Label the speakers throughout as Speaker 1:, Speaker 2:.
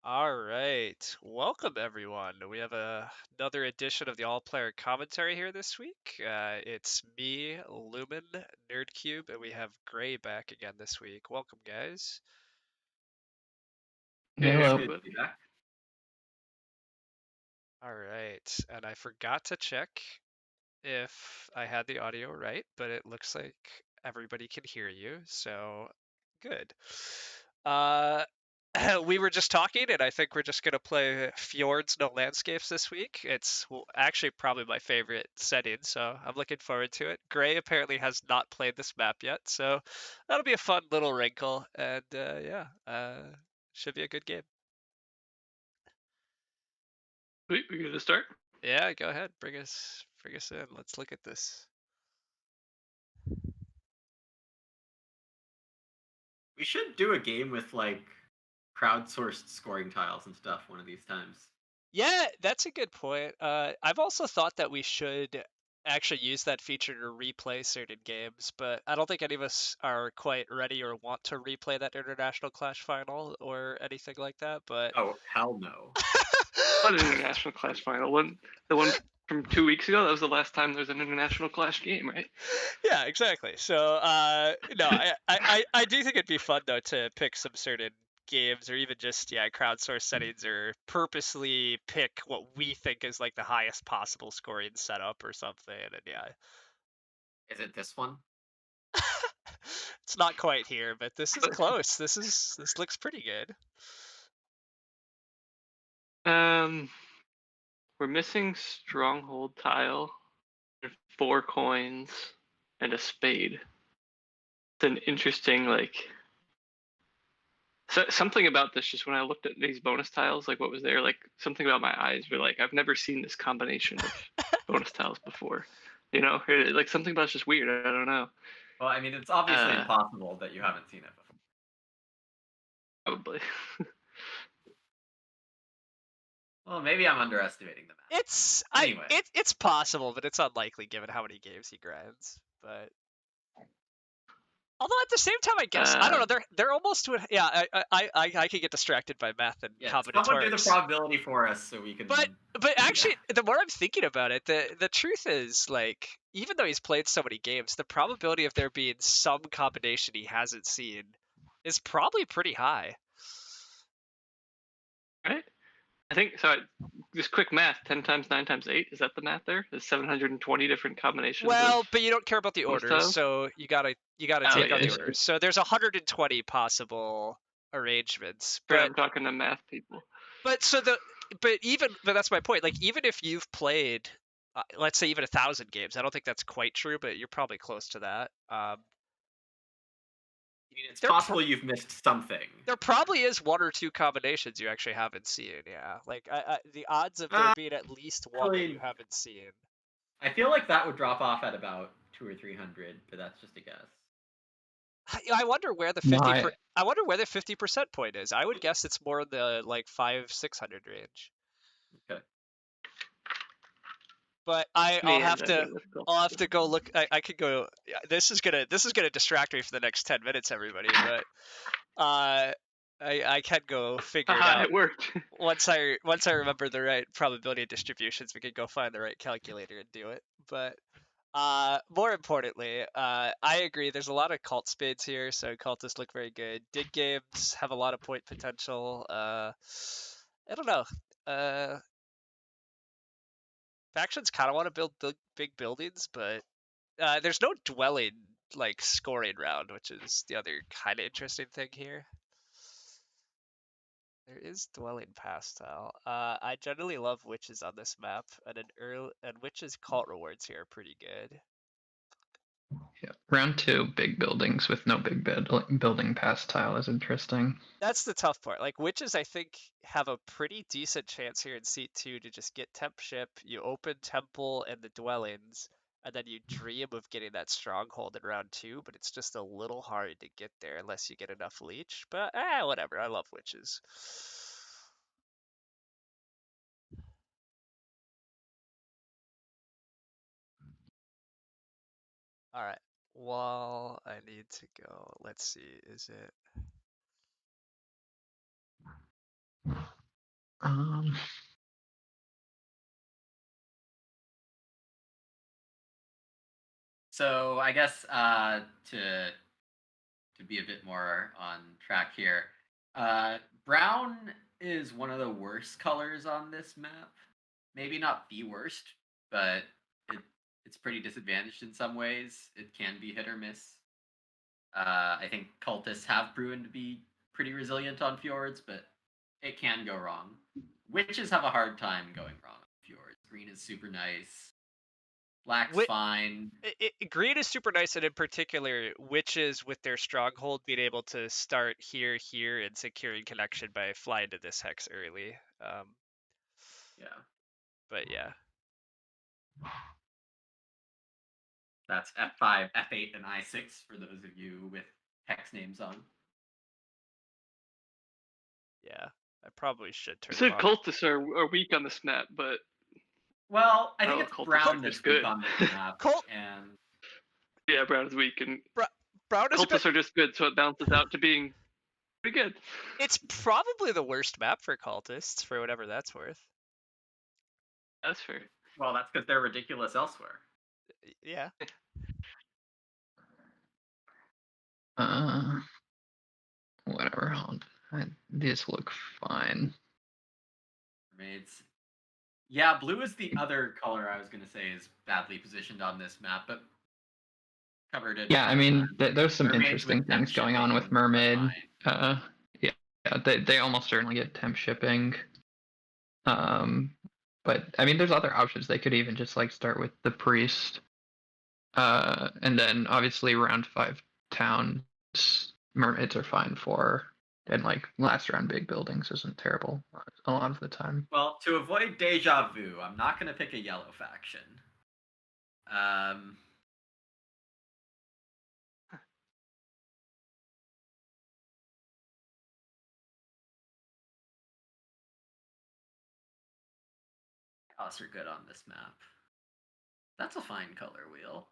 Speaker 1: All right. Welcome, everyone. We have another edition of the All Player Commentary here this week. It's me, Lumen, Nerdcube, and we have Gray back again this week. Welcome, guys.
Speaker 2: Hey,
Speaker 3: Hello.
Speaker 2: good to be back.
Speaker 1: All right. And I forgot to check if I had the audio right, but it looks like everybody can hear you, so good. Uh, we were just talking, and I think we're just gonna play Fjords, No Landscapes this week. It's actually probably my favorite setting, so I'm looking forward to it. Gray apparently has not played this map yet, so that'll be a fun little wrinkle, and should be a good game.
Speaker 2: Sweet, we good to start?
Speaker 1: Yeah, go ahead, bring us in. Let's look at this.
Speaker 3: We should do a game with like crowdsourced scoring tiles and stuff one of these times.
Speaker 1: Yeah, that's a good point. I've also thought that we should actually use that feature to replay certain games, but I don't think any of us are quite ready or want to replay that International Clash final or anything like that. But
Speaker 3: Oh, hell no.
Speaker 2: What an international clash final one. The one from 2 weeks ago. That was the last time there was an international clash game, right?
Speaker 1: yeah, exactly. So no, I do think it'd be fun though to pick some certain games or even just crowdsource settings or purposely pick what we think is like the highest possible scoring setup or something. And yeah,
Speaker 3: Is it this one?
Speaker 1: it's not quite here, but this is close. This looks pretty good.
Speaker 2: We're missing stronghold tile, 4 coins, and a spade. It's an interesting something about this. Just when I looked at these bonus tiles, like what was there, like something about my eyes were like, I've never seen this combination of bonus tiles before. You know, like something about it's just weird. I don't know.
Speaker 3: Well, I mean, it's obviously impossible that you haven't seen it before.
Speaker 2: Probably.
Speaker 3: Well, maybe I'm underestimating the map. Anyway.
Speaker 1: It's possible, but it's unlikely given how many games he grinds. But although at the same time, I guess I don't know. They're almost to it. Yeah, I could get distracted by math and combinatorics.
Speaker 3: Someone do the probability for us so we can.
Speaker 1: But actually, the more I'm thinking about it, the truth is like even though he's played so many games, the probability of there being some combination he hasn't seen is probably pretty high.
Speaker 2: Right? I think so. Just quick math: 10 times 9 times 8. Is that the math there? There's 720 different combinations.
Speaker 1: Well, but you don't care about the orders,
Speaker 2: tiles?
Speaker 1: so you gotta take out the orders. So there's 120 possible arrangements. But
Speaker 2: I'm talking to math people.
Speaker 1: But that's my point. Like even if you've played, let's say even 1,000 games, I don't think that's quite true, but you're probably close to that.
Speaker 3: It's possible you've missed something.
Speaker 1: There probably is one or two combinations you actually haven't seen. Yeah, like the odds of there being at least one that you haven't seen.
Speaker 3: I feel like that would drop off at about 200 or 300, but that's just a guess.
Speaker 1: I wonder where the 50% point is. I would guess it's more in the like 500-600 range.
Speaker 3: Okay.
Speaker 1: But I'll have to go look. I could go. This is gonna distract me for the next 10 minutes, everybody. But I can go figure it out.
Speaker 2: It worked.
Speaker 1: Once I remember the right probability distributions, we can go find the right calculator and do it. But more importantly, I agree. There's a lot of cult spades here, so cultists look very good. Dig games have a lot of point potential. I don't know. Factions kind of want to build big buildings, but there's no dwelling like scoring round, which is the other kind of interesting thing here. There is dwelling pastile. I generally love witches on this map, and witches cult rewards here are pretty good.
Speaker 4: Yeah, round 2, big buildings with no big building pastile is interesting.
Speaker 1: That's the tough part. Like witches, I think have a pretty decent chance here in seat 2 to just get temp ship. You open temple and the dwellings, and then you dream of getting that stronghold in round 2. But it's just a little hard to get there unless you get enough leech. But whatever. I love witches. All right. Well, I need to go. Let's see. Is it?
Speaker 3: So I guess to be a bit more on track here, brown is one of the worst colors on this map. Maybe not the worst, but it's pretty disadvantaged in some ways. It can be hit or miss. I think cultists have proven to be pretty resilient on Fjords, but it can go wrong. Witches have a hard time going wrong on Fjords. Green is super nice. Black's fine.
Speaker 1: Green is super nice, and in particular, witches with their stronghold being able to start here, and securing connection by flying to this hex early.
Speaker 3: Yeah.
Speaker 1: But yeah.
Speaker 3: That's F5, F8, and I6 for those of you with hex names on.
Speaker 1: Yeah, I probably should turn
Speaker 2: You said
Speaker 1: them on.
Speaker 2: cultists are weak on this map, but
Speaker 3: Well, I think it's
Speaker 2: cultists
Speaker 3: brown
Speaker 2: are
Speaker 3: that's
Speaker 2: just
Speaker 3: weak
Speaker 2: good.
Speaker 3: on this map. and
Speaker 2: yeah, brown is weak, and
Speaker 1: Brown is
Speaker 2: cultists are just good, so it balances out to being pretty good.
Speaker 1: It's probably the worst map for cultists, for whatever that's worth.
Speaker 2: That's fair.
Speaker 3: well, that's because they're ridiculous elsewhere.
Speaker 1: Yeah.
Speaker 4: Whatever. These look fine.
Speaker 3: Mermaids. Yeah, blue is the other color I was going to say is badly positioned on this map, but covered it.
Speaker 4: Yeah, I mean, there's some
Speaker 3: Mermaids
Speaker 4: interesting
Speaker 3: with temp
Speaker 4: things going on with
Speaker 3: shipping are
Speaker 4: Mermaid.
Speaker 3: fine.
Speaker 4: Yeah, they almost certainly get temp shipping. But I mean, there's other options. They could even just like start with the priest, and then obviously round 5 towns, mermaids are fine for, and like last round big buildings isn't terrible a lot of the time.
Speaker 3: Well, to avoid deja vu, I'm not going to pick a yellow faction. Costs are good on this map. That's a fine color wheel.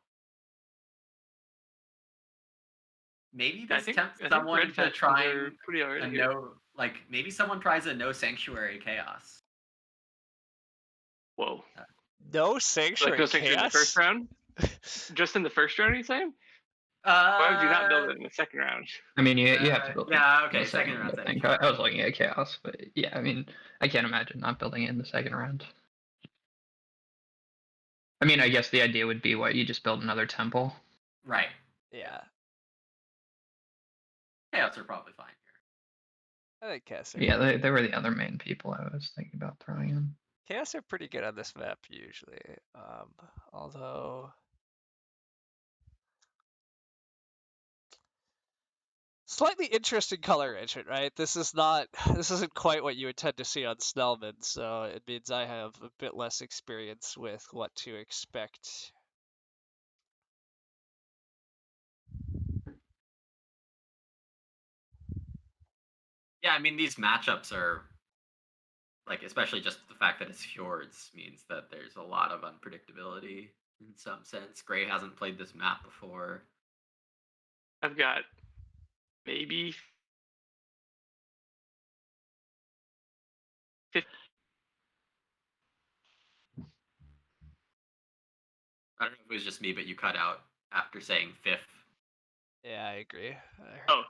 Speaker 3: Maybe
Speaker 2: Yeah,
Speaker 3: this tempts someone to try
Speaker 2: pretty
Speaker 3: a
Speaker 2: already
Speaker 3: no, like maybe someone tries a no sanctuary chaos.
Speaker 2: Whoa.
Speaker 1: No sanctuary
Speaker 2: Like no sanctuary in the first
Speaker 1: chaos?
Speaker 2: round? Just in the first round, are you saying? Why would you not build it in the second round?
Speaker 4: I mean, you have to build.
Speaker 3: Yeah,
Speaker 4: in
Speaker 3: okay,
Speaker 4: the
Speaker 3: second round.
Speaker 4: I think I was looking at chaos, but yeah, I mean, I can't imagine not building it in the second round. I mean, I guess the idea would be what you just build another temple.
Speaker 3: Right.
Speaker 1: Yeah.
Speaker 3: Chaos are probably fine here.
Speaker 1: I think chaos are
Speaker 4: Yeah,
Speaker 1: good.
Speaker 4: they were the other main people I was thinking about throwing in.
Speaker 1: Chaos are pretty good on this map usually. Although slightly interesting color entrant, right? This isn't quite what you would tend to see on Snellman, so it means I have a bit less experience with what to expect.
Speaker 3: Yeah, I mean these matchups are like, especially just the fact that it's Fjords means that there's a lot of unpredictability in some sense. Gray hasn't played this map before.
Speaker 2: I've got maybe 50.
Speaker 3: I don't know if it was just me, but you cut out after saying fifth.
Speaker 1: Yeah, I agree.
Speaker 2: Oh.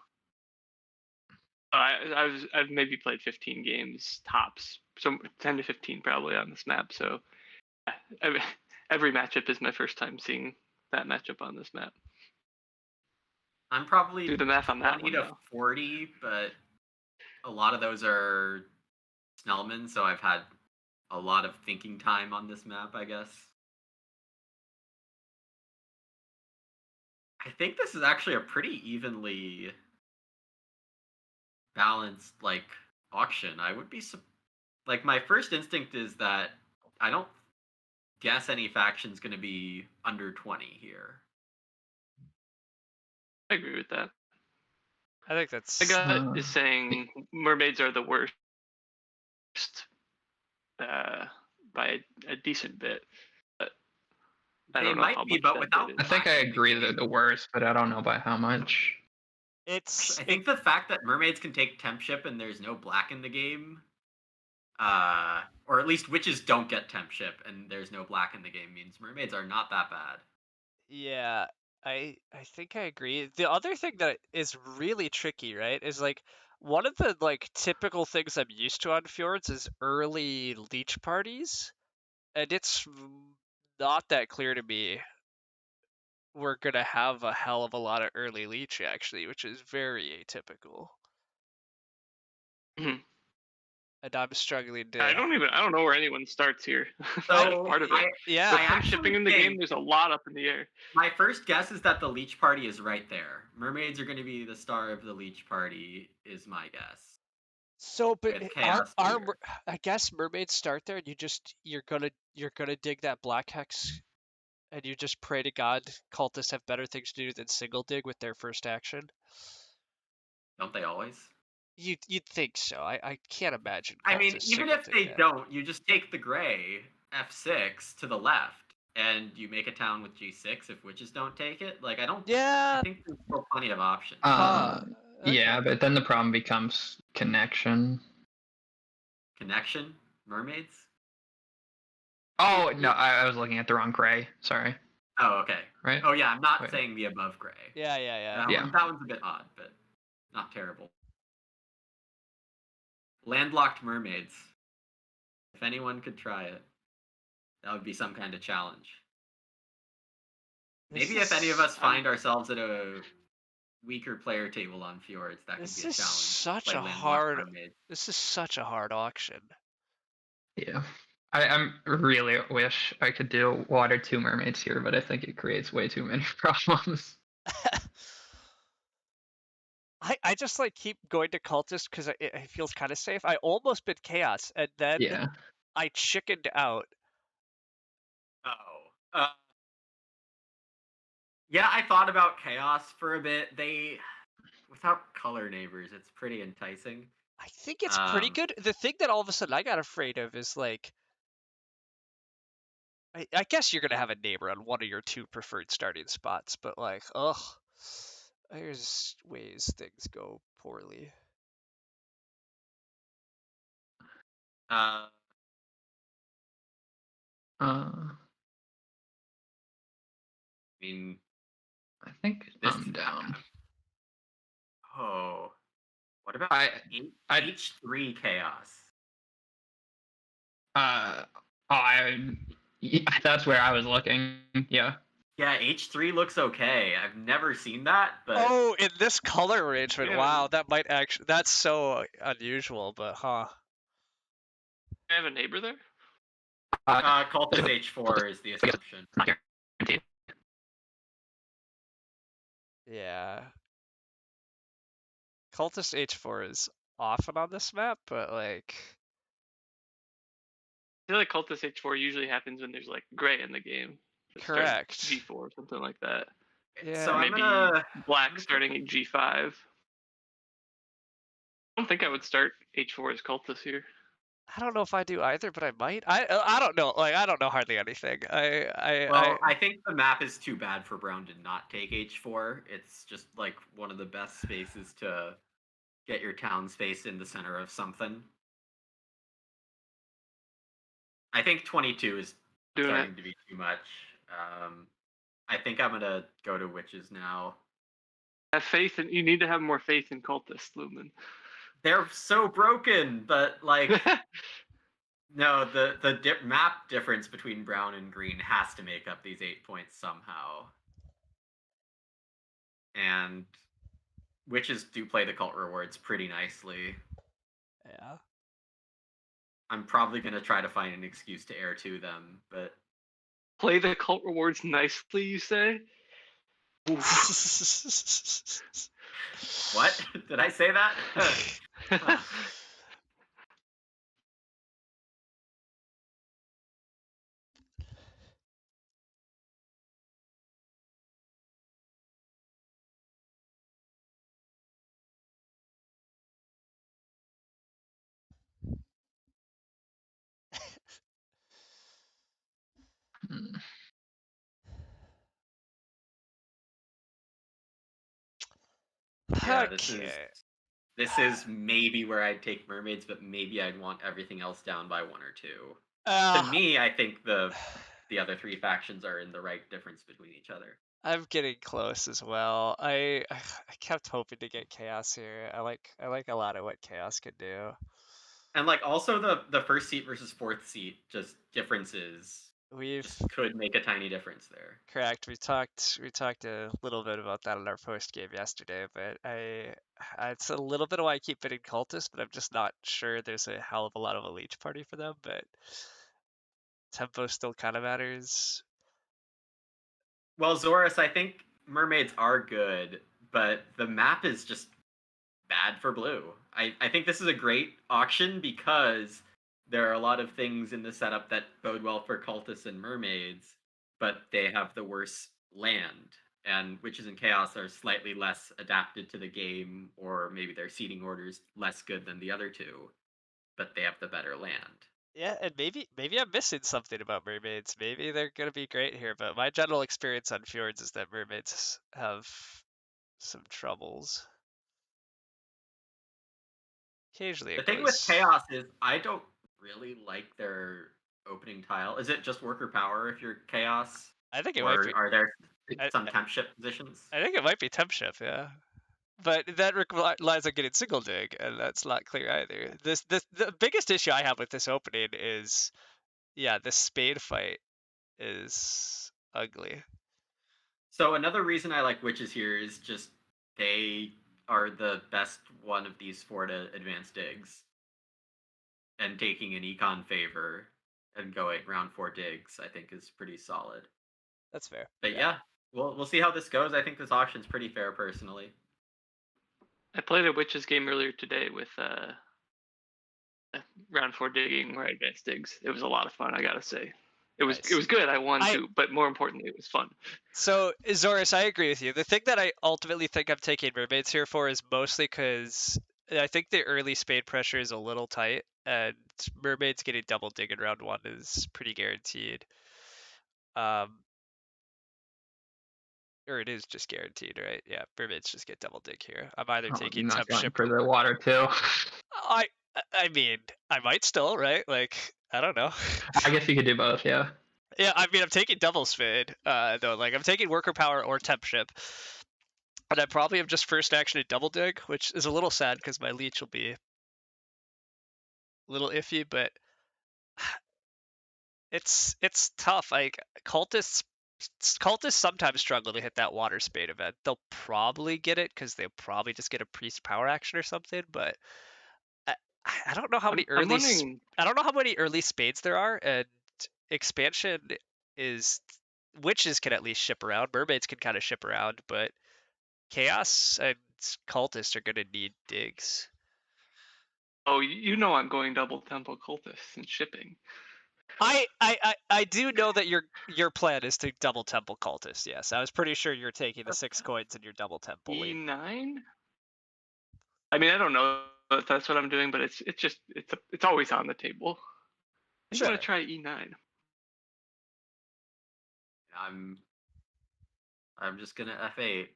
Speaker 2: I've maybe played 15 games tops, so 10 to 15 probably on this map. So every matchup is my first time seeing that matchup on this map.
Speaker 3: I'm probably
Speaker 2: Do the math on that
Speaker 3: 20
Speaker 2: one
Speaker 3: to
Speaker 2: now.
Speaker 3: 40, but a lot of those are Snellman, so I've had a lot of thinking time on this map, I guess. I think this is actually a pretty evenly balanced like auction. I would be like, my first instinct is that I don't guess any faction's going to be under 20 here.
Speaker 2: I agree with that.
Speaker 1: I think that's.
Speaker 2: The gut is saying mermaids are the worst by a decent bit. But I
Speaker 3: They
Speaker 2: don't know
Speaker 3: might
Speaker 2: how
Speaker 3: be,
Speaker 2: much
Speaker 3: but
Speaker 2: that
Speaker 3: without
Speaker 2: bit
Speaker 4: I
Speaker 2: is.
Speaker 4: think I agree they're the worst, but I don't know by how much.
Speaker 1: It's.
Speaker 3: I think the fact that mermaids can take temp ship and there's no black in the game or at least witches don't get temp ship, and there's no black in the game means mermaids are not that bad.
Speaker 1: Yeah, I think I agree. The other thing that is really tricky, right, is like one of the like typical things I'm used to on Fjords is early leech parties, and it's not that clear to me we're gonna have a hell of a lot of early leech actually, which is very atypical.
Speaker 2: Mhm.
Speaker 1: And I'm struggling
Speaker 2: I
Speaker 1: to.
Speaker 2: don't know where anyone starts here. That's
Speaker 3: So
Speaker 2: part of it.
Speaker 1: Yeah.
Speaker 2: With
Speaker 3: I
Speaker 2: temp
Speaker 3: actually
Speaker 2: shipping in the game,
Speaker 3: think
Speaker 2: there's a lot up in the air.
Speaker 3: my first guess is that the leech party is right there. Mermaids are going to be the star of the leech party, is my guess.
Speaker 1: So, but
Speaker 3: With chaos here.
Speaker 1: I guess mermaids start there, and you're gonna dig that black hex, and you just pray to God cultists have better things to do than single dig with their first action.
Speaker 3: Don't they always?
Speaker 1: You'd think so. I can't imagine
Speaker 3: I mean,
Speaker 1: cultists
Speaker 3: even
Speaker 1: single
Speaker 3: if
Speaker 1: dig
Speaker 3: they
Speaker 1: that.
Speaker 3: don't, you just take the gray F6 to the left, and you make a town with G6 if witches don't take it. Like, I
Speaker 1: Yeah.
Speaker 3: think there's still plenty of options.
Speaker 1: Huh.
Speaker 4: Yeah,
Speaker 1: Okay.
Speaker 4: but then the problem becomes connection.
Speaker 3: Connection? Mermaids?
Speaker 4: Oh no, I was looking at the wrong gray. Sorry.
Speaker 3: Oh, okay.
Speaker 4: Right?
Speaker 3: Oh, yeah, I'm not
Speaker 4: Wait.
Speaker 3: saying the above gray.
Speaker 1: Yeah.
Speaker 3: That
Speaker 4: Yeah.
Speaker 3: one's a bit odd, but not terrible. Landlocked mermaids. If anyone could try it, that would be some kind of challenge. Maybe if any of us find ourselves at a weaker player table on Fjords, that could
Speaker 1: This
Speaker 3: be a
Speaker 1: is
Speaker 3: challenge.
Speaker 1: such
Speaker 3: Play
Speaker 1: a
Speaker 3: landlocked
Speaker 1: hard.
Speaker 3: mermaids.
Speaker 1: This is such a hard auction.
Speaker 4: Yeah. I'm really wish I could do water 2 mermaids here, but I think it creates way too many problems.
Speaker 1: I just like keep going to cultist because it feels kind of safe. I almost bid chaos, and then
Speaker 4: Yeah.
Speaker 1: I chickened out.
Speaker 3: Oh. Yeah, I thought about chaos for a bit. Without color neighbors, it's pretty enticing.
Speaker 1: I think it's pretty good. The thing that all of a sudden I got afraid of is like, I guess you're gonna have a neighbor on one of your 2 preferred starting spots, but like, ugh, there's ways things go poorly.
Speaker 3: Uh,
Speaker 4: Uh,
Speaker 3: I mean,
Speaker 4: I think
Speaker 3: this.
Speaker 4: I'm down.
Speaker 3: Oh, what about
Speaker 4: I
Speaker 3: H3 chaos?
Speaker 4: That's where I was looking. Yeah.
Speaker 3: Yeah, H3 looks okay. I've never seen that, but
Speaker 1: Oh, in this color arrangement,
Speaker 2: Yeah.
Speaker 1: wow, that might actually, that's so unusual, but huh.
Speaker 2: I have a neighbor there.
Speaker 3: Cultist H4 is the assumption.
Speaker 4: Not guaranteed.
Speaker 1: Yeah. Cultist H4 is often on this map, but like,
Speaker 2: I feel like Cultist H4 usually happens when there's like gray in the game.
Speaker 1: correct.
Speaker 2: G4 or something like that.
Speaker 1: Yeah.
Speaker 3: So
Speaker 2: Or
Speaker 3: I'm
Speaker 2: maybe
Speaker 3: gonna.
Speaker 2: black starting at G5. I don't think I would start H4 as Cultist here.
Speaker 1: I don't know if I do either, but I might. I don't know. Like, I don't know hardly anything.
Speaker 3: I think the map is too bad for Brown to not take H4. It's just like one of the best spaces to get your town space in the center of something. I think 22 is starting to be too much. I think I'm gonna go to witches now.
Speaker 2: Have faith, and you need to have more faith in Cultist, Lumen.
Speaker 3: They're so broken, but like no, the map difference between brown and green has to make up these 8 points somehow. And witches do play the cult rewards pretty nicely.
Speaker 1: Yeah.
Speaker 3: I'm probably gonna try to find an excuse to air to them, but
Speaker 2: Play the cult rewards nicely, you say?
Speaker 3: what? Did I say that?
Speaker 4: Hmm.
Speaker 3: Yeah, this is
Speaker 1: Okay.
Speaker 3: This is maybe where I'd take mermaids, but maybe I'd want everything else down by 1 or 2. To me, I think the other 3 factions are in the right difference between each other.
Speaker 1: I'm getting close as well. I kept hoping to get chaos here. I like a lot of what chaos could do.
Speaker 3: And like also the first seat versus 4th seat, just differences
Speaker 1: We've
Speaker 3: just could make a tiny difference there.
Speaker 1: correct. We talked a little bit about that in our post game yesterday, but it's a little bit of why I keep bidding cultists, but I'm just not sure there's a hell of a lot of a leech party for them. But tempo still kind of matters.
Speaker 3: Well, Zorus, I think mermaids are good, but the map is just bad for blue. I think this is a great auction because there are a lot of things in the setup that bode well for cultists and mermaids, but they have the worst land. And witches and chaos are slightly less adapted to the game, or maybe their seating order's less good than the other two, but they have the better land.
Speaker 1: Yeah, and maybe I'm missing something about mermaids. Maybe they're gonna be great here, but my general experience on Fjords is that mermaids have some troubles. Occasionally
Speaker 3: The
Speaker 1: it
Speaker 3: thing with
Speaker 1: goes.
Speaker 3: chaos is I don't really like their opening tile. Is it just worker power if you're chaos?
Speaker 1: I think it might
Speaker 3: Or
Speaker 1: be.
Speaker 3: are there
Speaker 1: I,
Speaker 3: some temp ship positions?
Speaker 1: I think it might be temp ship, yeah. But that relies on getting single dig, and that's not clear either. The biggest issue I have with this opening is, yeah, this spade fight is ugly.
Speaker 3: So another reason I like witches here is just they are the best one of these 4 to advanced digs. And taking an econ favor and going round 4 digs, I think is pretty solid.
Speaker 1: That's fair.
Speaker 3: But yeah, we'll see how this goes. I think this auction's pretty fair personally.
Speaker 2: I played a witches game earlier today with round 4 digging or advanced digs. It was a lot of fun, I gotta say. It was
Speaker 1: Nice.
Speaker 2: good. I won too, but more importantly, it was fun.
Speaker 1: So, Zoris, I agree with you. The thing that I ultimately think I'm taking mermaids here for is mostly because I think the early spade pressure is a little tight, and mermaids getting double dig in round 1 is pretty guaranteed. Or it is just guaranteed, right? Yeah, mermaids just get double dig here. I'm either
Speaker 4: Oh,
Speaker 1: taking
Speaker 4: not
Speaker 1: temp
Speaker 4: going
Speaker 1: ship.
Speaker 4: for the water too.
Speaker 1: I I mean, I might still, right? Like, I don't know.
Speaker 4: I guess you could do both, yeah.
Speaker 1: Yeah, I mean, I'm taking double spade, though. Like, I'm taking worker power or temp ship, and I probably have just first action a double dig, which is a little sad because my leech will be a little iffy, but it's tough. Like, cultists sometimes struggle to hit that water spade event. They'll probably get it because they'll probably just get a priest power action or something, but I, I don't know how many
Speaker 2: I'm
Speaker 1: early
Speaker 2: wondering.
Speaker 1: I don't know how many early spades there are, and expansion is witches can at least ship around, mermaids can kind of ship around, but chaos and cultists are gonna need digs.
Speaker 2: Oh, you know I'm going double tempo cultists and shipping.
Speaker 1: I do know that your plan is to double temple cultist. Yes, I was pretty sure you're taking the 6 coins in your double temple lead.
Speaker 2: E9. I mean, I don't know if that's what I'm doing, but it's always on the table. I'm
Speaker 1: Sure.
Speaker 2: gonna try E9.
Speaker 3: I'm just gonna F8.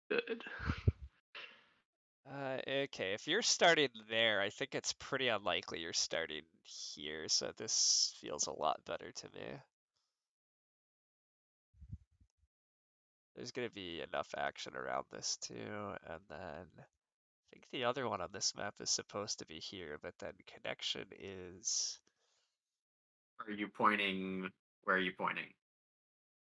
Speaker 2: Good.
Speaker 1: Okay, if you're starting there, I think it's pretty unlikely you're starting here, so this feels a lot better to me. There's going to be enough action around this too, and then I think the other one on this map is supposed to be here, but then connection is...
Speaker 3: Are you pointing? Where are you pointing?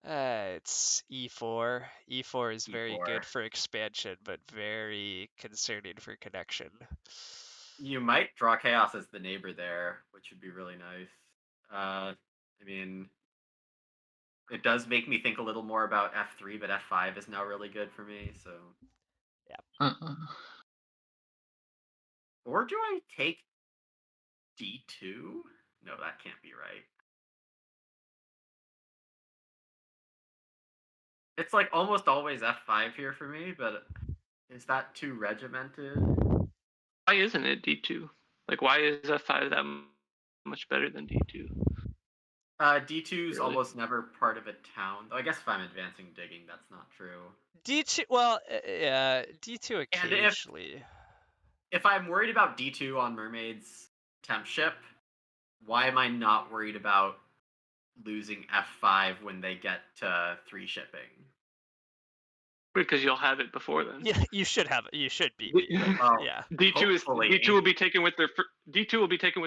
Speaker 1: It's E4. E4 is very
Speaker 3: E4.
Speaker 1: good for expansion, but very concerning for connection.
Speaker 3: You might draw chaos as the neighbor there, which would be really nice. I mean, it does make me think a little more about F3, but F5 is now really good for me. So,
Speaker 4: Uh-uh.
Speaker 3: or do I take D2? No, that can't be right. It's like almost always F5 here for me, but is that too regimented?
Speaker 2: Why isn't it D2? Like, why is F5 that much better than D2?
Speaker 3: D2 is
Speaker 2: Really?
Speaker 3: almost never part of a town. Though I guess if I'm advancing digging, that's not true.
Speaker 1: D2, well, yeah, D2
Speaker 3: And
Speaker 1: occasionally.
Speaker 3: if I'm worried about D2 on Mermaid's temp ship, why am I not worried about losing F5 when they get to 3 shipping?
Speaker 2: Because you'll have it before then.
Speaker 1: Yeah, you should have it. You should be.
Speaker 3: Well,
Speaker 1: Yeah.
Speaker 3: hopefully.
Speaker 2: D2 will be taken with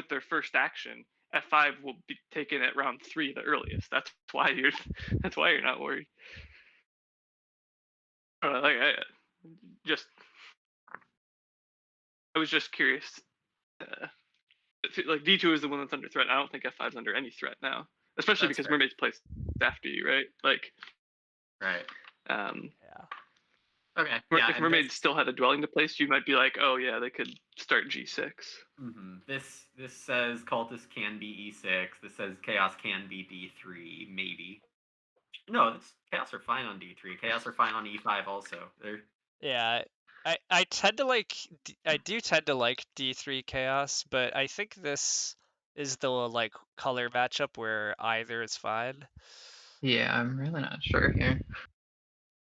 Speaker 2: their first action. F5 will be taken at round 3 the earliest. That's why you're not worried. I was just curious. Like D2 is the one that's under threat. I don't think F5 is under any threat now, especially
Speaker 3: That's
Speaker 2: because
Speaker 3: fair.
Speaker 2: Mermaid's placed after you, right? Like,
Speaker 3: Right.
Speaker 1: Yeah.
Speaker 3: Okay. Yeah,
Speaker 2: if
Speaker 3: and
Speaker 2: Mermaid still had a dwelling to place, you might be like, oh yeah, they could start G6.
Speaker 3: This says cultist can be E6. This says chaos can be D3, maybe. No, chaos are fine on D3. Chaos are fine on E5 also. They're
Speaker 1: Yeah. I tend to like I do tend to like D3 chaos, but I think this is the like color matchup where either is fine.
Speaker 4: Yeah, I'm really not sure here.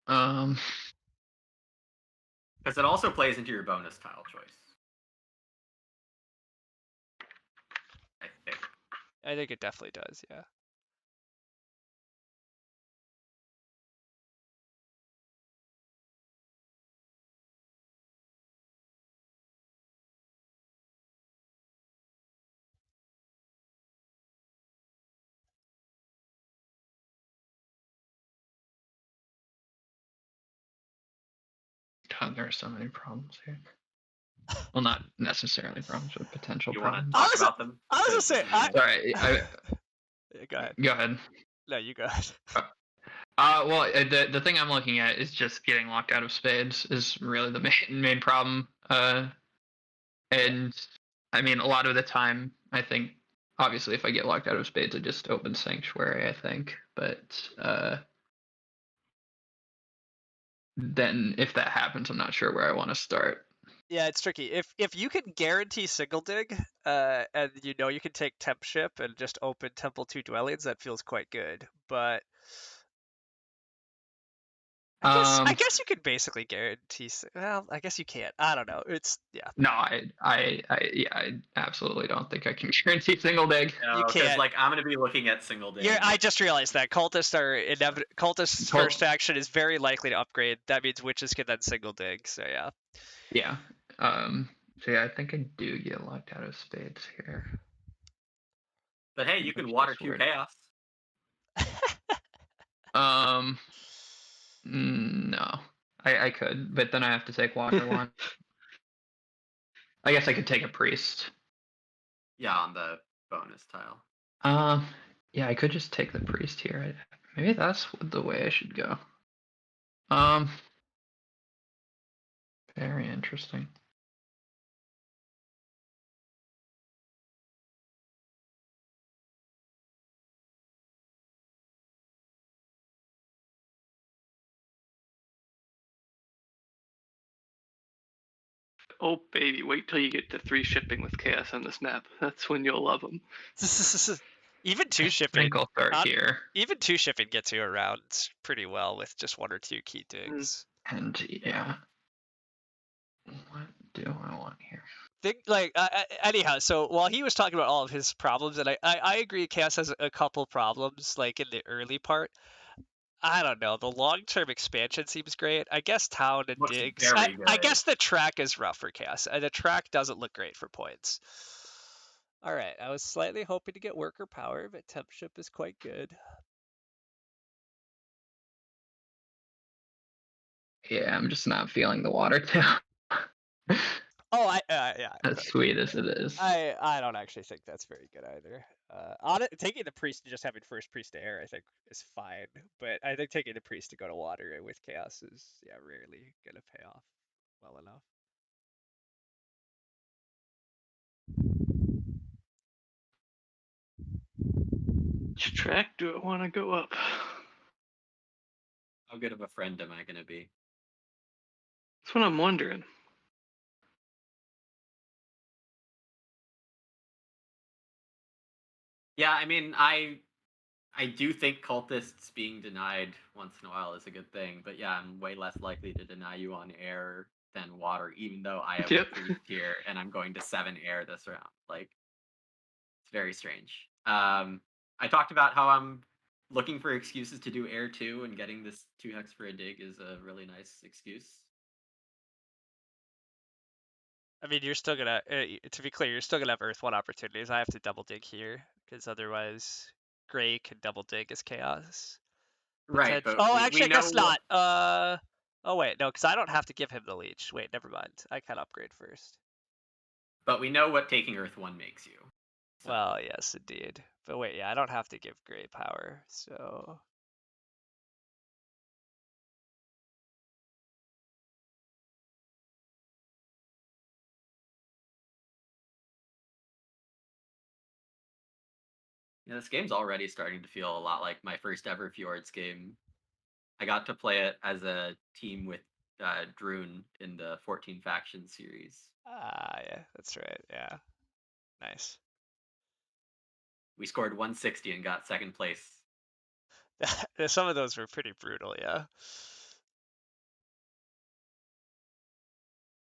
Speaker 3: because it also plays into your bonus tile choice. I think.
Speaker 1: I think it definitely does, yeah.
Speaker 4: God, there are so many problems here. Well, not necessarily problems, but potential
Speaker 3: You want to
Speaker 4: problems.
Speaker 3: talk about them?
Speaker 1: I was gonna
Speaker 3: 'Cause
Speaker 1: say,
Speaker 3: this is-
Speaker 4: Sorry,
Speaker 1: Go ahead.
Speaker 4: go ahead.
Speaker 1: No, you go ahead.
Speaker 4: Well, the thing I'm looking at is just getting locked out of spades is really the main problem. And I mean, a lot of the time, I think obviously if I get locked out of spades, I just open sanctuary. I think, but then if that happens, I'm not sure where I want to start.
Speaker 1: Yeah, it's tricky. If you can guarantee single dig, and you know you can take temp ship and just open temple 2 dwellings, that feels quite good. But I guess you could basically guarantee. Well, I guess you can't. I don't know. It's yeah.
Speaker 4: No, I absolutely don't think I can guarantee single dig.
Speaker 1: You
Speaker 3: because
Speaker 1: can't.
Speaker 3: like I'm gonna be looking at single day.
Speaker 1: I just realized that cultists are cultists' first action is very likely to upgrade. That means witches can then single dig. So yeah.
Speaker 4: Yeah. So yeah, I think I do get locked out of spades here.
Speaker 3: But hey, you can
Speaker 4: Which is
Speaker 3: water Q
Speaker 4: weird.
Speaker 3: chaos.
Speaker 4: No. I could, but then I have to take water one. I guess I could take a priest.
Speaker 3: Yeah, on the bonus tile.
Speaker 4: Yeah, I could just take the priest here. Maybe that's the way I should go. Very interesting.
Speaker 2: Oh baby, wait till you get to 3 shipping with chaos on this map. That's when you'll love them.
Speaker 1: Even 2
Speaker 4: I
Speaker 1: shipping.
Speaker 4: think I'll start here.
Speaker 1: Even 2 shipping gets you around pretty well with just 1 or 2 key digs.
Speaker 4: And yeah. What do I want here?
Speaker 1: Anyhow, so while he was talking about all of his problems, and I agree, Chaos has a couple problems, like in the early part. I don't know. The long-term expansion seems great. I guess town and
Speaker 3: Looks
Speaker 1: digs.
Speaker 3: very
Speaker 1: I
Speaker 3: good.
Speaker 1: guess the track is rough for Chaos. The track doesn't look great for points. All right, I was slightly hoping to get worker power, but temp ship is quite good.
Speaker 4: Yeah, I'm just not feeling the water town.
Speaker 1: Oh, yeah.
Speaker 4: As sweet as it is.
Speaker 1: I don't actually think that's very good either. Taking the priest and just having first priest to air, I think, is fine. But I think taking the priest to go to water with chaos is rarely gonna pay off well enough.
Speaker 2: Which track do I want to go up?
Speaker 3: How good of a friend am I gonna be?
Speaker 2: That's what I'm wondering.
Speaker 3: Yeah, I mean, I I do think cultists being denied once in a while is a good thing, but yeah, I'm way less likely to deny you on air than water, even though I have
Speaker 2: Yep.
Speaker 3: a priest here and I'm going to 7 air this round. Like, it's very strange. I talked about how I'm looking for excuses to do air 2, and getting this 2 hex for a dig is a really nice excuse.
Speaker 1: I mean, you're still gonna, to be clear, you're still gonna have Earth 1 opportunities. I have to double dig here, because otherwise Gray can double dig as chaos.
Speaker 3: Right, but
Speaker 1: Oh,
Speaker 3: we
Speaker 1: actually, I
Speaker 3: know
Speaker 1: guess
Speaker 3: what.
Speaker 1: not. Oh wait, no, because I don't have to give him the leech. Wait, never mind. I can upgrade first.
Speaker 3: But we know what taking Earth 1 makes you. So.
Speaker 1: Well, yes, indeed. But wait, yeah, I don't have to give Gray power, so.
Speaker 3: Yeah, this game's already starting to feel a lot like my first ever Fjords game. I got to play it as a team with Droon in the 14 faction series.
Speaker 1: Ah, yeah, that's right. Yeah, nice.
Speaker 3: We scored 160 and got second place.
Speaker 1: Some of those were pretty brutal, yeah.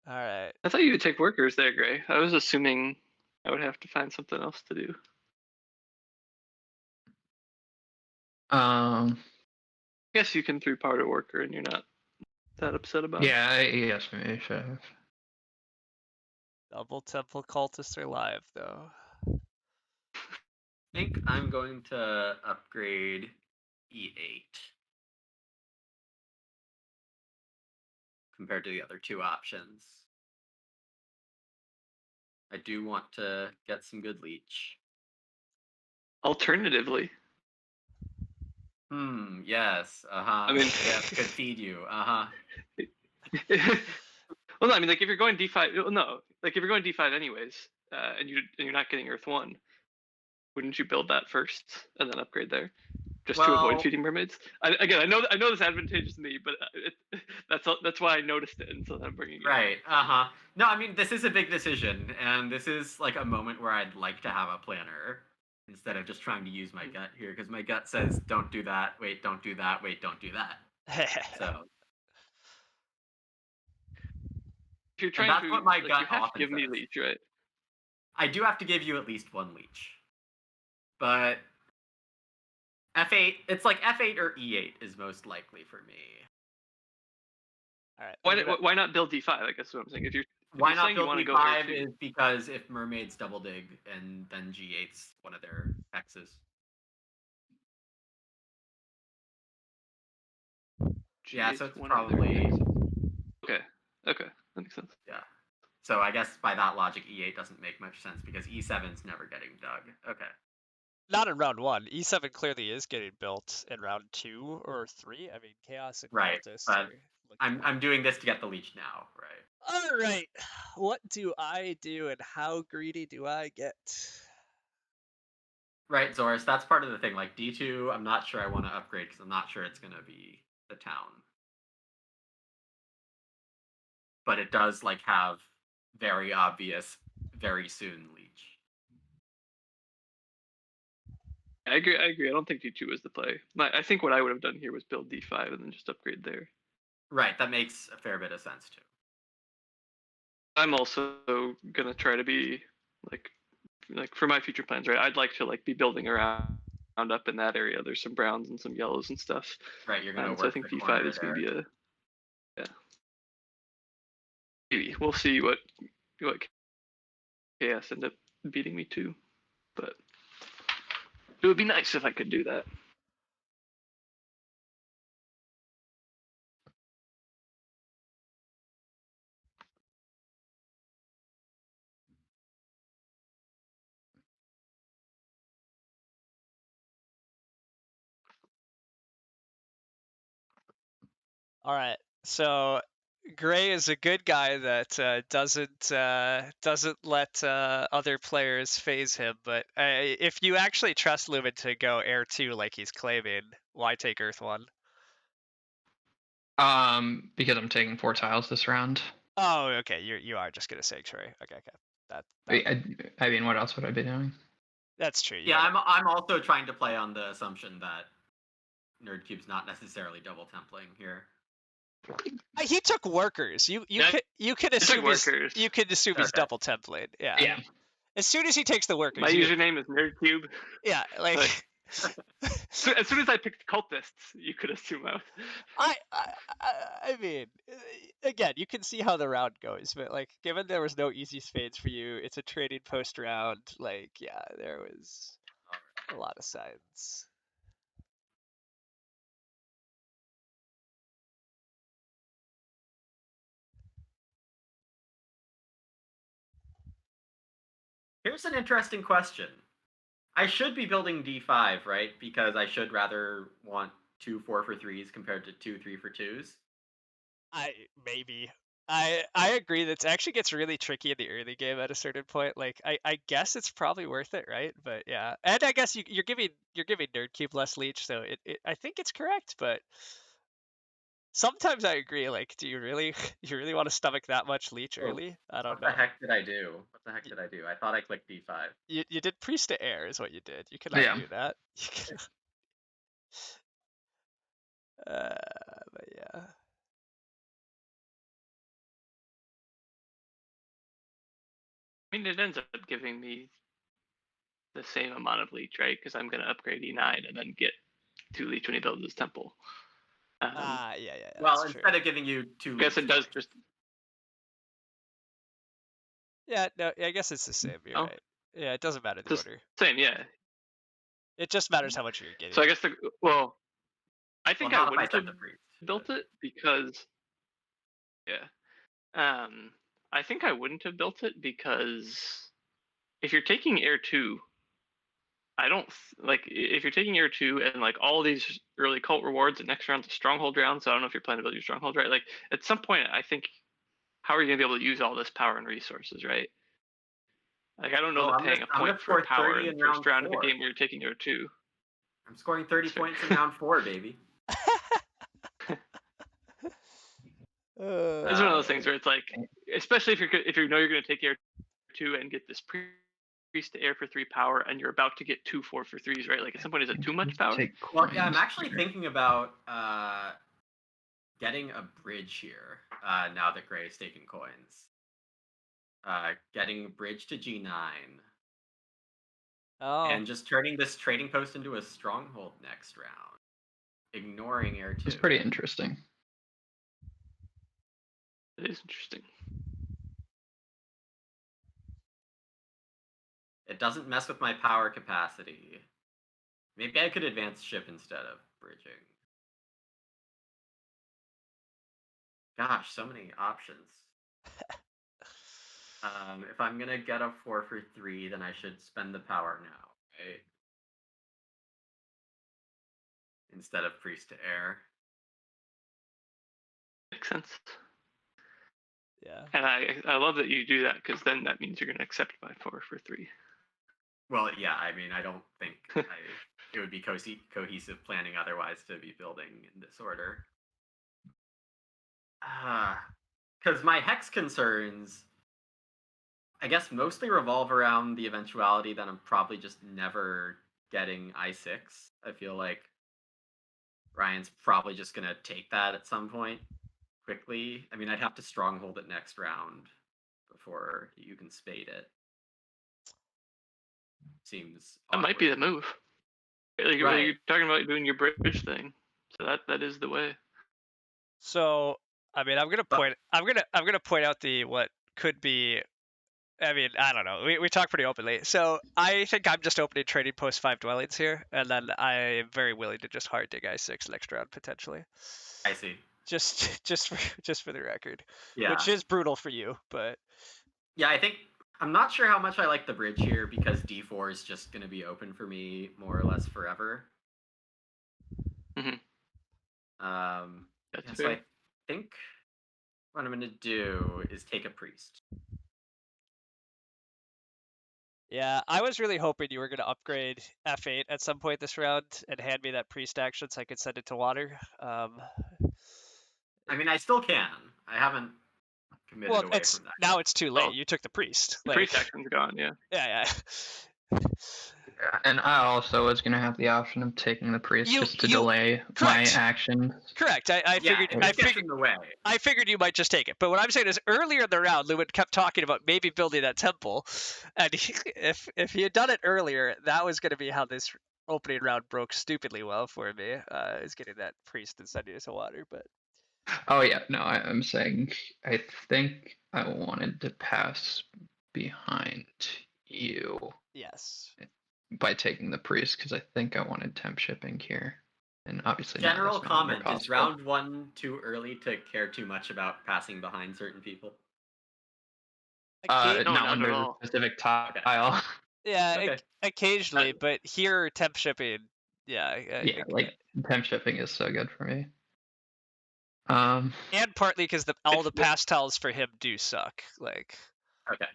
Speaker 1: All right.
Speaker 2: I thought you would take workers there, Gray. I was assuming I would have to find something else to do.
Speaker 4: Um,
Speaker 2: I guess you can 3-part a worker and you're not that upset about it.
Speaker 4: yeah, yes, maybe I should have.
Speaker 1: Double temple cultists are live, though.
Speaker 3: I think I'm going to upgrade E8 compared to the other 2 options. I do want to get some good leech.
Speaker 2: Alternatively,
Speaker 3: Yes.
Speaker 2: I mean-
Speaker 3: yes, could feed you.
Speaker 2: well, no, I mean, like if you're going D5, no, like if you're going D5 anyways, and you're not getting Earth 1, wouldn't you build that first and then upgrade there, just to avoid
Speaker 3: Well-
Speaker 2: feeding mermaids? Again, I know this is advantageous to me, but that's why I noticed it, and so I'm bringing it.
Speaker 3: Right. No, I mean, this is a big decision, and this is like a moment where I'd like to have a planner instead of just trying to use my gut here, because my gut says, don't do that, wait, don't do that, wait, don't do that. So
Speaker 2: If you're trying
Speaker 3: that's
Speaker 2: to,
Speaker 3: what my
Speaker 2: like,
Speaker 3: gut
Speaker 2: you have to
Speaker 3: often
Speaker 2: give me
Speaker 3: says.
Speaker 2: leech, right?
Speaker 3: I do have to give you at least 1 leech. But F8, it's like F8 or E8 is most likely for me.
Speaker 1: All right.
Speaker 2: Why not build D5? I guess is what I'm saying. If
Speaker 3: Why
Speaker 2: you're
Speaker 3: not
Speaker 2: saying you
Speaker 3: build
Speaker 2: want to go
Speaker 3: D5
Speaker 2: Air 2,
Speaker 3: is because if mermaids double dig, and then G8's one of their hexes. Yeah, so it's
Speaker 2: one of their
Speaker 3: probably.
Speaker 2: hexes. Okay, that makes sense.
Speaker 3: Yeah. So I guess by that logic, E8 doesn't make much sense because E7's never getting dug. Okay.
Speaker 1: Not in round 1. E7 clearly is getting built in round 2 or 3. I mean, Chaos and
Speaker 3: Right,
Speaker 1: Cultists
Speaker 3: but
Speaker 1: are looking
Speaker 3: I'm doing this to get the leech now, right?
Speaker 1: All right. What do I do and how greedy do I get?
Speaker 3: Right, Zoris, that's part of the thing. Like D2, I'm not sure I want to upgrade because I'm not sure it's gonna be the town. But it does like have very obvious, very soon leech.
Speaker 2: I agree. I don't think D2 is the play. I think what I would have done here was build D5 and then just upgrade there.
Speaker 3: Right, that makes a fair bit of sense too.
Speaker 2: I'm also gonna try to be like for my future plans, right? I'd like to like be building around up in that area. There's some browns and some yellows and stuff.
Speaker 3: Right, you're gonna work.
Speaker 2: So I think D5 is maybe maybe we'll see what chaos end up beating me to, but it would be nice if I could do that.
Speaker 1: All right. So Gray is a good guy that doesn't let other players phase him. But if you actually trust Lumen to go Air 2 like he's claiming, why take Earth 1?
Speaker 4: Because I'm taking 4 tiles this round.
Speaker 1: Oh, okay. You are just gonna Sanctuary. Okay.
Speaker 4: I mean, what else would I be doing?
Speaker 1: That's true.
Speaker 3: Yeah, I'm also trying to play on the assumption that Nerdcube's not necessarily double templing here.
Speaker 1: He took workers. You could assume
Speaker 2: workers.
Speaker 1: he's double template. Yeah.
Speaker 3: Yeah.
Speaker 1: As soon as he takes the workers,
Speaker 2: My username is Nerdcube.
Speaker 1: yeah, like
Speaker 2: So as soon as I picked cultists, you could assume I was.
Speaker 1: I mean, again, you can see how the round goes, but like, given there was no easy spades for you, it's a trading post round. Like, yeah, there was a lot of signs.
Speaker 3: Here's an interesting question. I should be building D5, right? Because I should rather want 2 4-for-3s compared to 2 3-for-2s.
Speaker 1: Maybe. I agree that it actually gets really tricky in the early game at a certain point. Like, I guess it's probably worth it, right? But yeah, and I guess you're giving Nerdcube less leech, so I think it's correct. But sometimes I agree. Like, do you really want to stomach that much leech early? I don't know.
Speaker 3: What the heck did I do? I thought I clicked D5.
Speaker 1: You did priest to air is what you did. You cannot do that. But yeah.
Speaker 2: I mean, it ends up giving me the same amount of leech, right? Because I'm going to upgrade E9 and then get 2 leech when he builds his temple.
Speaker 1: Yeah.
Speaker 3: Well, instead of giving you 2
Speaker 2: I guess it does just.
Speaker 1: Yeah, no, I guess it's the same. You're right. Yeah, it doesn't matter the order.
Speaker 2: Same, yeah.
Speaker 1: It just matters how much you're getting.
Speaker 2: So I guess I think I wouldn't have built it because, I think I wouldn't have built it because if you're taking Air 2, I don't like if you're taking Air 2 and like all these early cult rewards and next round's a stronghold round. So I don't know if you're planning to build your stronghold, right? Like at some point, I think, how are you gonna be able to use all this power and resources, right? Like I don't know that paying a point for power in the first round of a game where you're taking Air 2.
Speaker 3: I'm scoring 30 points in round 4, baby.
Speaker 2: It's one of those things where it's like, especially if you know you're going to take Air 2 and get this priest to air for 3 power, and you're about to get 2 4-for-3s, right? Like at some point, is it too much power?
Speaker 3: Well, yeah, I'm actually thinking about getting a bridge here now that Gray is taking coins. Getting a bridge to G9.
Speaker 1: Oh.
Speaker 3: And just turning this trading post into a stronghold next round. Ignoring Air 2.
Speaker 4: It's pretty interesting.
Speaker 2: It is interesting.
Speaker 3: It doesn't mess with my power capacity. Maybe I could advance ship instead of bridging. Gosh, so many options. If I'm gonna get a 4-for-3, then I should spend the power now, right? Instead of priest to air.
Speaker 2: Makes sense.
Speaker 1: Yeah.
Speaker 2: And I love that you do that, because then that means you're going to accept my 4-for-3.
Speaker 3: Well, yeah, I mean, I don't think it would be cohesive planning otherwise to be building in this order. Because my hex concerns, I guess, mostly revolve around the eventuality that I'm probably just never getting I6. I feel like Ryan's probably just going to take that at some point quickly. I mean, I'd have to stronghold it next round before you can spade it. Seems
Speaker 2: that might be the move. Like,
Speaker 3: right.
Speaker 2: You're talking about doing your bridge thing, so that is the way.
Speaker 1: So I mean, I'm gonna point out what could be. I mean, I don't know. We talk pretty openly. So I think I'm just opening trading post 5 dwellings here, and then I am very willing to just hard dig I6 next round potentially.
Speaker 3: I see.
Speaker 1: Just for the record.
Speaker 3: Yeah.
Speaker 1: Which is brutal for you, but
Speaker 3: yeah, I think I'm not sure how much I like the bridge here because D4 is just going to be open for me more or less forever.
Speaker 2: Mm-hmm.
Speaker 3: So I think what I'm going to do is take a priest.
Speaker 1: Yeah, I was really hoping you were going to upgrade F8 at some point this round and hand me that priest action so I could send it to water.
Speaker 3: I mean, I still can. I haven't committed away from that.
Speaker 1: Now it's too late. You took the priest.
Speaker 2: The priest action's gone, yeah.
Speaker 1: Yeah.
Speaker 4: And I also was gonna have the option of taking the priest
Speaker 1: You-
Speaker 4: just to
Speaker 1: you-
Speaker 4: delay my
Speaker 1: correct.
Speaker 4: action.
Speaker 1: Correct. I
Speaker 3: Yeah,
Speaker 1: figured.
Speaker 3: it
Speaker 1: I
Speaker 3: just gets
Speaker 1: figured.
Speaker 3: in the way.
Speaker 1: I figured you might just take it. But what I'm saying is, earlier in the round, Lewin kept talking about maybe building that temple, and if he had done it earlier, that was going to be how this opening round broke stupidly well for me. Is getting that priest and sending us a water, but
Speaker 4: Oh yeah, no, I'm saying I think I wanted to pass behind you
Speaker 1: yes.
Speaker 4: by taking the priest because I think I wanted temp shipping here, and obviously now
Speaker 3: General
Speaker 4: that's no longer
Speaker 3: comment: is
Speaker 4: possible.
Speaker 3: round 1 too early to care too much about passing behind certain people?
Speaker 1: Occa-
Speaker 2: No,
Speaker 4: Not
Speaker 2: not
Speaker 4: under
Speaker 2: at
Speaker 4: the
Speaker 2: all.
Speaker 4: specific
Speaker 3: Okay.
Speaker 4: tile.
Speaker 1: yeah,
Speaker 3: Okay.
Speaker 1: occasionally, but here temp shipping. Yeah, I
Speaker 4: Yeah,
Speaker 1: think,
Speaker 4: like temp shipping is so good for me.
Speaker 1: and partly because all the
Speaker 2: It's-
Speaker 1: pastels for him do suck. Like,
Speaker 3: Okay.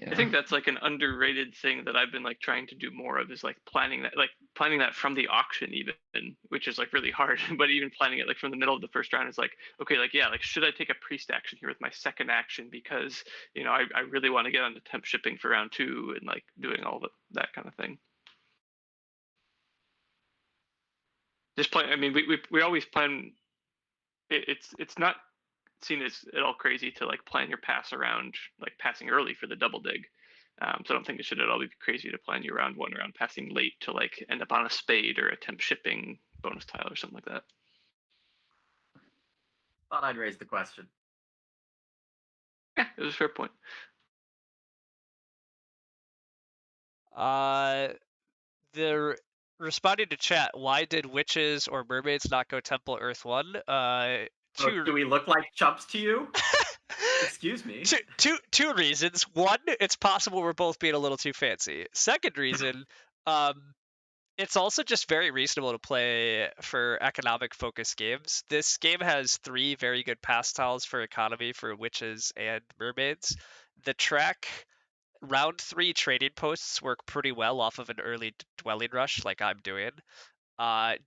Speaker 4: Yeah.
Speaker 2: I think that's like an underrated thing that I've been like trying to do more of, is like planning that from the auction even, which is like really hard. But even planning it like from the middle of the first round is like, okay, like yeah, like should I take a priest action here with my second action because I really want to get onto temp shipping for round 2 and like doing all that kind of thing. Just play. I mean, we always plan. It's not seen as at all crazy to like plan your pass around like passing early for the double dig. So I don't think it should at all be crazy to plan your round 1 around passing late to like end up on a spade or attempt shipping bonus tile or something like that.
Speaker 3: Thought I'd raise the question.
Speaker 2: Yeah, it was a fair point.
Speaker 1: The responding to chat, why did witches or mermaids not go Temple Earth 1?
Speaker 3: Oh, do we look like chumps to you? Excuse me.
Speaker 1: two reasons. One, it's possible we're both being a little too fancy. Second reason, it's also just very reasonable to play for economic focused games. This game has 3 very good pastiles for economy for witches and mermaids. The track round 3 trading posts work pretty well off of an early dwelling rush like I'm doing.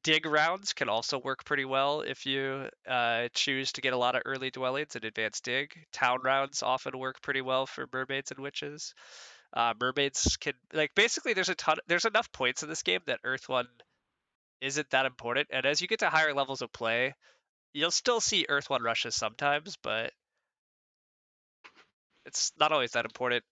Speaker 1: Dig rounds can also work pretty well if you choose to get a lot of early dwellings and advanced dig. Town rounds often work pretty well for mermaids and witches. Mermaids can basically there's enough points in this game that Earth 1 isn't that important. And as you get to higher levels of play, you'll still see Earth 1 rushes sometimes, but it's not always that important.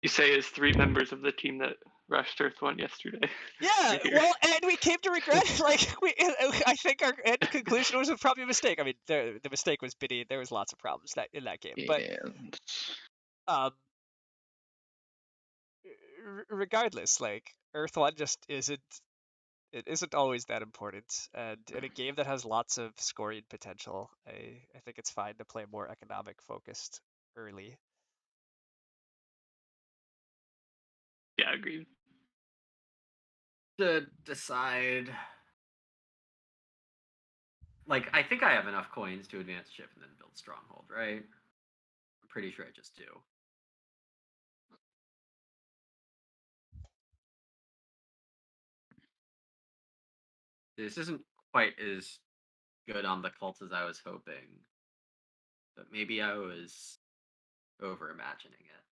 Speaker 2: You say as 3 members of the team that rushed Earth 1 yesterday.
Speaker 1: Yeah, well, and we came to regret. I think our end conclusion was probably a mistake. I mean, the mistake was bidding. There was lots of problems in that game, but
Speaker 4: Yeah.
Speaker 1: Regardless, like Earth 1 just isn't always that important, and in a game that has lots of scoring potential, I think it's fine to play more economic focused early.
Speaker 2: Yeah, agreed.
Speaker 3: To decide, like, I think I have enough coins to advance ship and then build stronghold, right? I'm pretty sure I just do. This isn't quite as good on the cult as I was hoping, but maybe I was over imagining it.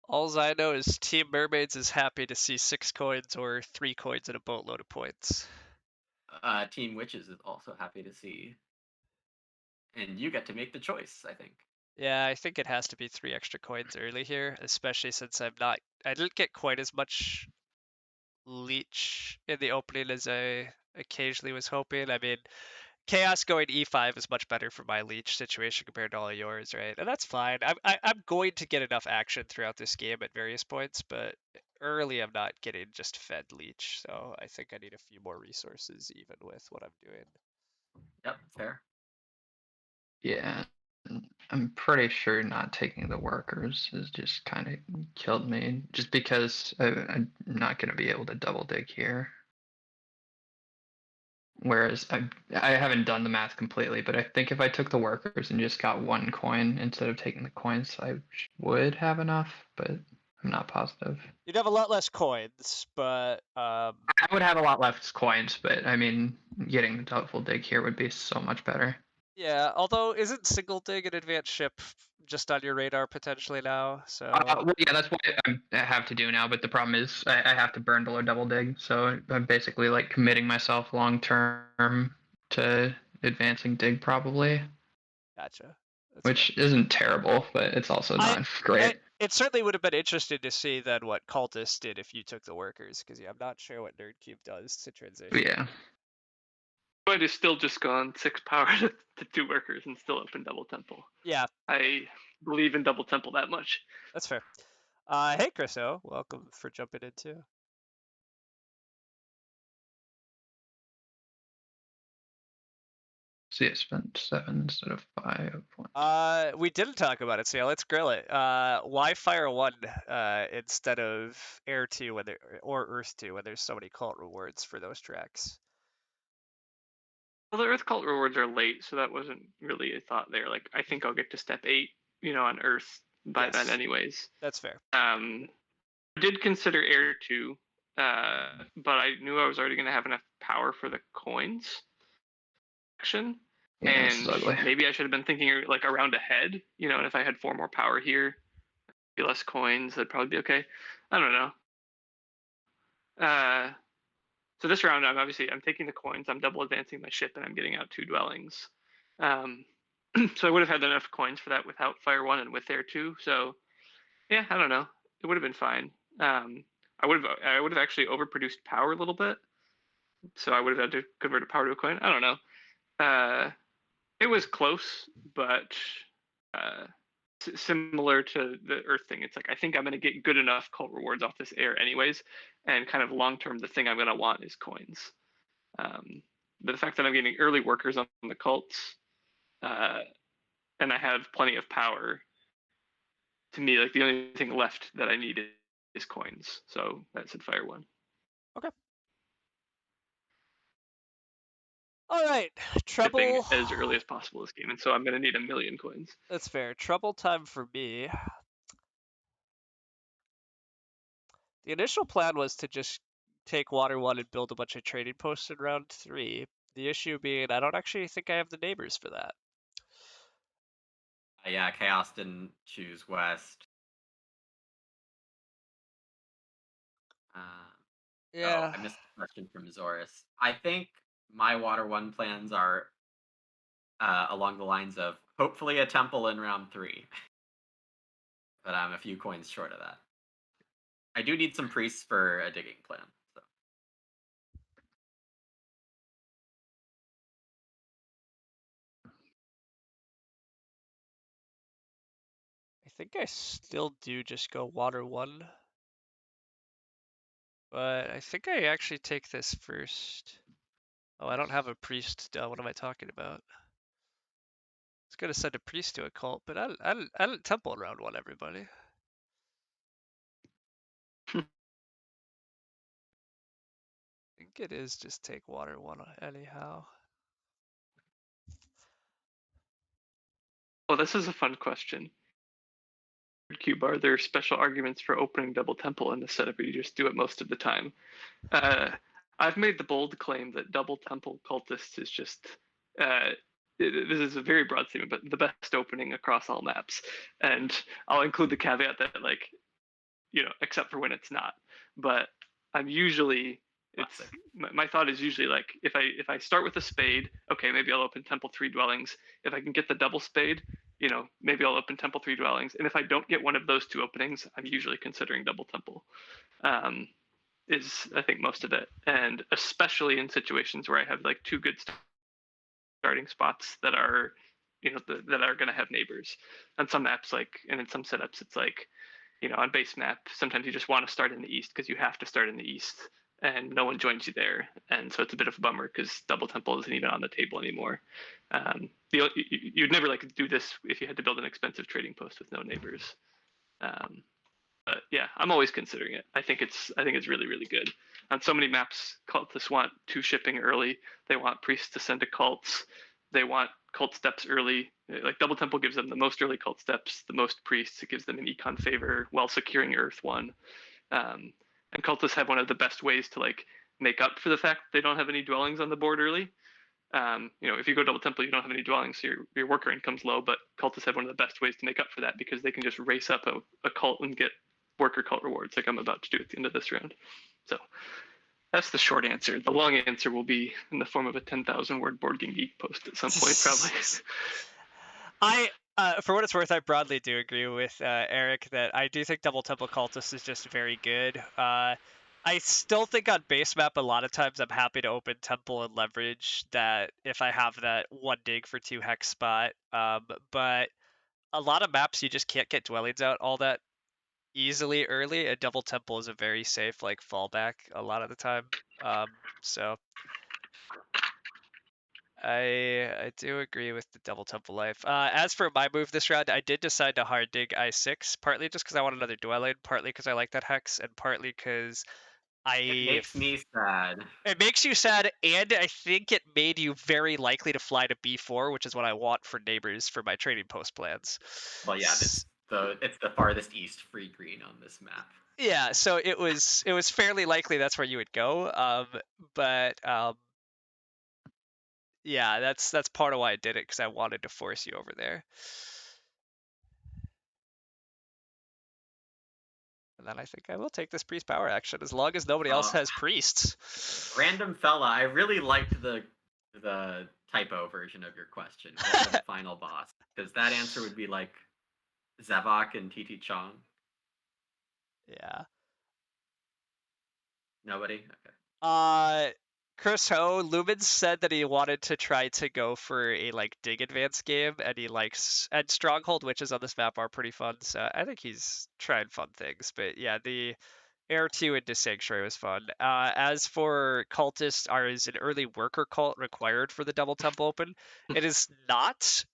Speaker 1: All I know is Team Mermaids is happy to see 6 coins or 3 coins and a boatload of points.
Speaker 3: Team Witches is also happy to see, and you get to make the choice, I think.
Speaker 1: Yeah, I think it has to be 3 extra coins early here, especially since I didn't get quite as much leech in the opening as I occasionally was hoping. I mean, Chaos going E5 is much better for my leech situation compared to all of yours, right? And that's fine. I'm going to get enough action throughout this game at various points, but early I'm not getting just fed leech, so I think I need a few more resources even with what I'm doing.
Speaker 3: Yep, fair.
Speaker 4: Yeah, I'm pretty sure not taking the workers has just kind of killed me, just because I'm not going to be able to double dig here. Whereas I haven't done the math completely, but I think if I took the workers and just got 1 coin instead of taking the coins, I would have enough, but I'm not positive.
Speaker 1: You'd have a lot less coins, but
Speaker 4: I would have a lot less coins, but I mean, getting the double dig here would be so much better.
Speaker 1: yeah, although isn't single dig and advanced ship just on your radar potentially now. So
Speaker 4: Well, yeah, that's what I have to do now. But the problem is I have to burn below double dig, so I'm basically like committing myself long term to advancing dig probably,
Speaker 1: gotcha. That's fair.
Speaker 4: which isn't terrible, but it's also
Speaker 1: I,
Speaker 4: not great.
Speaker 1: it certainly would have been interesting to see then what Cultist did if you took the workers, because yeah, I'm not sure what Nerdcube does to transition.
Speaker 4: But yeah,
Speaker 2: Might have still just gone 6 power to 2 workers and still open double temple.
Speaker 1: Yeah,
Speaker 2: I believe in double temple that much.
Speaker 1: that's fair. Hey, Chriso, welcome for jumping in too.
Speaker 4: see, I spent 7 instead of 5 points.
Speaker 1: We didn't talk about it, so yeah, let's grill it. Why Fire 1 instead of Air 2 when there, or Earth 2 when there's so many cult rewards for those tracks?
Speaker 2: Well, the Earth Cult rewards are late, so that wasn't really a thought there. Like, I think I'll get to step 8, on Earth by then,
Speaker 1: Yes.
Speaker 2: anyways.
Speaker 1: That's fair.
Speaker 2: I did consider Air 2, but I knew I was already going to have enough power for the coins action.
Speaker 4: Yeah, this is
Speaker 2: And
Speaker 4: ugly.
Speaker 2: maybe I should have been thinking like around ahead, and if I had 4 more power here, be less coins, that'd probably be okay. I don't know. So this round, I'm taking the coins, I'm double advancing my ship, and I'm getting out 2 dwellings. So I would have had enough coins for that without Fire 1 and with Air 2. So yeah, I don't know. It would have been fine. I would have actually overproduced power a little bit, so I would have had to convert a power to a coin. I don't know. It was close, but similar to the Earth thing. It's like I think I'm going to get good enough cult rewards off this air anyways, and kind of long term, the thing I'm going to want is coins. But the fact that I'm getting early workers on the cults, and I have plenty of power, to me, like the only thing left that I need is coins. So that's at Fire 1.
Speaker 1: Okay. All right,
Speaker 2: Shipping
Speaker 1: trouble.
Speaker 2: as early as possible this game, and so I'm going to need 1,000,000 coins.
Speaker 1: That's fair. Trouble time for me. The initial plan was to just take Water 1 and build a bunch of trading posts in round 3. The issue being I don't actually think I have the neighbors for that.
Speaker 3: Yeah, Chaos didn't choose West.
Speaker 1: Yeah.
Speaker 3: Oh, I missed a question from Zoris. I think my Water 1 plans are along the lines of hopefully a temple in round 3. But I'm a few coins short of that. I do need some priests for a digging plan. So.
Speaker 1: I think I still do just go Water 1. But I think I actually take this first. Oh, I don't have a priest. What am I talking about? It's gonna send a priest to a cult, but I'll temple in round 1, everybody. I think it is just take Water 1 anyhow.
Speaker 2: Well, this is a fun question. Cube, are there special arguments for opening double temple in the setup, or you just do it most of the time? I've made the bold claim that double temple cultists is just this is a very broad statement, but the best opening across all maps. And I'll include the caveat that except for when it's not. But I'm usually my thought is usually like if I start with a spade, okay, maybe I'll open temple 3 dwellings. If I can get the double spade, maybe I'll open temple 3 dwellings. And if I don't get one of those 2 openings, I'm usually considering double temple. Is I think most of it, and especially in situations where I have like 2 good starting spots that are, that are going to have neighbors. On some maps, and in some setups, it's like, on base map, sometimes you just want to start in the east because you have to start in the east, and no one joins you there, and so it's a bit of a bummer because double temple isn't even on the table anymore. You'd never do this if you had to build an expensive trading post with no neighbors. But yeah, I'm always considering it. I think it's really, really good. On so many maps, cultists want 2 shipping early. They want priests to send to cults. They want cult steps early. Like double temple gives them the most early cult steps, the most priests. It gives them an econ favor while securing Earth 1. And cultists have one of the best ways to make up for the fact they don't have any dwellings on the board early. If you go double temple, you don't have any dwellings, so your worker income's low. But cultists have one of the best ways to make up for that because they can just race up a cult and get worker cult rewards, like I'm about to do at the end of this round. So that's the short answer. The long answer will be in the form of a 10,000 word Board Game Geek post at some point, probably.
Speaker 1: For what it's worth, I broadly do agree with Eric that I do think Double Temple Cultist is just very good. I still think on base map, a lot of times I'm happy to open Temple and leverage that if I have that 1 dig for 2 hex spot. But a lot of maps you just can't get dwellings out all that easily early. A Double Temple is a very safe like fallback a lot of the time. So I do agree with the Double Temple Life. As for my move this round, I did decide to hard dig I6, partly just because I want another dwelling, partly because I like that hex, and partly because
Speaker 3: It makes me sad.
Speaker 1: it makes you sad, and I think it made you very likely to fly to B4, which is what I want for neighbors for my trading post plans.
Speaker 3: Well, yeah, it's the farthest east free green on this map.
Speaker 1: Yeah, so it was fairly likely that's where you would go. But yeah, that's part of why I did it, because I wanted to force you over there. And then I think I will take this priest power action as long as nobody else has priests.
Speaker 3: Random fella, I really liked the typo version of your question. What was the final boss? Because that answer would be like Zavok and TT Chong.
Speaker 1: Yeah.
Speaker 3: Nobody? Okay.
Speaker 1: Chris Ho, Lumens said that he wanted to try to go for a like dig advance game, and he likes, and Stronghold witches on this map are pretty fun, so I think he's trying fun things. But yeah, the Air 2 into Sanctuary was fun. As for cultists, is an early worker cult required for the Double Temple Open? It is not.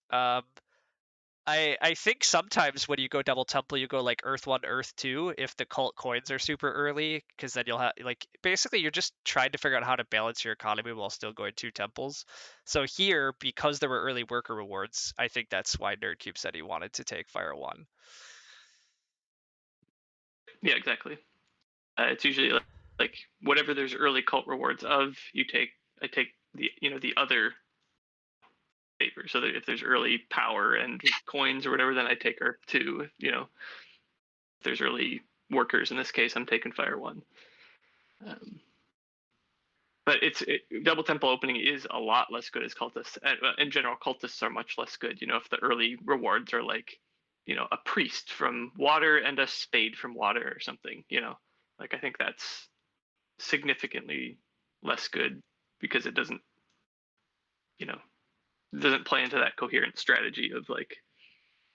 Speaker 1: I think sometimes when you go Double Temple, you go like Earth 1, Earth 2 if the cult coins are super early, because then you'll have, like, basically you're just trying to figure out how to balance your economy while still going 2 temples. So here, because there were early worker rewards, I think that's why Nerdcube said he wanted to take Fire 1.
Speaker 2: Yeah, exactly. It's usually like whatever there's early cult rewards of, I take the other favor. So that if there's early power and coins or whatever, then I take Earth 2. If there's early workers, in this case, I'm taking Fire 1. But Double Temple opening is a lot less good as cultists. In general, cultists are much less good. If the early rewards are like, a priest from water and a spade from water or something, like I think that's significantly less good because it doesn't play into that coherent strategy of like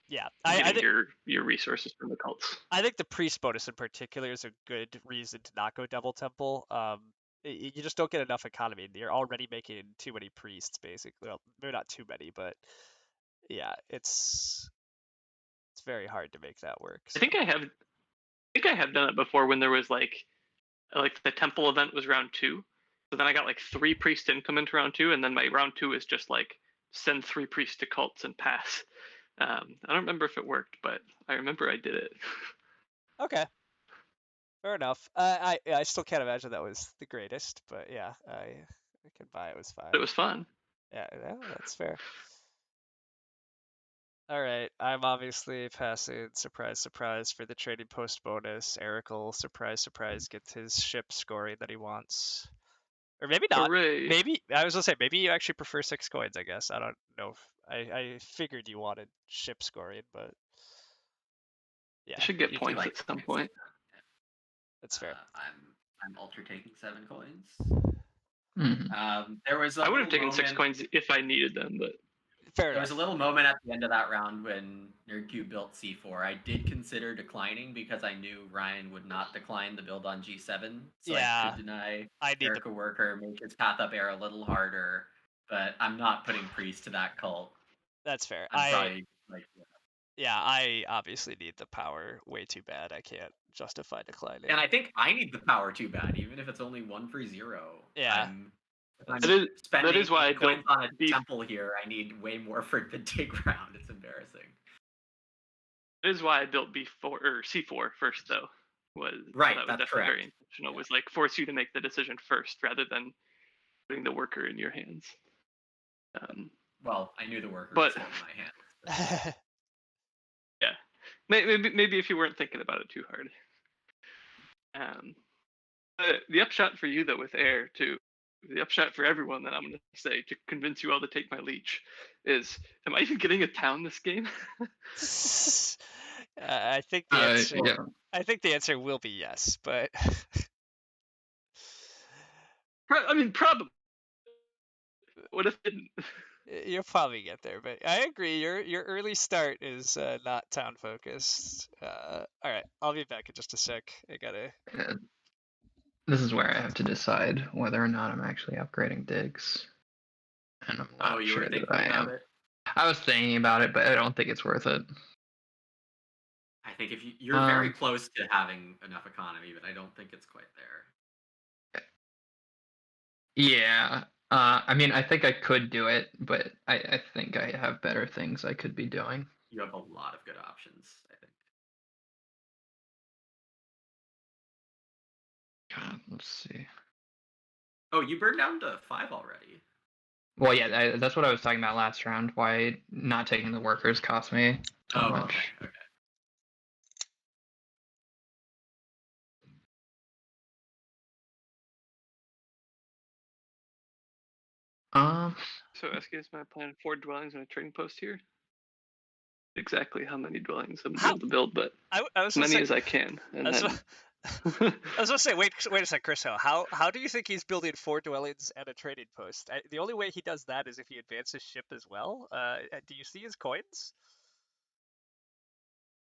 Speaker 2: getting your resources from the cults.
Speaker 1: I think the priest bonus in particular is a good reason to not go Double Temple. You just don't get enough economy. You're already making too many priests, basically. Well, maybe not too many, but yeah, it's very hard to make that work. So.
Speaker 2: I think I have done it before when there was like the temple event was round 2. So then I got like 3 priest income into round 2, and then my round 2 is just like send 3 priests to cults and pass. I don't remember if it worked, but I remember I did it.
Speaker 1: Okay. Fair enough. I still can't imagine that was the greatest, but yeah, I can buy it was fine.
Speaker 2: It was fun.
Speaker 1: Yeah, that's fair. All right, I'm obviously passing surprise, surprise for the trading post bonus. Eric will surprise, surprise get his ship scoring that he wants, or maybe not.
Speaker 2: Hooray.
Speaker 1: Maybe I was gonna say maybe you actually prefer 6 coins. I guess I don't know. I figured you wanted ship scoring, but yeah,
Speaker 2: I should get points at some point.
Speaker 1: That's fair.
Speaker 3: I'm ultra taking 7 coins.
Speaker 4: Mm-hmm.
Speaker 3: There was
Speaker 2: I would have taken 6 coins if I needed them, but
Speaker 1: fair
Speaker 3: there was a little moment at the end of that round when Nerdcube built C4. I did consider declining because I knew Ryan would not decline the build on G7. So I could deny Eric a worker, make his path up air a little harder, but I'm not putting priest to that cult.
Speaker 1: That's fair.
Speaker 3: Yeah,
Speaker 1: I obviously need the power way too bad. I can't justify declining.
Speaker 3: And I think I need the power too bad, even if it's only 1 for 0.
Speaker 1: Yeah.
Speaker 3: That
Speaker 2: is why I
Speaker 3: don't on a temple here. I need way more for the dig round. It's embarrassing.
Speaker 2: That is why I built B4 or C4 first, though.
Speaker 3: Right,
Speaker 2: that was
Speaker 3: that's
Speaker 2: definitely
Speaker 3: correct.
Speaker 2: very intentional. Was like force you to make the decision first rather than putting the worker in your hands.
Speaker 3: Well, I knew the worker
Speaker 2: But-
Speaker 3: was still in my hand.
Speaker 2: Yeah, maybe if you weren't thinking about it too hard. The upshot for you though with air too, the upshot for everyone that I'm going to say to convince you all to take my leech is, am I even getting a town this game?
Speaker 1: I think the answer.
Speaker 4: Yeah.
Speaker 1: I think the answer will be yes, but
Speaker 2: I mean, probably. What if it didn't?
Speaker 1: you'll probably get there. But I agree. Your early start is not town focused. All right, I'll be back in just a sec. I gotta.
Speaker 4: This is where I have to decide whether or not I'm actually upgrading digs. And I'm not
Speaker 3: You
Speaker 4: sure
Speaker 3: were
Speaker 4: that
Speaker 3: thinking
Speaker 4: I
Speaker 3: about
Speaker 4: am.
Speaker 3: it?
Speaker 4: I was thinking about it, but I don't think it's worth it.
Speaker 3: I think if you're very close to having enough economy, but I don't think it's quite there.
Speaker 4: Yeah. I mean, I think I could do it, but I think I have better things I could be doing.
Speaker 3: You have a lot of good options, I think.
Speaker 4: God, let's see.
Speaker 3: Oh, you burned down to 5 already.
Speaker 4: Well, yeah, that's what I was talking about last round. Why not taking the workers cost me so much.
Speaker 3: Okay.
Speaker 2: So SK is my plan 4 dwellings and a trading post here. Exactly how many dwellings I'm able to build, but
Speaker 1: I was
Speaker 2: as many
Speaker 1: say,
Speaker 2: as I can. And
Speaker 1: I was,
Speaker 2: then
Speaker 1: I was gonna say, wait a sec, Chris. How do you think he's building 4 dwellings and a trading post? The only way he does that is if he advances ship as well. Do you see his coins?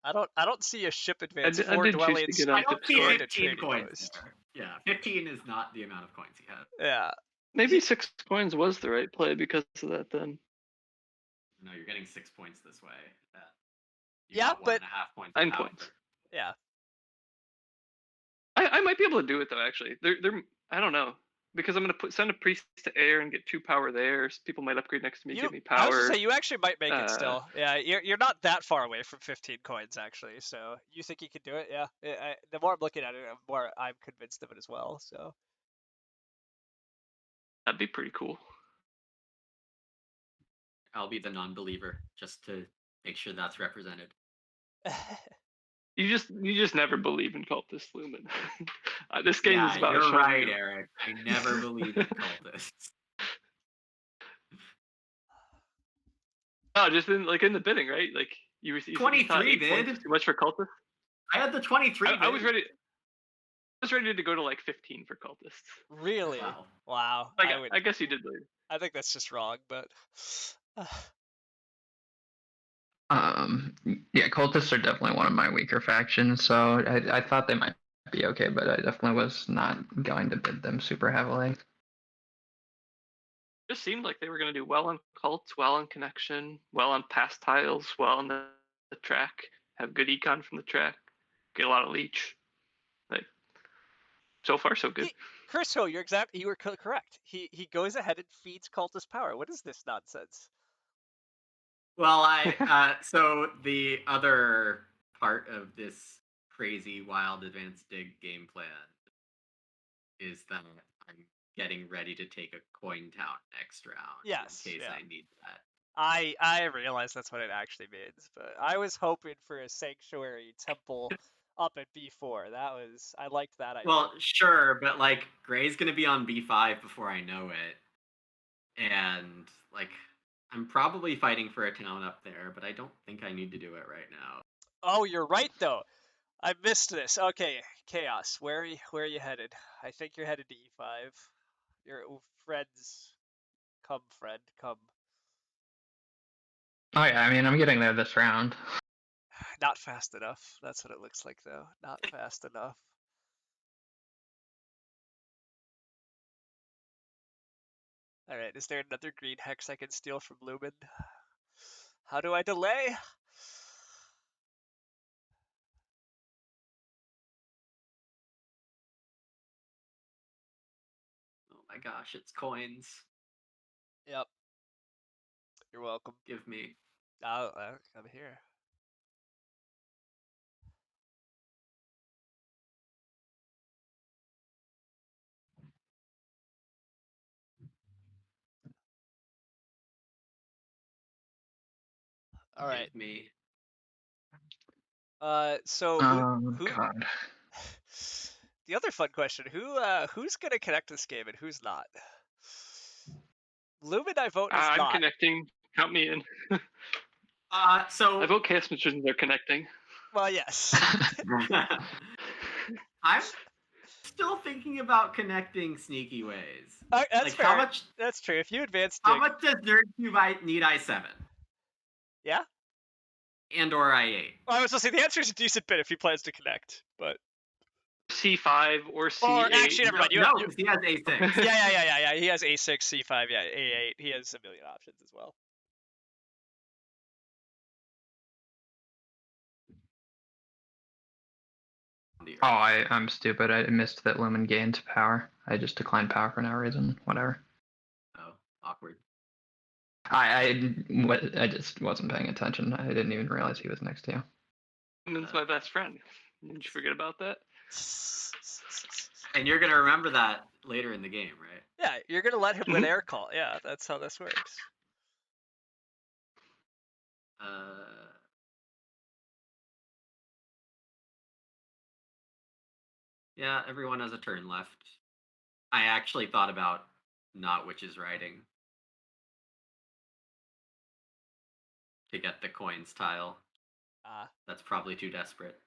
Speaker 1: I don't see a ship advance
Speaker 2: I
Speaker 1: 4
Speaker 2: did choose to
Speaker 1: dwellings
Speaker 2: get on
Speaker 3: I don't see
Speaker 1: and a
Speaker 3: 15
Speaker 1: trading
Speaker 3: coins
Speaker 1: post.
Speaker 3: there. Yeah, 15 is not the amount of coins he has.
Speaker 1: Yeah.
Speaker 2: Maybe 6 coins was the right play because of that then.
Speaker 3: No, you're getting 6 points this way. You
Speaker 1: Yeah,
Speaker 3: got
Speaker 1: but
Speaker 3: 1.5 points.
Speaker 2: 9
Speaker 3: power.
Speaker 2: points.
Speaker 1: yeah.
Speaker 2: I might be able to do it though. Actually, they're I don't know, because I'm gonna send a priest to air and get 2 power there. So people might upgrade next to me, give me
Speaker 1: I was
Speaker 2: power.
Speaker 1: gonna say you actually might make it still. Yeah, you're not that far away from 15 coins actually. So you think you could do it? Yeah. The more I'm looking at it, the more I'm convinced of it as well. So
Speaker 2: That'd be pretty cool.
Speaker 3: I'll be the non-believer just to make sure that's represented.
Speaker 2: You just never believe in cultist Lumen. This game is about
Speaker 3: you're
Speaker 2: showing
Speaker 3: right,
Speaker 2: you.
Speaker 3: Eric. I never believe in cultists.
Speaker 2: No, just in the bidding, right? Like you
Speaker 3: 23
Speaker 2: 8 points
Speaker 3: bid.
Speaker 2: was too much for cultists.
Speaker 3: I had the 23
Speaker 2: I was
Speaker 3: bid.
Speaker 2: ready. I was ready to go to like 15 for cultists.
Speaker 1: really, wow.
Speaker 2: I guess you did later.
Speaker 1: I think that's just wrong, but
Speaker 4: Yeah, cultists are definitely one of my weaker factions, so I thought they might be okay, but I definitely was not going to bid them super heavily.
Speaker 2: Just seemed like they were going to do well on cults, well on connection, well on pass tiles, well on the track, have good econ from the track, get a lot of leech. Like so far so good.
Speaker 1: Chris, you were correct. He goes ahead and feeds cultist power. What is this nonsense?
Speaker 3: Well, so the other part of this crazy wild advanced dig game plan is that I'm getting ready to take a coin town next round.
Speaker 1: Yes,
Speaker 3: In case
Speaker 1: yeah.
Speaker 3: I need that.
Speaker 1: I realize that's what it actually means, but I was hoping for a sanctuary temple up at B4. I liked that idea.
Speaker 3: Well, sure, but like Gray's gonna be on B5 before I know it, and like I'm probably fighting for a town up there, but I don't think I need to do it right now.
Speaker 1: Oh, you're right though. I missed this. Okay, Chaos. Where are you headed? I think you're headed to E5. Your friends, come, friend, come.
Speaker 4: Oh yeah, I mean I'm getting there this round.
Speaker 1: Not fast enough. That's what it looks like though. Not fast enough. All right. Is there another green hex I can steal from Lumen? How do I delay?
Speaker 3: Oh my gosh, it's coins.
Speaker 1: Yep. You're welcome.
Speaker 3: Give me.
Speaker 1: I'm here. All right.
Speaker 3: Give me.
Speaker 1: So who
Speaker 4: God.
Speaker 1: the other fun question, who's gonna connect this game and who's not? Lumen, I vote, is
Speaker 2: I'm
Speaker 1: not.
Speaker 2: connecting. Count me in.
Speaker 3: So
Speaker 2: I vote Chaos Magicians are connecting.
Speaker 1: Well, yes.
Speaker 3: I'm still thinking about connecting sneaky ways.
Speaker 1: That's
Speaker 3: Like
Speaker 1: fair. That's true. If you advance
Speaker 3: how
Speaker 1: Dig,
Speaker 3: much does Nerd Cube need I7?
Speaker 1: yeah.
Speaker 3: And or I8?
Speaker 1: Well, I was gonna say the answer is a decent bit if he plans to connect, but
Speaker 2: C5 or
Speaker 1: or
Speaker 2: C8.
Speaker 1: actually, never mind.
Speaker 3: No, because he has A6.
Speaker 1: Yeah. He has A6, C5, yeah, A8. He has a million options as well.
Speaker 4: Oh, I'm stupid. I missed that Lumen gained power. I just declined power for no reason. Whatever.
Speaker 3: Oh, awkward.
Speaker 4: I just wasn't paying attention. I didn't even realize he was next to you.
Speaker 2: That's my best friend. Did you forget about that?
Speaker 3: And you're gonna remember that later in the game, right?
Speaker 1: Yeah, you're gonna let him win air call. Yeah, that's how this works.
Speaker 3: Yeah, everyone has a turn left. I actually thought about not Witch's Riding to get the coins tile. That's probably too desperate.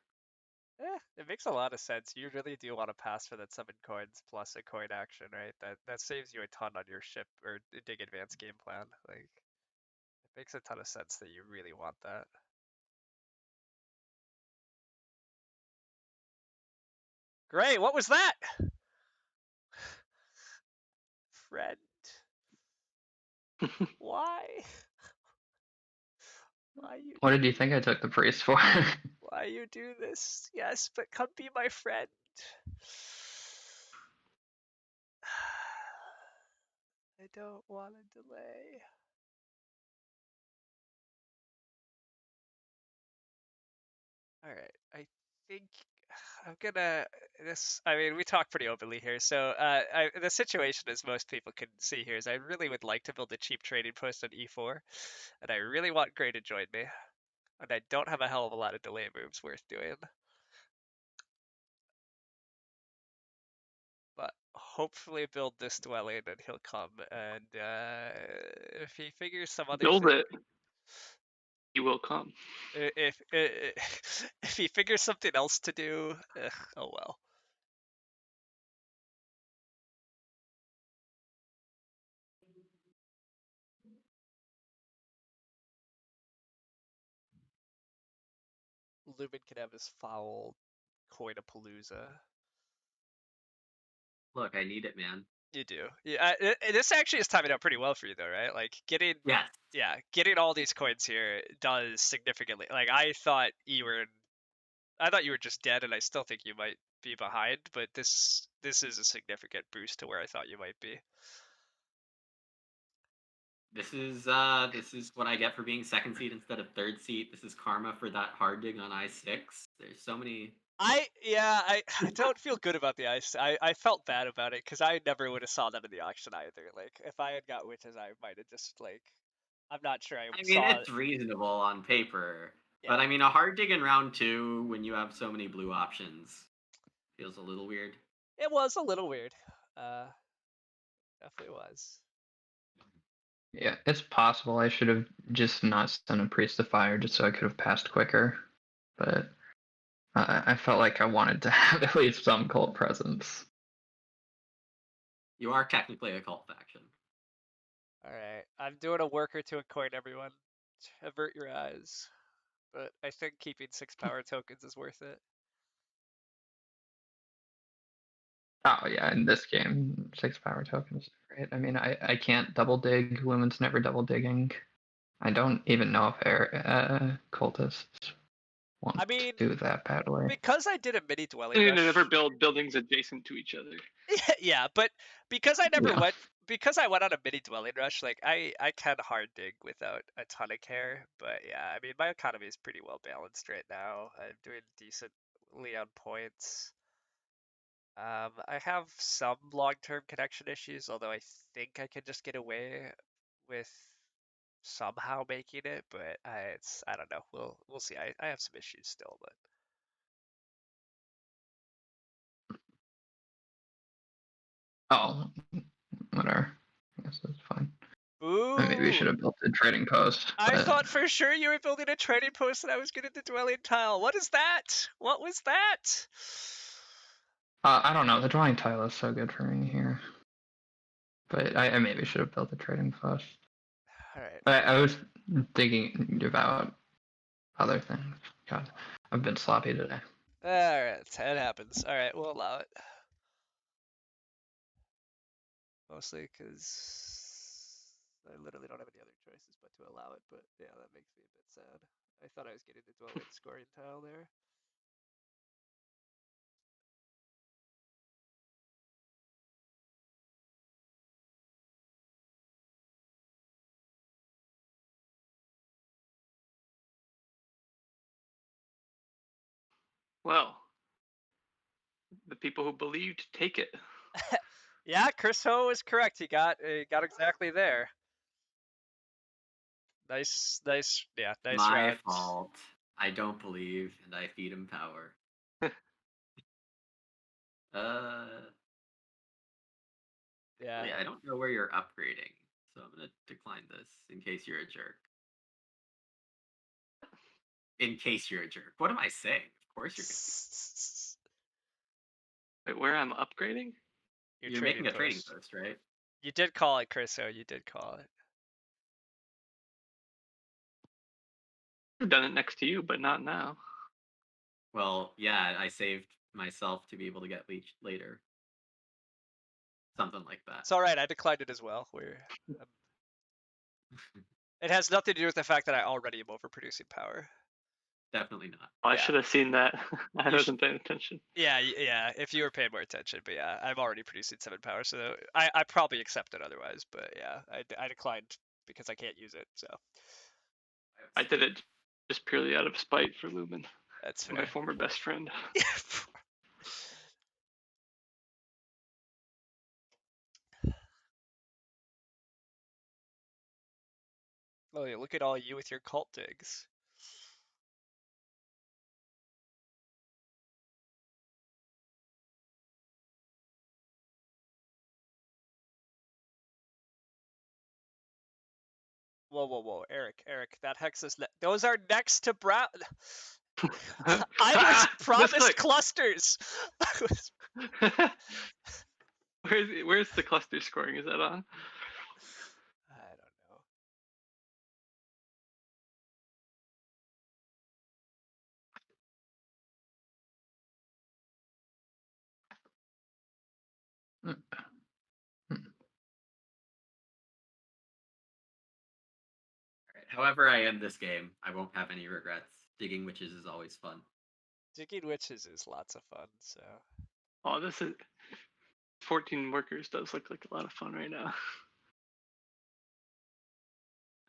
Speaker 1: It makes a lot of sense. You really do want to pass for that 7 coins plus a coin action, right? That saves you a ton on your ship or dig advance game plan. Like, it makes a ton of sense that you really want that. Great, what was that? Friend. Why? Why you
Speaker 4: What did you think I took the priest for?
Speaker 1: why you do this? Yes, but come be my friend. I don't want to delay. Alright, I think I'm gonna I mean, we talk pretty openly here, so the situation, as most people can see here, is I really would like to build a cheap trading post on E4, and I really want Gray to join me, and I don't have a hell of a lot of delay moves worth doing. But hopefully build this dwelling and he'll come, and if he figures some other
Speaker 2: Build
Speaker 1: thing,
Speaker 2: it. He will come.
Speaker 1: if he figures something else to do, oh well. Lumen can have his foul Coinapalooza.
Speaker 3: Look, I need it, man.
Speaker 1: You do. Yeah, this actually is timing out pretty well for you, though, right? Like getting,
Speaker 3: Yes.
Speaker 1: yeah, getting all these coins here does significantly. Like I thought you were just dead, and I still think you might be behind. But this is a significant boost to where I thought you might be.
Speaker 3: This is what I get for being second seat instead of third seat. This is karma for that hard dig on I6. There's so many.
Speaker 1: I don't feel good about the ice. I felt bad about it because I never would have saw that in the auction either. Like if I had got witches, I might have just like, I'm not sure I
Speaker 3: I mean,
Speaker 1: saw.
Speaker 3: it's reasonable on paper,
Speaker 1: Yeah.
Speaker 3: but I mean, a hard dig in round 2 when you have so many blue options feels a little weird.
Speaker 1: It was a little weird. Definitely was.
Speaker 4: Yeah, it's possible I should have just not sent a priest to fire just so I could have passed quicker. But I felt like I wanted to have at least some cult presence.
Speaker 3: You are technically a cult faction.
Speaker 1: All right, I'm doing a worker to a coin, everyone. Avert your eyes. But I think keeping 6 power tokens is worth it.
Speaker 4: Oh yeah, in this game, 6 power tokens, right? I mean, I can't double dig. Lumen's never double digging. I don't even know if cultists want
Speaker 1: I mean,
Speaker 4: to do that badly.
Speaker 1: because I did a mini dwelling
Speaker 2: You
Speaker 1: rush.
Speaker 2: never build buildings adjacent to each other.
Speaker 1: Yeah, but because I never
Speaker 4: Yeah.
Speaker 1: because I went on a mini dwelling rush, like I can hard dig without a ton of care. But yeah, I mean my economy is pretty well balanced right now. I'm doing decently on points. I have some long-term connection issues, although I think I can just get away with somehow making it, but I don't know. We'll see. I have some issues still, but
Speaker 4: Oh, whatever. I guess that's fine. Maybe we
Speaker 1: ooh.
Speaker 4: should have built a trading post.
Speaker 1: I
Speaker 4: But
Speaker 1: thought for sure you were building a trading post and I was getting the dwelling tile. What is that? What was that?
Speaker 4: I don't know. The drawing tile is so good for me here. But I maybe should have built a trading post.
Speaker 1: All right.
Speaker 4: But I was thinking about other things. God, I've been sloppy today.
Speaker 1: All right. It happens. All right. We'll allow it. Mostly because I literally don't have any other choices but to allow it. But yeah, that makes me a bit sad. I thought I was getting the dwelling scoring tile there.
Speaker 2: Well, the people who believed take it.
Speaker 1: Yeah, Chris Ho was correct. He got exactly there. Nice, yeah, nice
Speaker 3: My
Speaker 1: round.
Speaker 3: fault. I don't believe, and I feed him power.
Speaker 1: Yeah.
Speaker 3: I don't know where you're upgrading, so I'm gonna decline this in case you're a jerk. In case you're a jerk. What am I saying? Of course you're
Speaker 2: Wait, where I'm upgrading?
Speaker 3: you're making a trading post, right?
Speaker 1: You did call it, Chris Ho. You did call it.
Speaker 2: I've done it next to you, but not now.
Speaker 3: Well, yeah, I saved myself to be able to get leached later. Something like that.
Speaker 1: It's all right. I declined it as well. It has nothing to do with the fact that I already am overproducing power.
Speaker 3: Definitely not.
Speaker 2: I
Speaker 1: Yeah.
Speaker 2: should have seen that. I
Speaker 1: You
Speaker 2: wasn't paying attention.
Speaker 1: Yeah, yeah. If you were paying more attention, but yeah, I'm already producing 7 power, so I probably accept it otherwise. But yeah, I declined because I can't use it. So
Speaker 2: I did it just purely out of spite for Lumen,
Speaker 1: that's
Speaker 2: my
Speaker 1: fair.
Speaker 2: former best friend. Oh, yeah, look at all you with your cult digs. Whoa, Eric, that hex is those are next to Brown. I was promised clusters. Where's the cluster scoring? Is that on?
Speaker 1: I don't know.
Speaker 3: However I end this game, I won't have any regrets. Digging witches is always fun.
Speaker 1: Digging witches is lots of fun. So.
Speaker 2: Oh, this is 14 workers does look like a lot of fun right now.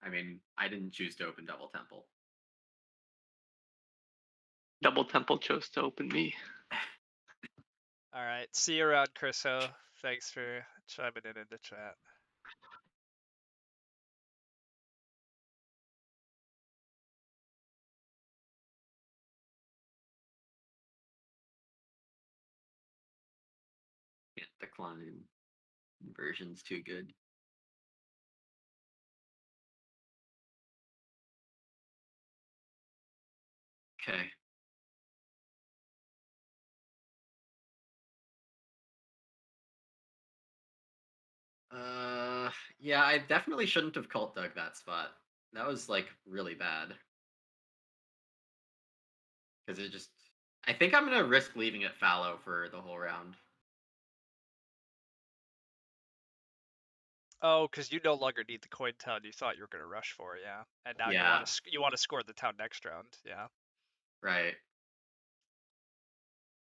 Speaker 3: I mean, I didn't choose to open Double Temple.
Speaker 2: Double Temple chose to open me.
Speaker 1: All right. See you around, Chris Ho. Thanks for chiming in the chat.
Speaker 3: Can't decline. Inversion's too good. Okay. Yeah, I definitely shouldn't have cult dug that spot. That was like really bad. Because it just I think I'm gonna risk leaving it fallow for the whole round.
Speaker 1: Oh, because you no longer need the coin town you thought you were going to rush for, yeah. And now
Speaker 3: Yeah.
Speaker 1: you want to score the town next round, yeah.
Speaker 3: Right.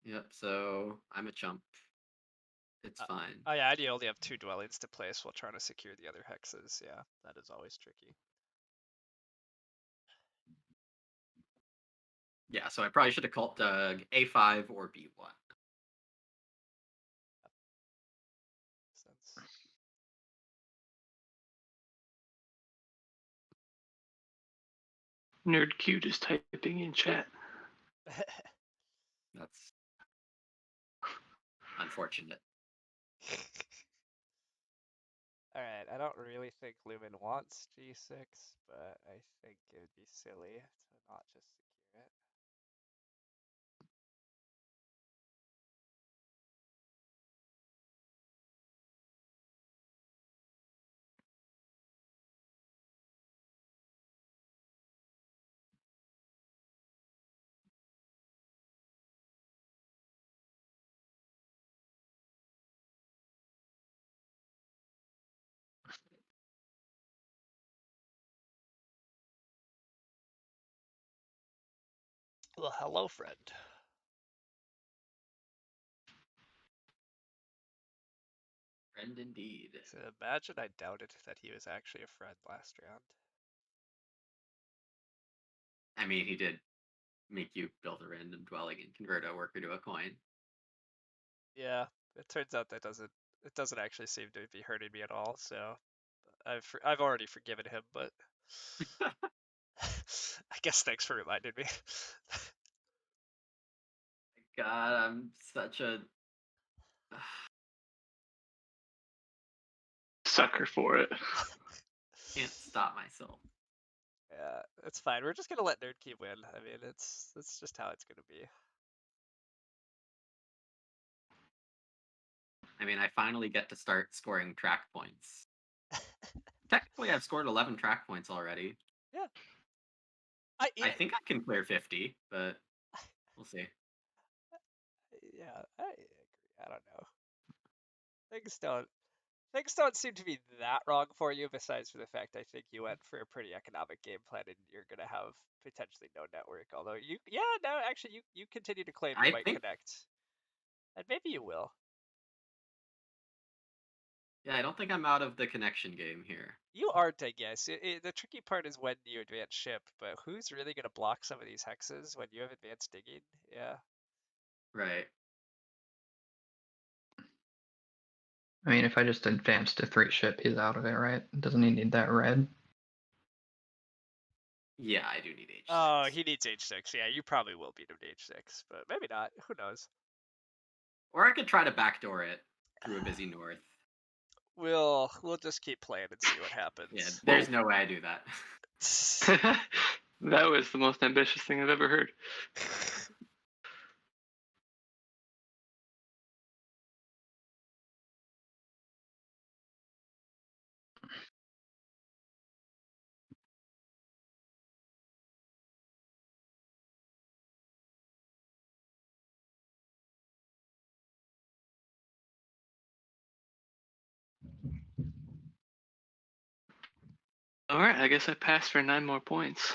Speaker 3: Yep, so I'm a chump. It's fine.
Speaker 1: Oh yeah, and you only have 2 dwellings to place while trying to secure the other hexes. Yeah, that is always tricky.
Speaker 3: Yeah, so I probably should have cult dug A5 or B1.
Speaker 1: Sense.
Speaker 2: Nerd Q just typing in chat.
Speaker 3: That's unfortunate.
Speaker 1: Alright, I don't really think Lumen wants G6, but I think it would be silly to not just secure it. Well, hello, friend.
Speaker 3: Friend indeed.
Speaker 1: So imagine I doubted that he was actually a friend last round.
Speaker 3: I mean, he did make you build a random dwelling and convert a worker to a coin.
Speaker 1: Yeah, it turns out that it doesn't actually seem to be hurting me at all. So I've already forgiven him, but I guess thanks for reminding me.
Speaker 3: God, I'm such a
Speaker 2: Sucker for it.
Speaker 3: can't stop myself.
Speaker 1: Yeah, it's fine. We're just gonna let Nerd Key win. I mean, it's just how it's gonna be.
Speaker 3: I mean, I finally get to start scoring track points. Technically, I've scored 11 track points already.
Speaker 1: Yeah.
Speaker 3: I think I can clear 50, but we'll see.
Speaker 1: Yeah, I agree. I don't know. Things don't seem to be that wrong for you, besides for the fact I think you went for a pretty economic game plan and you're gonna have potentially no network. Although actually you continue to claim you
Speaker 3: I
Speaker 1: might
Speaker 3: think,
Speaker 1: connect. And maybe you will.
Speaker 3: yeah, I don't think I'm out of the connection game here.
Speaker 1: You aren't, I guess. The tricky part is when you advance ship, but who's really gonna block some of these hexes when you have advanced digging? Yeah.
Speaker 3: Right.
Speaker 4: I mean, if I just advance to 3 ship, he's out of it, right? Doesn't he need that red?
Speaker 3: Yeah, I do need H6.
Speaker 1: Oh, he needs H6. Yeah, you probably will beat him to H6, but maybe not. Who knows?
Speaker 3: Or I could try to backdoor it through a busy north.
Speaker 1: We'll just keep playing and see what
Speaker 3: Yeah,
Speaker 1: happens.
Speaker 3: there's no way I do that.
Speaker 2: That was the most ambitious thing I've ever heard. All right, I guess I passed for 9 more points.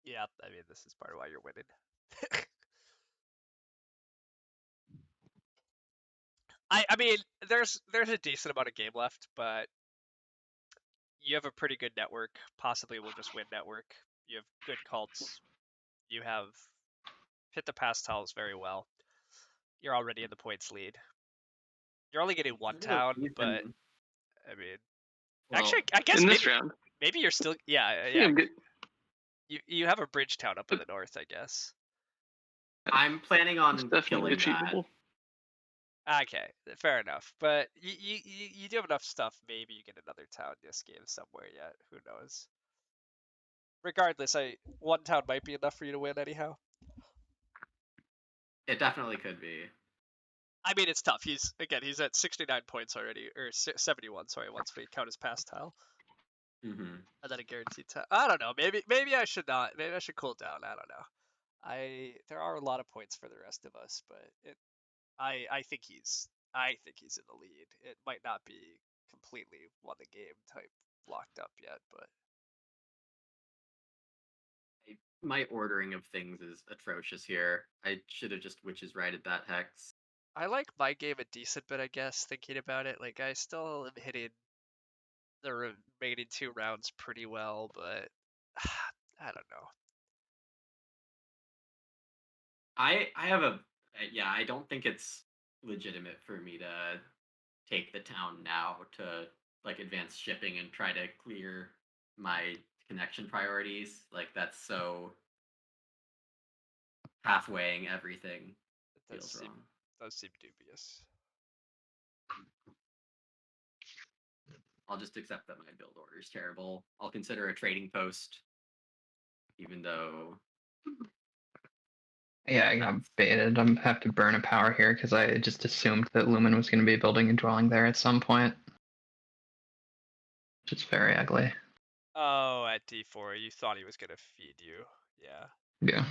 Speaker 1: Yeah, I mean, this is part of why you're winning. I mean, there's a decent amount of game left, but you have a pretty good network. Possibly we'll just win network. You have good cults. You have hit the pastels very well. You're already in the points lead. You're only getting one
Speaker 3: There's no
Speaker 1: town, but
Speaker 3: reason-
Speaker 1: I mean,
Speaker 3: well,
Speaker 1: actually, I guess
Speaker 2: In
Speaker 1: maybe
Speaker 2: this round,
Speaker 1: you're still
Speaker 2: I think
Speaker 1: yeah.
Speaker 2: I'm good.
Speaker 1: You have a bridge town up in the north, I guess.
Speaker 3: I'm planning
Speaker 2: It's
Speaker 3: on
Speaker 2: definitely
Speaker 3: killing that.
Speaker 2: achievable.
Speaker 1: Okay, fair enough. But you do have enough stuff. Maybe you get another town this game somewhere yet. Who knows? Regardless, one town might be enough for you to win anyhow.
Speaker 3: It definitely could be.
Speaker 1: I mean, it's tough. He's at 69 points already, or 71. Sorry, once we count his pass tile,
Speaker 3: Mm-hmm.
Speaker 1: and then a guaranteed tile. I don't know. Maybe I should not. Maybe I should cool down. I don't know. There are a lot of points for the rest of us, but I think he's in the lead. It might not be completely won the game type locked up yet, but
Speaker 3: My ordering of things is atrocious here. I should have just witches righted that hex.
Speaker 1: I like my game a decent bit, I guess, thinking about it. Like, I still am hitting the remaining 2 rounds pretty well, but I don't know.
Speaker 3: I have a yeah, I don't think it's legitimate for me to take the town now to like advance shipping and try to clear my connection priorities. Like that's so halfwaying everything
Speaker 1: It
Speaker 3: feels wrong.
Speaker 1: does seem dubious.
Speaker 3: I'll just accept that my build order is terrible. I'll consider a trading post, even though
Speaker 4: Yeah, I got baited. I'm have to burn a power here because I just assumed that Lumen was going to be building a dwelling there at some point. Which is very ugly.
Speaker 1: Oh, at D4, you thought he was gonna feed you. Yeah.
Speaker 4: Yeah.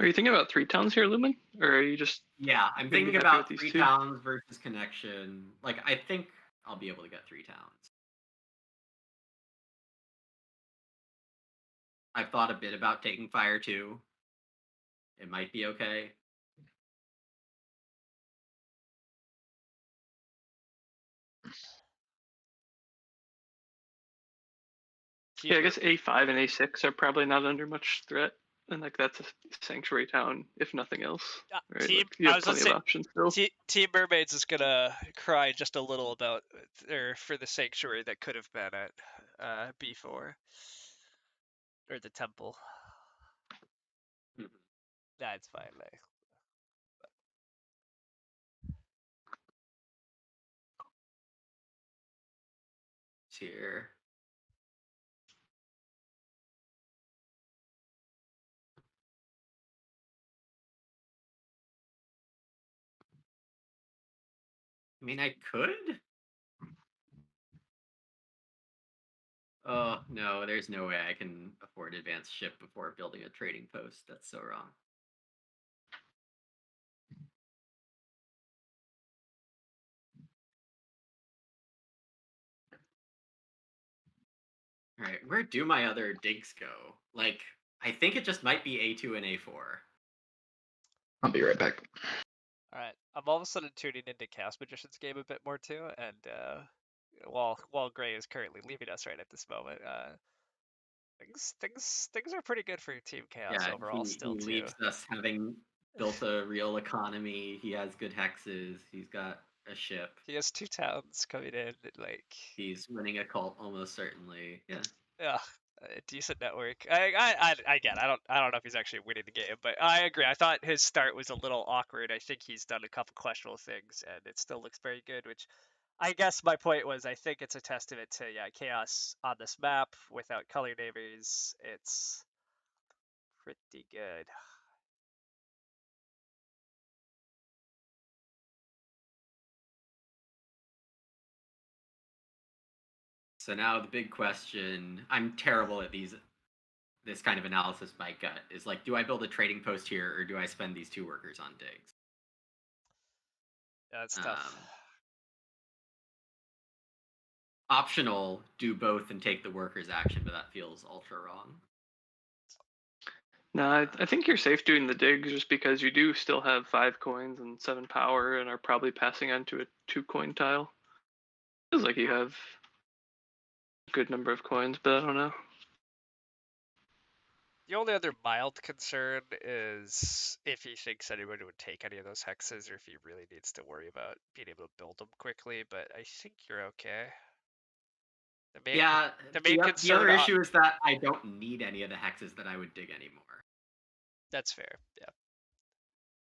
Speaker 2: Are you thinking about 3 towns here, Lumen? Or are you just
Speaker 3: yeah, I'm
Speaker 2: gonna be
Speaker 3: thinking
Speaker 2: happy
Speaker 3: about
Speaker 2: with these
Speaker 3: 3
Speaker 2: two?
Speaker 3: towns versus connection. Like I think I'll be able to get 3 towns. I've thought a bit about taking fire too. It might be okay.
Speaker 2: Yeah, I guess A5 and A6 are probably not under much threat. And like that's a sanctuary town, if nothing else. Right?
Speaker 1: Team,
Speaker 2: Like you
Speaker 1: I
Speaker 2: have
Speaker 1: was gonna
Speaker 2: plenty of
Speaker 1: say,
Speaker 2: options still.
Speaker 1: Team Mermaids is gonna cry just a little about or for the sanctuary that could have been at B4 or the temple.
Speaker 3: Mhm.
Speaker 1: That's fine. Like,
Speaker 3: Here. I mean, I could. Oh, no, there's no way I can afford advanced ship before building a trading post. That's so wrong. All right, where do my other digs go? Like, I think it just might be A2 and A4.
Speaker 4: I'll be right back.
Speaker 1: all right, I'm all of a sudden tuning into Chaos Magician's game a bit more too, and while Gray is currently leaving us right at this moment, things are pretty good for Team Chaos
Speaker 3: Yeah,
Speaker 1: overall
Speaker 3: he
Speaker 1: still too.
Speaker 3: leaves us having built a real economy. He has good hexes. He's got a ship.
Speaker 1: He has 2 towns coming in, like
Speaker 3: He's running a cult almost certainly. Yeah.
Speaker 1: yeah, a decent network. Again, I don't know if he's actually winning the game, but I agree. I thought his start was a little awkward. I think he's done a couple questionable things, and it still looks very good. Which I guess my point was, I think it's a testament to chaos on this map without color neighbors. It's pretty good.
Speaker 3: So now the big question, I'm terrible at this kind of analysis by gut, is like, do I build a trading post here or do I spend these 2 workers on digs?
Speaker 1: That's tough.
Speaker 3: Optional, do both and take the workers action, but that feels ultra wrong.
Speaker 2: No, I think you're safe doing the digs just because you do still have 5 coins and 7 power and are probably passing on to a 2-coin tile. Feels like you have a good number of coins, but I don't know.
Speaker 1: The only other mild concern is if he thinks anybody would take any of those hexes, or if he really needs to worry about being able to build them quickly. But I think you're okay.
Speaker 3: Yeah,
Speaker 1: the main
Speaker 3: the
Speaker 1: concern.
Speaker 3: other issue is that I don't need any of the hexes that I would dig anymore.
Speaker 1: That's fair. Yeah.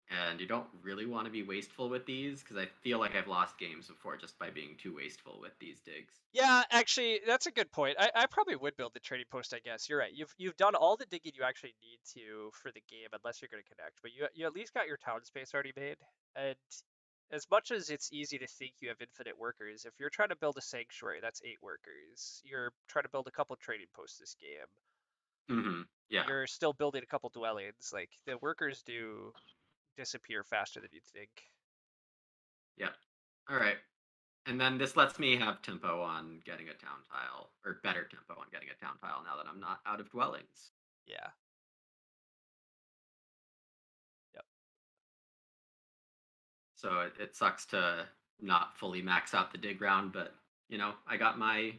Speaker 3: And you don't really want to be wasteful with these because I feel like I've lost games before just by being too wasteful with these digs.
Speaker 1: Yeah, actually, that's a good point. I probably would build the trading post. I guess you're right. You've done all the digging you actually need to for the game, unless you're going to connect. But you at least got your town space already made. And as much as it's easy to think you have infinite workers, if you're trying to build a sanctuary, that's 8 workers. You're trying to build a couple trading posts this game.
Speaker 3: Mm-hmm. Yeah.
Speaker 1: You're still building a couple dwellings. Like the workers do disappear faster than you'd think.
Speaker 3: Yeah. All right. And then this lets me have tempo on getting a town tile, or better tempo on getting a town tile now that I'm not out of dwellings.
Speaker 1: Yeah. Yep.
Speaker 3: So it sucks to not fully max out the dig round, but you know, I got my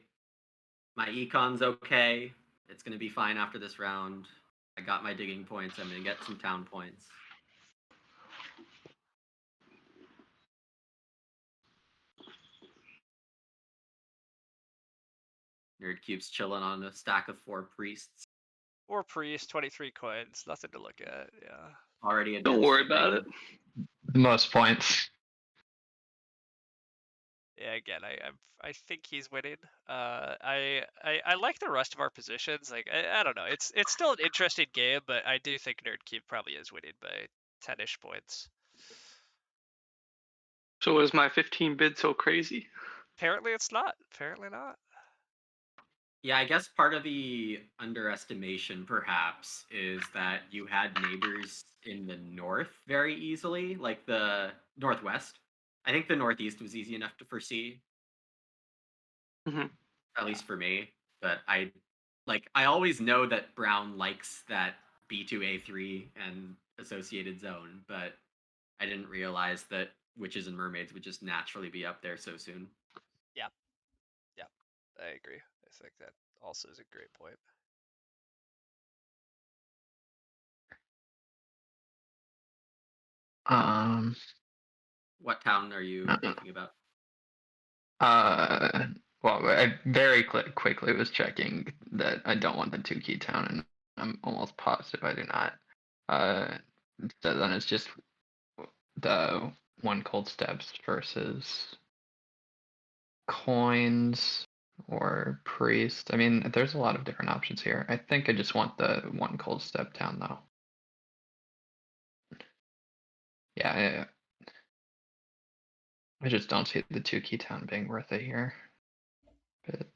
Speaker 3: econ's okay. It's gonna be fine after this round. I got my digging points. I'm gonna get some town points. Nerdcube's chilling on a stack of 4 priests.
Speaker 1: Or priest, 23 coins, nothing to look at. Yeah.
Speaker 3: Already
Speaker 2: Don't
Speaker 3: against
Speaker 2: worry
Speaker 3: shipping.
Speaker 2: about it.
Speaker 4: Most points.
Speaker 1: Yeah, again, I think he's winning. I like the rest of our positions. Like I don't know, it's still an interesting game, but I do think Nerdcube probably is winning by 10-ish points.
Speaker 2: So is my 15 bid so crazy?
Speaker 1: Apparently, it's not. Apparently not.
Speaker 3: Yeah, I guess part of the underestimation, perhaps, is that you had neighbors in the north very easily, like the northwest. I think the northeast was easy enough to foresee,
Speaker 2: Mhm.
Speaker 3: at least for me. But I always know that Brown likes that B2A3 and associated zone, but I didn't realize that witches and mermaids would just naturally be up there so soon.
Speaker 1: Yeah, I agree. I think that also is a great point.
Speaker 3: What town are you
Speaker 4: uh,
Speaker 3: thinking about?
Speaker 4: well, I very quickly was checking that I don't want the 2-key town, and I'm almost positive I do not. So then it's just the 1 cold steps versus coins or priest. I mean, there's a lot of different options here. I think I just want the 1 cold step town though. Yeah, I just don't see the 2-key town being worth it here. But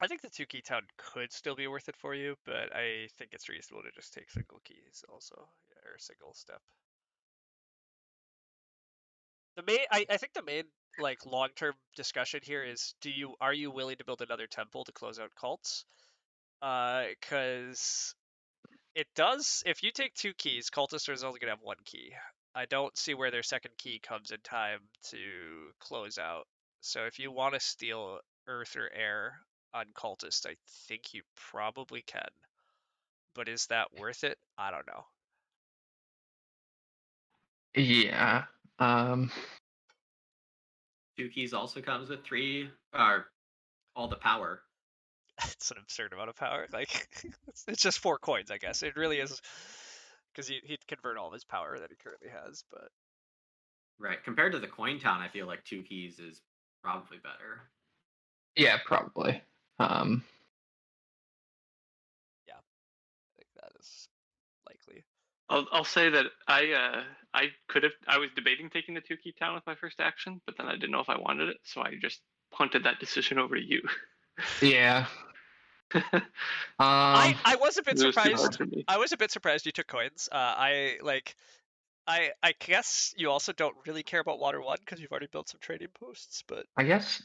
Speaker 1: I think the 2-key town could still be worth it for you, but I think it's reasonable to just take single keys also, or single step. I think the main like long-term discussion here is are you willing to build another temple to close out cults? Because it does, if you take 2 keys, cultists are only gonna have 1 key. I don't see where their second key comes in time to close out. So if you want to steal earth or air on cultist, I think you probably can. But is that worth it? I don't know.
Speaker 4: yeah,
Speaker 3: 2 keys also comes with 3, or all the power.
Speaker 1: It's an absurd amount of power. Like it's just 4 coins, I guess. It really is, because he'd convert all of his power that he currently has. But
Speaker 3: Right. Compared to the coin town, I feel like 2 keys is probably better.
Speaker 4: yeah, probably.
Speaker 1: yeah, I think that is likely.
Speaker 2: I'll say that I was debating taking the 2-key town with my first action, but then I didn't know if I wanted it, so I just punted that decision over to you.
Speaker 4: Yeah.
Speaker 1: I was a bit
Speaker 2: It was too hard
Speaker 1: surprised.
Speaker 2: for me.
Speaker 1: I was a bit surprised you took coins. I guess you also don't really care about Water 1 because you've already built some trading posts, but
Speaker 4: I guess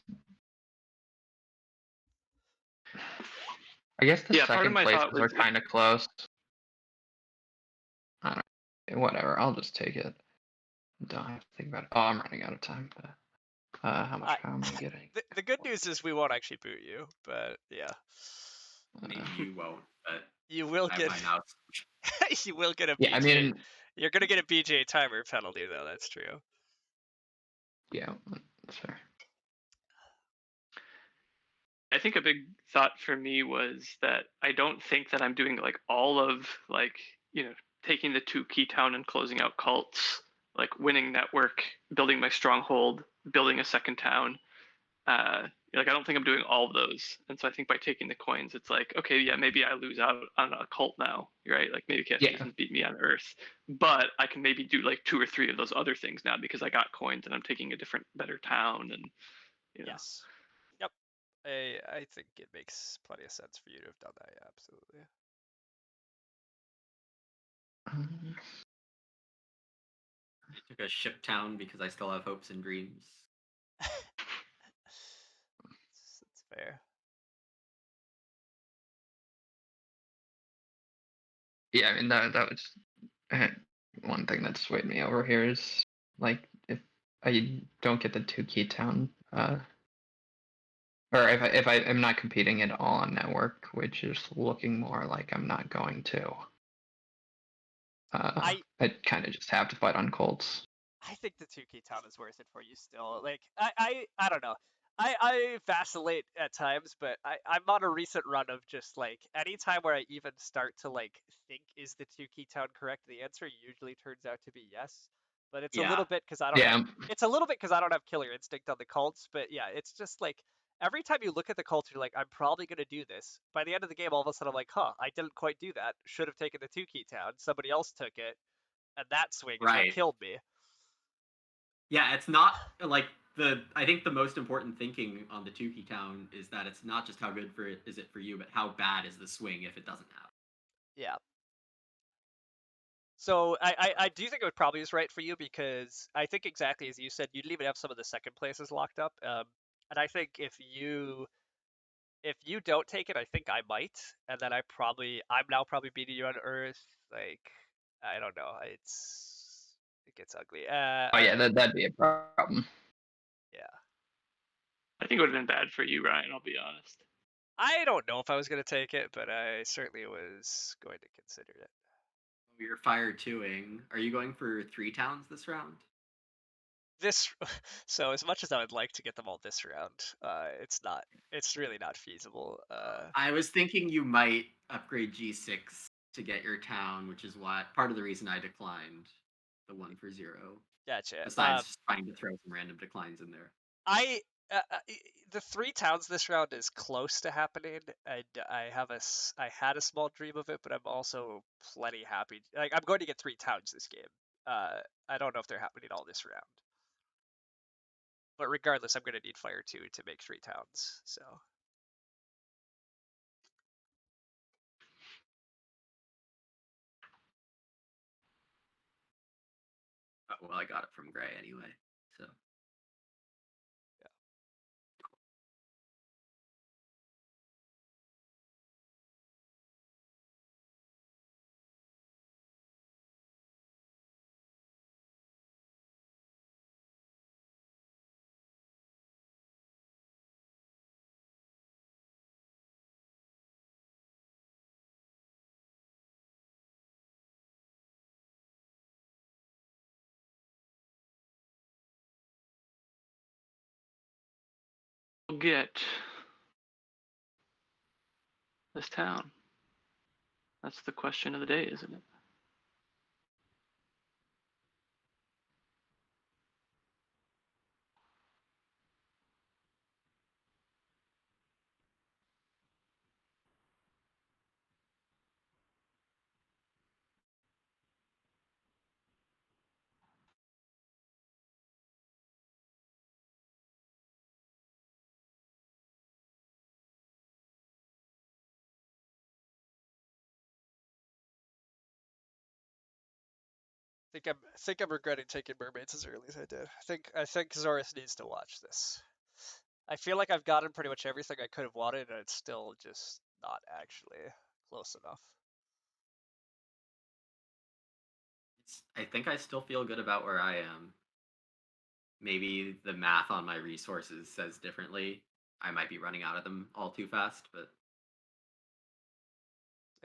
Speaker 4: the
Speaker 2: Yeah, part of
Speaker 4: second
Speaker 2: my
Speaker 4: places
Speaker 2: thought was
Speaker 4: are kind of close. I don't know. Whatever, I'll just take it. Don't have to think about it. Oh, I'm running out of time. But, how much power am I getting?
Speaker 1: the good news is we won't actually boot you. But yeah,
Speaker 3: Maybe you won't, but
Speaker 1: you will
Speaker 3: I have
Speaker 1: get
Speaker 3: my mouse.
Speaker 1: you will get a
Speaker 4: Yeah, I
Speaker 1: BJ.
Speaker 4: mean,
Speaker 1: You're gonna get a BJ timer penalty though. That's true.
Speaker 4: yeah, that's fair.
Speaker 2: I think a big thought for me was that I don't think that I'm doing like all of like, taking the 2-key town and closing out cults, like winning network, building my stronghold, building a second town. Like I don't think I'm doing all of those. And so I think by taking the coins, it's like, okay, yeah, maybe I lose out on a cult now, right? Like maybe Cash
Speaker 4: Yeah,
Speaker 2: doesn't beat me on Earth, but I can maybe do like 2 or 3 of those other things now because I got coins and I'm taking a different, better town, and
Speaker 1: Yes. Yep. I think it makes plenty of sense for you to have done that. Yeah, absolutely.
Speaker 3: I took a ship town because I still have hopes and dreams.
Speaker 1: It's fair.
Speaker 4: yeah. I mean, that was one thing that swayed me over here is like if I don't get the 2-key town, or if I am not competing at all on network, which is looking more like I'm not going to.
Speaker 1: I
Speaker 4: I kind of just have to fight on Colts.
Speaker 1: I think the 2-key town is worth it for you still. Like I don't know. I vacillate at times, but I'm on a recent run of just like anytime where I even start to like think is the two key town correct, the answer usually turns out to be yes. But it's a
Speaker 3: Yeah.
Speaker 1: little bit because I don't have
Speaker 4: Yeah,
Speaker 1: it's a little bit because I don't have killer instinct on the cults, but yeah, it's just like every time you look at the cults, you're like, I'm probably gonna do this. By the end of the game, all of a sudden I'm like, huh, I didn't quite do that. Should have taken the two key town. Somebody else took it, and that swing is what
Speaker 3: Right.
Speaker 1: killed me.
Speaker 3: Yeah, it's not like I think the most important thinking on the Tukey Town is that it's not just how good for it is it for you, but how bad is the swing if it doesn't happen.
Speaker 1: Yeah. So I do think it would probably is right for you because I think exactly as you said, you'd even have some of the second places locked up. And I think if you don't take it, I think I might, and then I'm now probably beating you on Earth. Like I don't know, it gets ugly.
Speaker 4: oh yeah, that'd be a problem.
Speaker 1: Yeah,
Speaker 2: I think it would have been bad for you, Ryan. I'll be honest.
Speaker 1: I don't know if I was gonna take it, but I certainly was going to consider it.
Speaker 3: You're fire twoing. Are you going for 3 towns this round?
Speaker 1: This so as much as I would like to get them all this round, it's not. It's really not feasible.
Speaker 3: I was thinking you might upgrade G6 to get your town, which is why part of the reason I declined the 1 for 0.
Speaker 1: Gotcha.
Speaker 3: Besides just trying to throw some random declines in there.
Speaker 1: I the 3 towns this round is close to happening. I had a small dream of it, but I'm also plenty happy. Like I'm going to get 3 towns this game. I don't know if they're happening all this round, but regardless, I'm going to need fire 2 to make 3 towns. So
Speaker 3: Oh, well, I got it from Gray anyway. So
Speaker 1: yeah.
Speaker 2: We'll get this town. That's the question of the day, isn't it?
Speaker 1: I think I'm regretting taking mermaids as early as I did. I think Zorus needs to watch this. I feel like I've gotten pretty much everything I could have wanted, and it's still just not actually close enough.
Speaker 3: I think I still feel good about where I am. Maybe the math on my resources says differently. I might be running out of them all too fast, but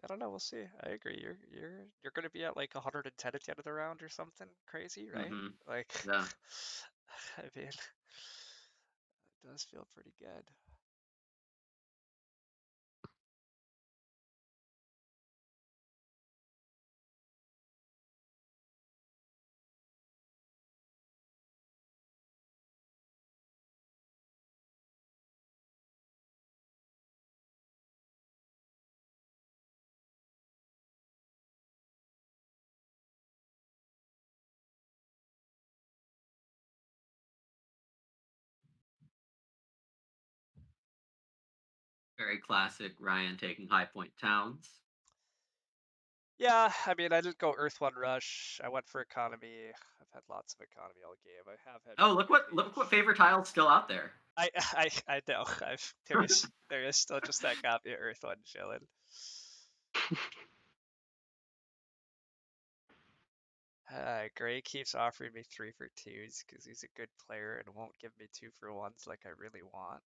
Speaker 1: I don't know. We'll see. I agree. You're gonna be at like 110 at the end of the round or something crazy, right? Like,
Speaker 3: yeah.
Speaker 1: I mean, it does feel pretty good.
Speaker 3: Very classic Ryan taking high point towns.
Speaker 1: Yeah, I mean, I didn't go Earth One Rush. I went for economy. I've had lots of economy all game. I have had.
Speaker 3: Oh, look what favorite tile's still out there.
Speaker 1: I know. There is still just that copy of Earth One chilling. Gray keeps offering me 3 for 2s because he's a good player and won't give me 2 for 1s like I really want.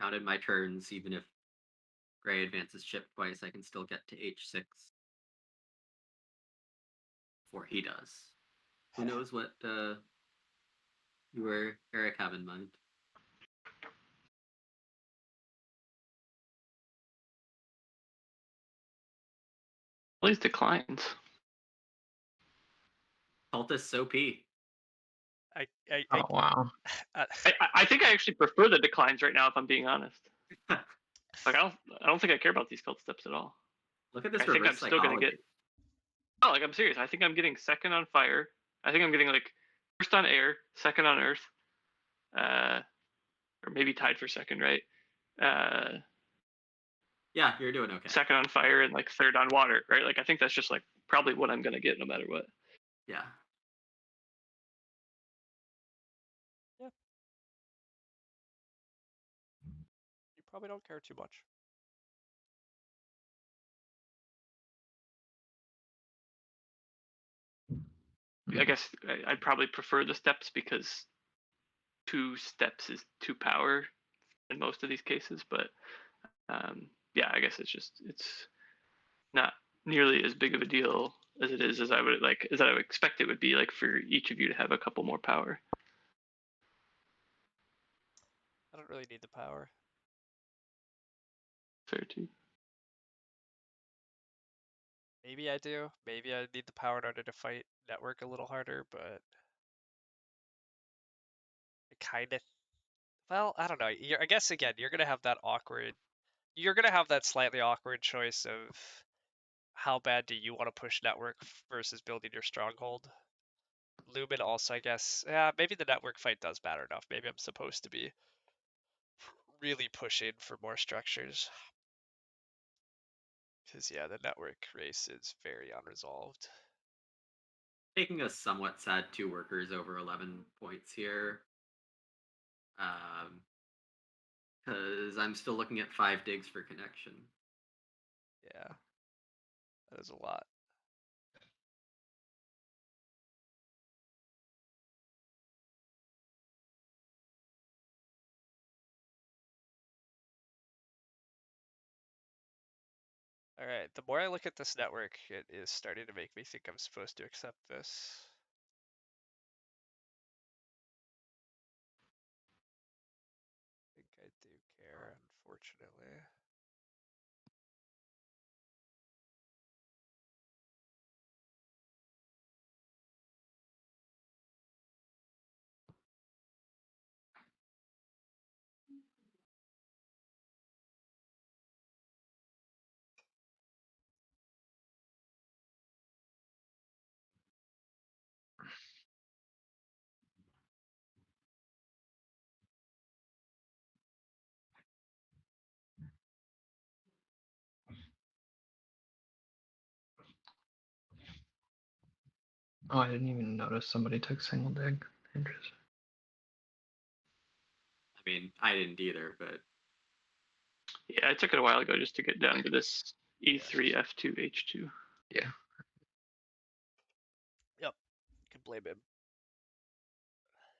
Speaker 3: counted my turns. Even if gray advances chip twice, I can still get to H6 before he does. Who knows what you or Eric have in mind?
Speaker 2: All these declines.
Speaker 3: Cultists OP.
Speaker 4: Oh wow.
Speaker 2: I think I actually prefer the declines right now, if I'm being honest. Like I don't think I care about these cult steps at all.
Speaker 3: Look at this
Speaker 2: I think I'm
Speaker 3: reverse
Speaker 2: still gonna
Speaker 3: psychology.
Speaker 2: get. Oh, like I'm serious. I think I'm getting second on fire. I think I'm getting like first on air, second on earth, or maybe tied for second, right?
Speaker 3: Yeah, you're doing okay.
Speaker 2: Second on fire and like third on water, right? Like I think that's just like probably what I'm gonna get no matter what.
Speaker 3: Yeah.
Speaker 1: You probably don't care too much.
Speaker 2: I guess I'd probably prefer the steps because 2 steps is 2 power in most of these cases, but yeah, I guess it's not nearly as big of a deal as it is as I would expect it would be like for each of you to have a couple more power.
Speaker 1: I don't really need the power.
Speaker 2: Fair too.
Speaker 1: Maybe I do. Maybe I need the power in order to fight network a little harder, but it kind of. Well, I don't know. I guess again, you're gonna have that awkward. You're gonna have that slightly awkward choice of how bad do you want to push network versus building your stronghold. Lumen also, I guess. Yeah, maybe the network fight does matter enough. Maybe I'm supposed to be really pushing for more structures. Because yeah, the network race is very unresolved.
Speaker 3: Taking a somewhat sad 2 workers over 11 points here. Because I'm still looking at 5 digs for connection.
Speaker 1: Yeah, that is a lot. All right, the more I look at this network, it is starting to make me think I'm supposed to accept this. I think I do care, unfortunately.
Speaker 4: Oh, I didn't even notice somebody took single dig. Interesting.
Speaker 3: I mean, I didn't either, but
Speaker 2: Yeah, I took it a while ago just to get down to this E3 F2 H2.
Speaker 4: Yeah.
Speaker 1: Yep, can blame him.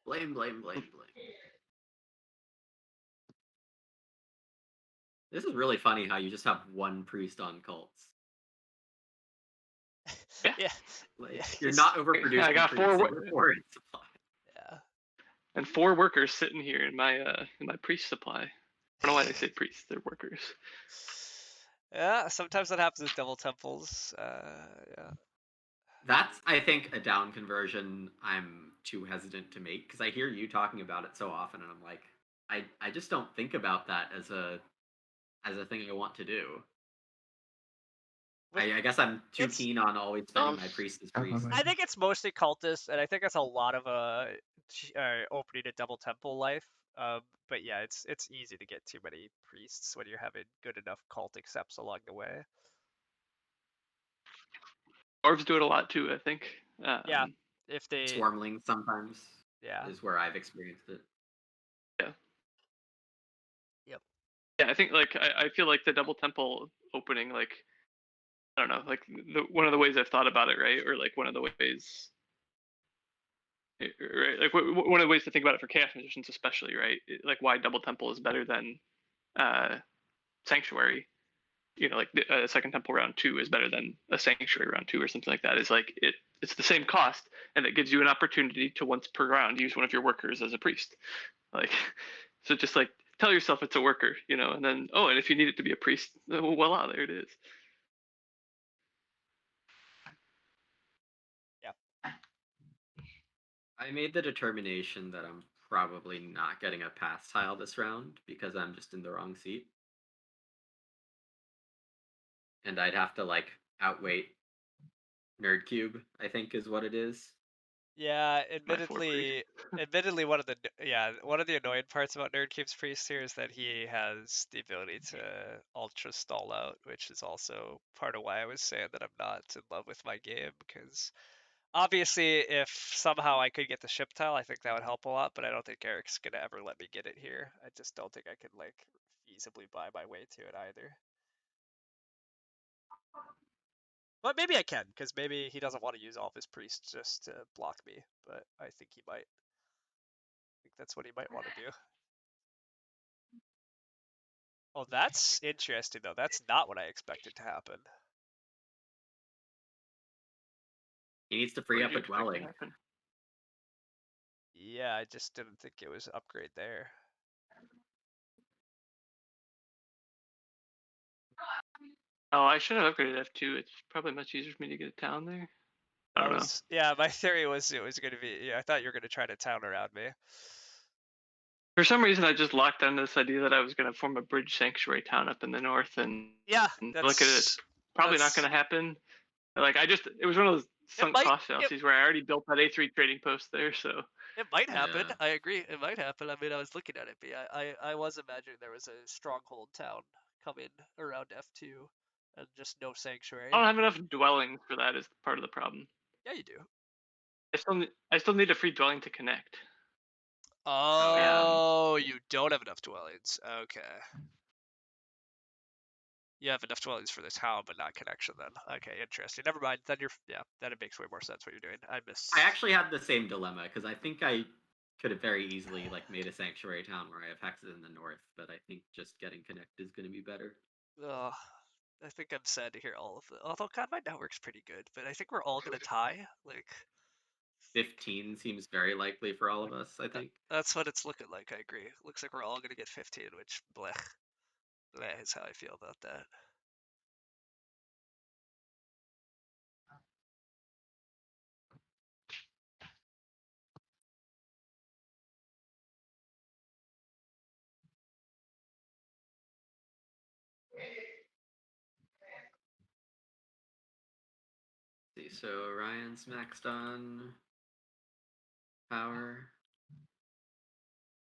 Speaker 3: blame. This is really funny how you just have 1 priest on cults.
Speaker 1: Yeah.
Speaker 3: Like,
Speaker 1: Yeah,
Speaker 3: you're
Speaker 1: he's-
Speaker 3: not overproducing.
Speaker 2: I got
Speaker 3: priests,
Speaker 2: 4
Speaker 3: you're 4 in supply.
Speaker 1: Yeah.
Speaker 2: And 4 workers sitting here in my priest supply. I don't know why they say priests, they're workers.
Speaker 1: Yeah, sometimes that happens with double temples. Yeah.
Speaker 3: That's, I think, a down conversion I'm too hesitant to make because I hear you talking about it so often, and I'm like, I just don't think about that as a thing I want to do. I guess I'm too
Speaker 1: It's-
Speaker 3: keen on always spending my priest as priest.
Speaker 1: I think it's mostly cultists, and I think it's a lot of opening a double temple life. But yeah, it's easy to get too many priests when you're having good enough cult accepts along the way.
Speaker 2: Dwarves do it a lot too, I think.
Speaker 1: Yeah, if they
Speaker 3: Swarmling sometimes is where I've experienced it.
Speaker 2: Yeah.
Speaker 1: Yep.
Speaker 2: Yeah, I think like I feel like the double temple opening, like I don't know, like one of the ways I've thought about it, right? Or like one of the ways, right? Like one of the ways to think about it for chaos magicians, especially, right? Like why double temple is better than Sanctuary, like a Second Temple round 2 is better than a Sanctuary round 2 or something like that. Is like it's the same cost, and it gives you an opportunity to once per round use one of your workers as a priest. Like, so just like tell yourself it's a worker, and then and if you need it to be a priest, voila, there it is.
Speaker 1: Yeah.
Speaker 3: I made the determination that I'm probably not getting a pass tile this round because I'm just in the wrong seat. And I'd have to like outweight Nerd Cube, I think is what it is.
Speaker 1: Yeah,
Speaker 2: My 4 priest.
Speaker 1: admittedly, one of the annoying parts about Nerd Cube's priest here is that he has the ability to ultra stall out, which is also part of why I was saying that I'm not in love with my game, because obviously if somehow I could get the ship tile, I think that would help a lot, but I don't think Eric's gonna ever let me get it here. I just don't think I could like feasibly buy my way to it either. But maybe I can, because maybe he doesn't want to use all of his priests just to block me, but I think he might. I think that's what he might want to do. Oh, that's interesting, though. That's not what I expected to happen.
Speaker 3: He needs to
Speaker 2: What
Speaker 3: free
Speaker 2: did
Speaker 3: up
Speaker 2: you
Speaker 3: a
Speaker 2: expect to
Speaker 3: dwelling.
Speaker 2: happen?
Speaker 1: Yeah, I just didn't think it was upgrade there.
Speaker 2: Oh, I should have upgraded F2. It's probably much easier for me to get a town there. I don't know.
Speaker 1: Yeah, my theory was it was going to be. Yeah, I thought you were going to try to town around me.
Speaker 2: For some reason, I just locked onto this idea that I was going to form a bridge sanctuary town up in the north, and
Speaker 1: Yeah,
Speaker 2: look at it, it's probably not going to happen. Like it was one of those sunk cost fallacies where I already built that A3 trading post there, so.
Speaker 1: It might happen.
Speaker 3: Yeah.
Speaker 1: I agree. It might happen. I mean, I was looking at it, but I was imagining there was a stronghold town coming around F2 and just no sanctuary.
Speaker 2: I don't have enough dwellings for that. Is part of the problem.
Speaker 1: Yeah, you do.
Speaker 2: I still need a free dwelling to connect.
Speaker 1: Oh, you don't have enough dwellings. Okay. You have enough dwellings for the town, but not connection then. Okay, interesting. Never mind. Then then it makes way more sense what you're doing.
Speaker 3: I actually had the same dilemma because I think I could have very easily like made a sanctuary town where I have hexes in the north, but I think just getting connect is going to be better.
Speaker 1: Ugh. I think I'm sad to hear all of it. Although, God, my network's pretty good, but I think we're all gonna tie. Like,
Speaker 3: 15 seems very likely for all of us, I think.
Speaker 1: that's what it's looking like. I agree. Looks like we're all gonna get 15, which blech. Blech is how I feel about that.
Speaker 3: See, so Ryan's maxed on power.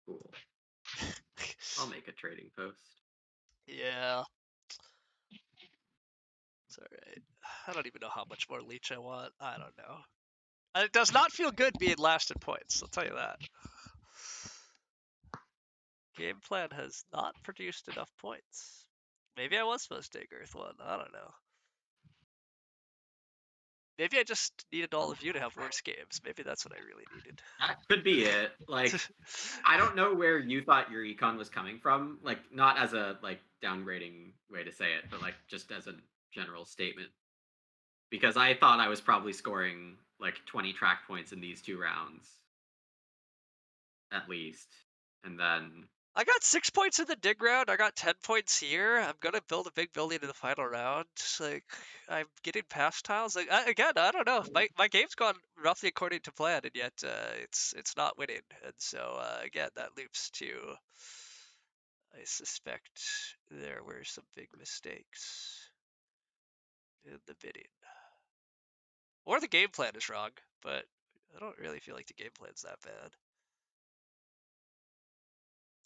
Speaker 3: Cool. I'll make a trading post.
Speaker 1: Yeah. It's alright. I don't even know how much more leech I want. I don't know. And it does not feel good being last in points, I'll tell you that. Game plan has not produced enough points. Maybe I was supposed to take Earth 1. I don't know. Maybe I just needed all of you to have worse games. Maybe that's what I really needed.
Speaker 3: That could be it. Like, I don't know where you thought your econ was coming from. Like, not as a like downgrading way to say it, but like just as a general statement. Because I thought I was probably scoring like 20 track points in these 2 rounds, at least, and then
Speaker 1: I got 6 points in the dig round. I got 10 points here. I'm gonna build a big building in the final round. Like, I'm getting past tiles. Like, again, I don't know. My game's gone roughly according to plan, and yet it's not winning. And so again, that loops to. I suspect there were some big mistakes in the bidding, or the game plan is wrong. But I don't really feel like the game plan's that bad.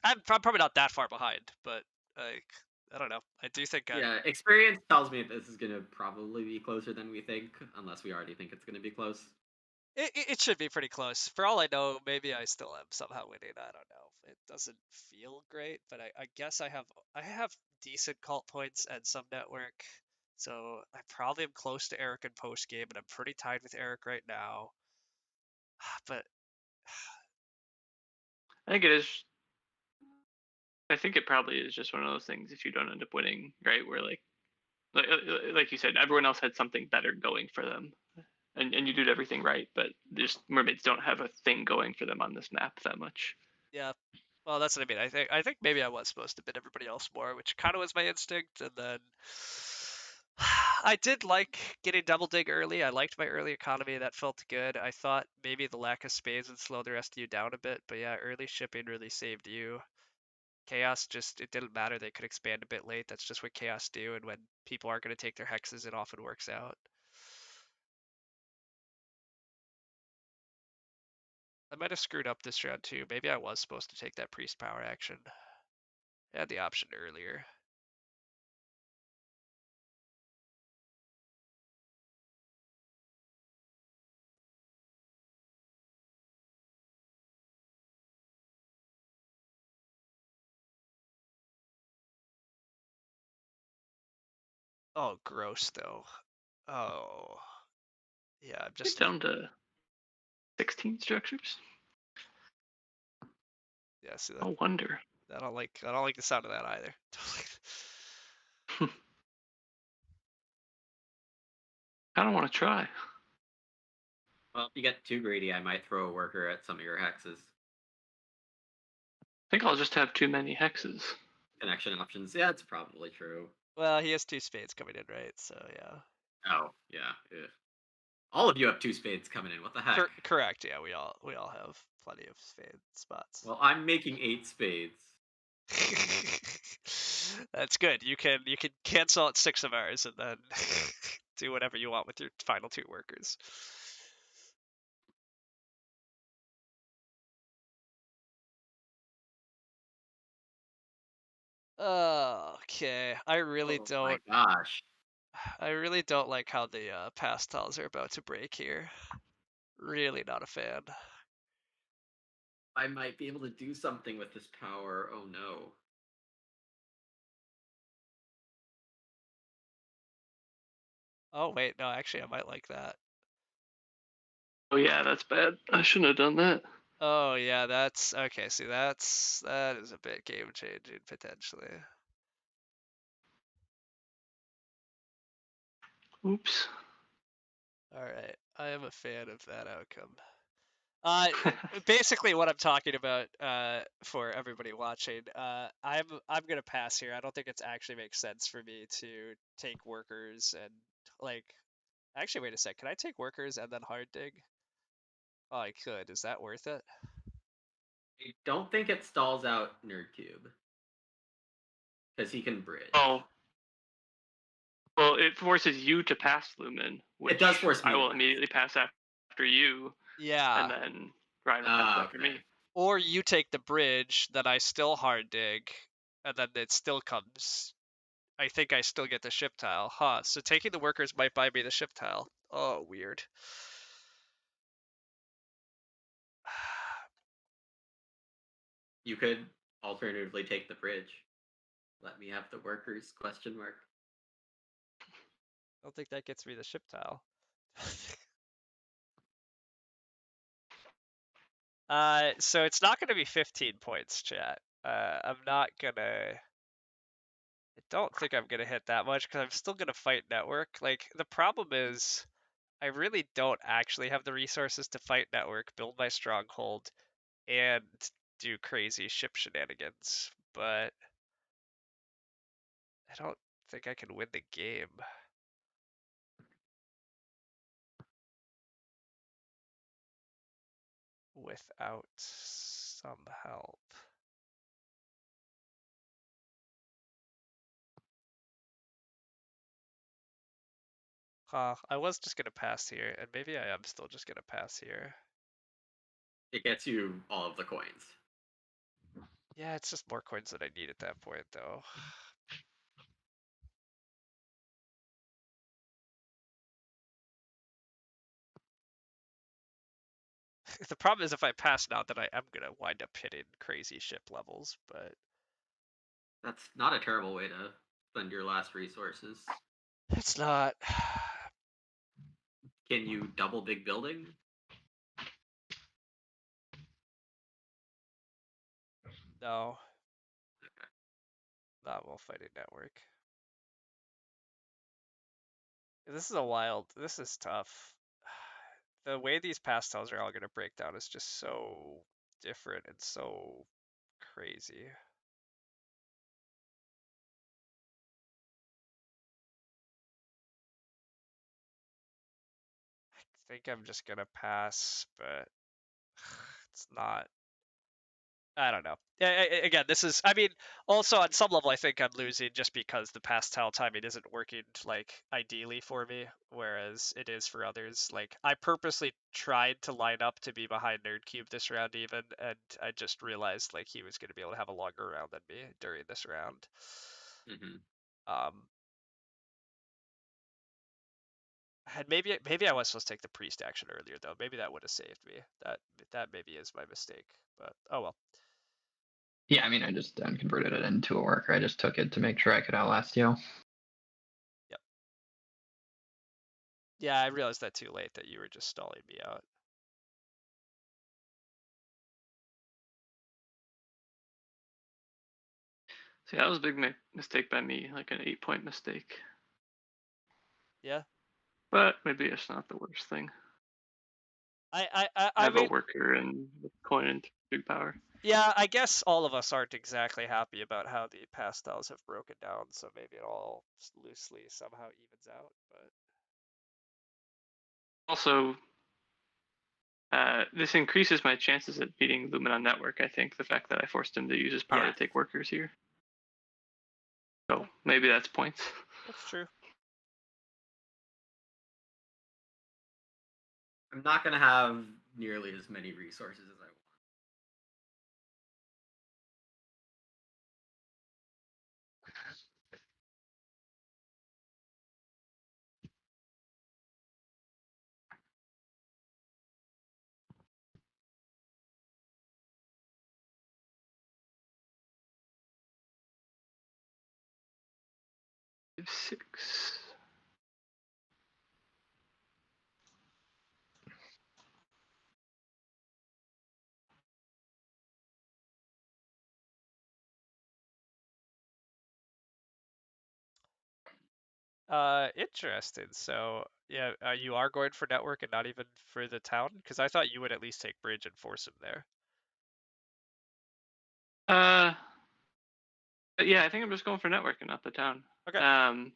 Speaker 1: I'm probably not that far behind, but like, I don't know. I do think
Speaker 3: yeah, experience tells me this is gonna probably be closer than we think, unless we already think it's gonna be close.
Speaker 1: it should be pretty close. For all I know, maybe I still am somehow winning. I don't know. It doesn't feel great, but I guess I have decent cult points and some network, so I probably am close to Eric in post game, and I'm pretty tied with Eric right now. But
Speaker 2: I think it is. I think it probably is just one of those things. If you don't end up winning, right, where like you said, everyone else had something better going for them, and you did everything right, but just mermaids don't have a thing going for them on this map that much.
Speaker 1: Yeah. Well, that's what I mean. I think maybe I was supposed to bid everybody else more, which kind of was my instinct, and then I did like getting double dig early. I liked my early economy. That felt good. I thought maybe the lack of spades would slow the rest of you down a bit, but yeah, early shipping really saved you. Chaos just, it didn't matter. They could expand a bit late. That's just what Chaos do, and when people aren't going to take their hexes, it often works out. I might have screwed up this round too. Maybe I was supposed to take that priest power action. I had the option earlier. Oh, gross though. Oh, yeah. I'm
Speaker 2: Get
Speaker 1: just
Speaker 2: down to 16 structures.
Speaker 1: yeah. See that?
Speaker 2: No wonder.
Speaker 1: I don't like the sound of that either.
Speaker 2: I don't want to try.
Speaker 3: Well, if you get too greedy, I might throw a worker at some of your hexes.
Speaker 2: I think I'll just have too many hexes.
Speaker 3: Connection options. Yeah, it's probably true.
Speaker 1: Well, he has 2 spades coming in, right? So yeah.
Speaker 3: Oh, yeah. Ugh. All of you have 2 spades coming in. What the heck?
Speaker 1: Correct. Yeah, we all have plenty of spade spots.
Speaker 3: Well, I'm making 8 spades.
Speaker 1: That's good. You can cancel out 6 of ours and then do whatever you want with your final 2 workers. Okay. I really
Speaker 3: Oh my
Speaker 1: don't
Speaker 3: gosh.
Speaker 1: like how the pastels are about to break here. Really not a fan.
Speaker 3: I might be able to do something with this power. Oh no.
Speaker 1: Oh wait, no, actually I might like that.
Speaker 2: Oh yeah, that's bad. I shouldn't have done that.
Speaker 1: Oh yeah, that's okay. See, that is a bit game changing potentially.
Speaker 2: Oops.
Speaker 1: All right, I am a fan of that outcome. Basically what I'm talking about, for everybody watching, I'm gonna pass here. I don't think it actually makes sense for me to take workers and like. Actually, wait a sec. Can I take workers and then hard dig? Oh, I could. Is that worth it?
Speaker 3: I don't think it stalls out Nerdcube. Because he can bridge.
Speaker 2: Oh. Well, it forces you to pass Lumen, which
Speaker 3: It does force me
Speaker 2: I
Speaker 3: to
Speaker 2: will
Speaker 3: pass.
Speaker 2: immediately pass after you,
Speaker 1: Yeah.
Speaker 2: and then Ryan will pass after
Speaker 3: okay.
Speaker 2: me.
Speaker 1: Or you take the bridge, then I still hard dig, and then it still comes. I think I still get the ship tile. Huh. So taking the workers might buy me the ship tile. Oh, weird.
Speaker 3: You could alternatively take the bridge. Let me have the workers, question mark.
Speaker 1: I don't think that gets me the ship tile. So it's not going to be 15 points, chat. I'm not gonna. I don't think I'm gonna hit that much because I'm still gonna fight network. Like the problem is, I really don't actually have the resources to fight network, build my stronghold, and do crazy ship shenanigans. But I don't think I can win the game without some help. I was just gonna pass here, and maybe I am still just gonna pass here.
Speaker 3: It gets you all of the coins.
Speaker 1: Yeah, it's just more coins than I need at that point, though. The problem is if I pass now, then I am gonna wind up hitting crazy ship levels, but
Speaker 3: That's not a terrible way to spend your last resources.
Speaker 1: it's not.
Speaker 3: Can you double big building?
Speaker 1: No.
Speaker 3: Okay.
Speaker 1: Not while fighting network. This is a wild. This is tough. The way these pastels are all gonna break down is just so different and so crazy. I think I'm just gonna pass, but it's not. I don't know. Again, this is. I mean, also on some level, I think I'm losing just because the pastel timing isn't working like ideally for me, whereas it is for others. Like I purposely tried to line up to be behind Nerdcube this round even, and I just realized like he was going to be able to have a longer round than me during this round. And maybe I was supposed to take the priest action earlier though. Maybe that would have saved me. That maybe is my mistake. But oh well.
Speaker 4: Yeah, I mean, I just converted it into a worker. I just took it to make sure I could outlast you.
Speaker 1: Yep. Yeah, I realized that too late that you were just stalling me out.
Speaker 2: See, that was a big mistake by me, like an 8-point mistake.
Speaker 1: Yeah.
Speaker 2: But maybe it's not the worst thing.
Speaker 1: I
Speaker 2: have
Speaker 1: mean,
Speaker 2: a worker and coin and 3 power.
Speaker 1: Yeah, I guess all of us aren't exactly happy about how the pastels have broken down, so maybe it all loosely somehow evens out. But
Speaker 2: Also, this increases my chances at beating Lumen on network. I think the fact that I forced him to use his power to take workers here. So maybe that's points.
Speaker 1: That's true.
Speaker 3: I'm not gonna have nearly as many resources as I want.
Speaker 2: Six.
Speaker 1: Interesting. So yeah, you are going for network and not even for the town, because I thought you would at least take bridge and force him there.
Speaker 2: Yeah, I think I'm just going for network and not the town.
Speaker 1: Okay.
Speaker 2: Town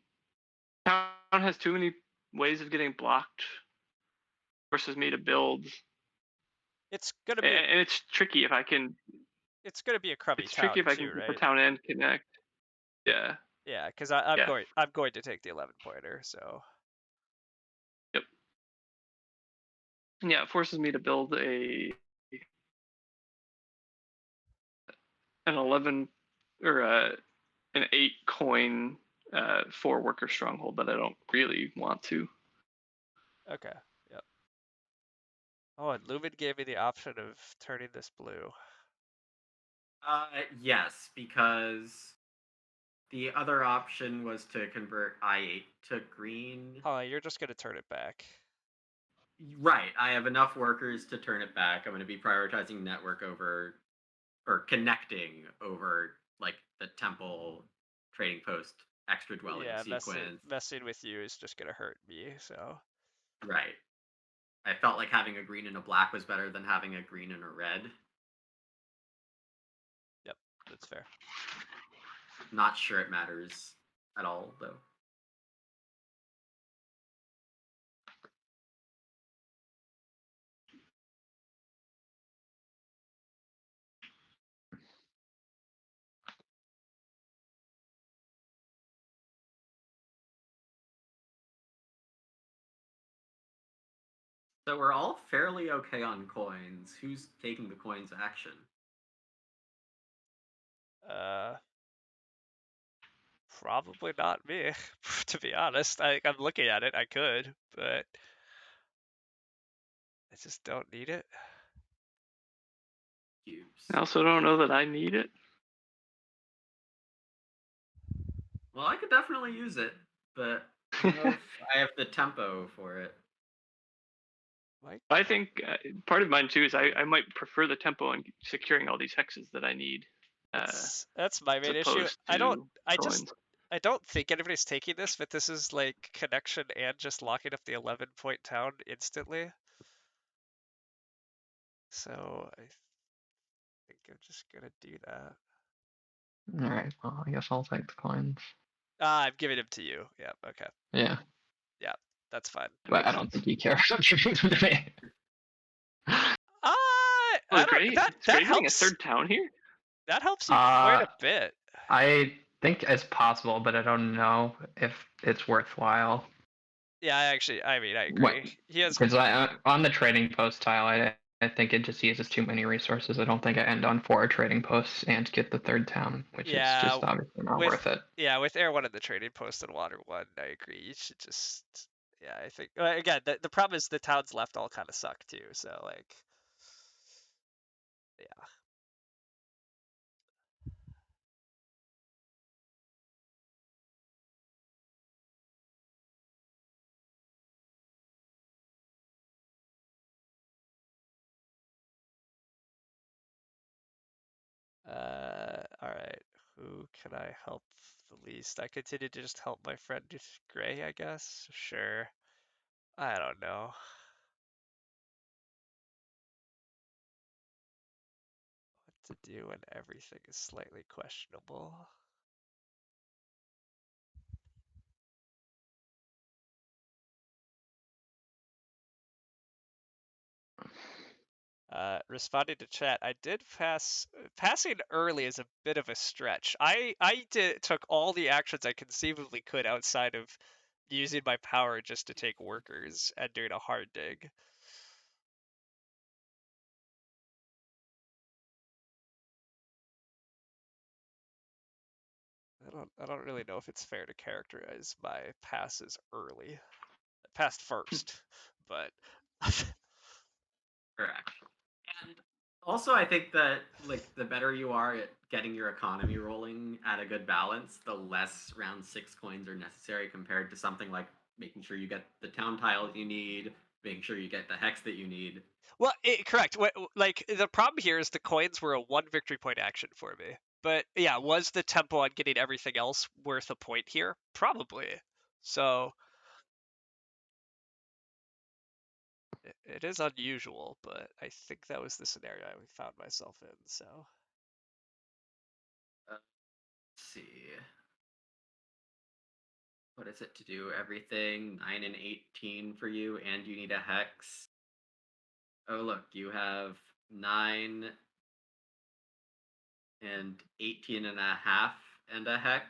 Speaker 2: has too many ways of getting blocked. Forces me to build.
Speaker 1: It's gonna be.
Speaker 2: And it's tricky if I can.
Speaker 1: It's gonna be a crummy
Speaker 2: It's
Speaker 1: town
Speaker 2: tricky if I can
Speaker 1: too,
Speaker 2: get the
Speaker 1: right?
Speaker 2: town and connect. Yeah.
Speaker 1: Yeah, because I'm
Speaker 2: Yeah.
Speaker 1: going to take the 11 pointer. So.
Speaker 2: Yep. Yeah, it forces me to build an 11 or an 8 coin 4 worker stronghold that I don't really want to.
Speaker 1: Okay. Yep. Oh, and Lumen gave me the option of turning this blue.
Speaker 3: Yes, because the other option was to convert I8 to green.
Speaker 1: Oh, you're just gonna turn it back.
Speaker 3: Right, I have enough workers to turn it back. I'm going to be prioritizing network over, or connecting over, like, the temple trading post extra dwelling sequence.
Speaker 1: Messing with you is just gonna hurt me, so.
Speaker 3: Right. I felt like having a green and a black was better than having a green and a red.
Speaker 1: Yep, that's fair.
Speaker 3: Not sure it matters at all, though. So we're all fairly okay on coins. Who's taking the coins action?
Speaker 1: Probably not me, to be honest. I'm looking at it, I could, but I just don't need it.
Speaker 3: Cubes.
Speaker 2: I also don't know that I need it.
Speaker 3: Well, I could definitely use it, but I don't know if I have the tempo for it.
Speaker 2: I think part of mine too is I might prefer the tempo and securing all these hexes that I need.
Speaker 1: That's my main issue.
Speaker 2: opposed to coins.
Speaker 1: I don't think anybody's taking this, but this is like connection and just locking up the 11-point town instantly. So I think I'm just gonna do that.
Speaker 4: Alright, well, I guess I'll take the coins.
Speaker 1: I'm giving them to you. Yeah, okay.
Speaker 4: Yeah,
Speaker 1: That's fine.
Speaker 4: but I don't think you care about giving them to me.
Speaker 1: I don't,
Speaker 2: Gray
Speaker 1: that
Speaker 2: getting a
Speaker 1: helps.
Speaker 2: third town here?
Speaker 1: That helps you quite a bit.
Speaker 4: I think it's possible, but I don't know if it's worthwhile.
Speaker 1: Yeah, I mean, I agree. He has.
Speaker 4: Because on the trading post tile, I think it just uses too many resources. I don't think I end on 4 trading posts and get the third town, which is just obviously not worth it.
Speaker 1: Yeah, with Air 1 and the trading post and Water 1, I agree. You should just. Yeah, I think. Again, the problem is the towns left all kind of suck too. So, like. Yeah. All right. Who can I help the least? I continue to just help my friend Gray, I guess. Sure. I don't know. What to do when everything is slightly questionable. Responding to chat, I did passing early is a bit of a stretch. I took all the actions I conceivably could outside of using my power just to take workers and doing a hard dig. I don't really know if it's fair to characterize my pass as early. I passed first, but
Speaker 3: Correct. And also, I think that like the better you are at getting your economy rolling at a good balance, the less round 6 coins are necessary compared to something like making sure you get the town tiles you need, making sure you get the hex that you need.
Speaker 1: well, correct. Like the problem here is the coins were a 1 victory point action for me. But yeah, was the tempo on getting everything else worth a point here? Probably. So it is unusual, but I think that was the scenario I found myself in. So
Speaker 3: Let's see. What is it to do everything? 9 and 18 for you, and you need a hex. Oh, look, you have 9 and 18 and a half and a hex.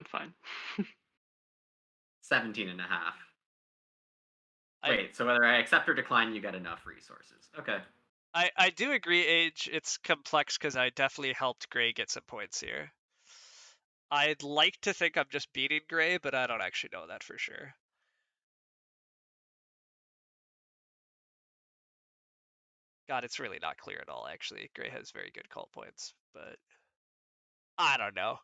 Speaker 2: Fine.
Speaker 3: 17 and a half. Wait, so whether I accept or decline, you get enough resources. Okay.
Speaker 1: I do agree, Age. It's complex because I definitely helped Gray get some points here. I'd like to think I'm just beating Gray, but I don't actually know that for sure. God, it's really not clear at all, actually. Gray has very good call points, but I don't know.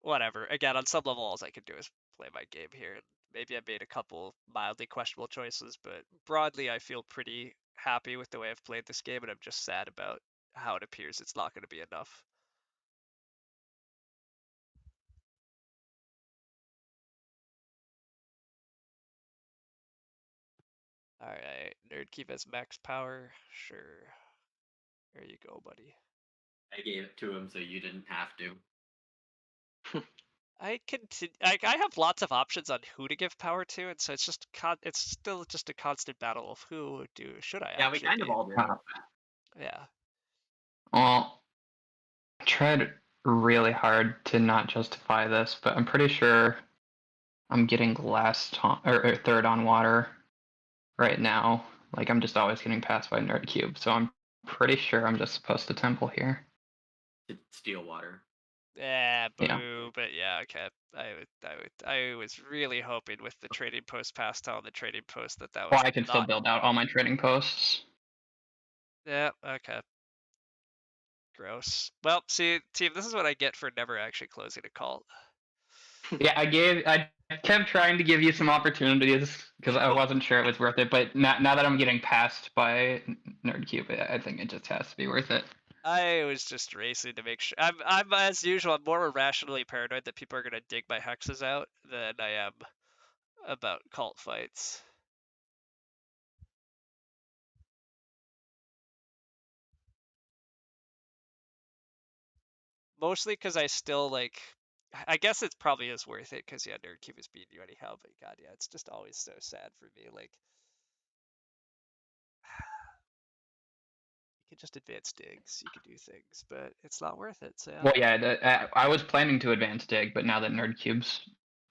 Speaker 1: Whatever. Again, on some level, all I can do is play my game here. Maybe I made a couple mildly questionable choices, but broadly, I feel pretty happy with the way I've played this game, and I'm just sad about how it appears it's not going to be enough. Alright, Nerdkeep has max power. Sure. There you go, buddy.
Speaker 3: I gave it to him so you didn't have to.
Speaker 1: I have lots of options on who to give power to, and so it's just it's still just a constant battle of who should I
Speaker 3: Yeah, we kind of all do.
Speaker 1: Yeah.
Speaker 4: Well, I tried really hard to not justify this, but I'm pretty sure I'm getting last or third on water right now. Like I'm just always getting passed by Nerdcube, so I'm pretty sure I'm just supposed to temple here.
Speaker 3: To steal water.
Speaker 1: Yeah, boo.
Speaker 4: Yeah.
Speaker 1: But yeah, okay. I was really hoping with the trading post pass on the trading post that was.
Speaker 4: Well, I can still build out all my trading posts.
Speaker 1: Yeah. Okay. Gross. Well, see, team, this is what I get for never actually closing a call.
Speaker 4: Yeah, I kept trying to give you some opportunities because I wasn't sure it was worth it, but now that I'm getting passed by Nerdcube, I think it just has to be worth it.
Speaker 1: I was just racing to make sure. I'm as usual. I'm more irrationally paranoid that people are gonna dig my hexes out than I am about cult fights. Mostly because I still like. I guess it probably is worth it because yeah, Nerdcube is beating you anyhow. But god, yeah, it's just always so sad for me. Like, you could just advance digs, you could do things, but it's not worth it. So yeah.
Speaker 4: Well, yeah, I was planning to advance dig, but now that Nerdcube's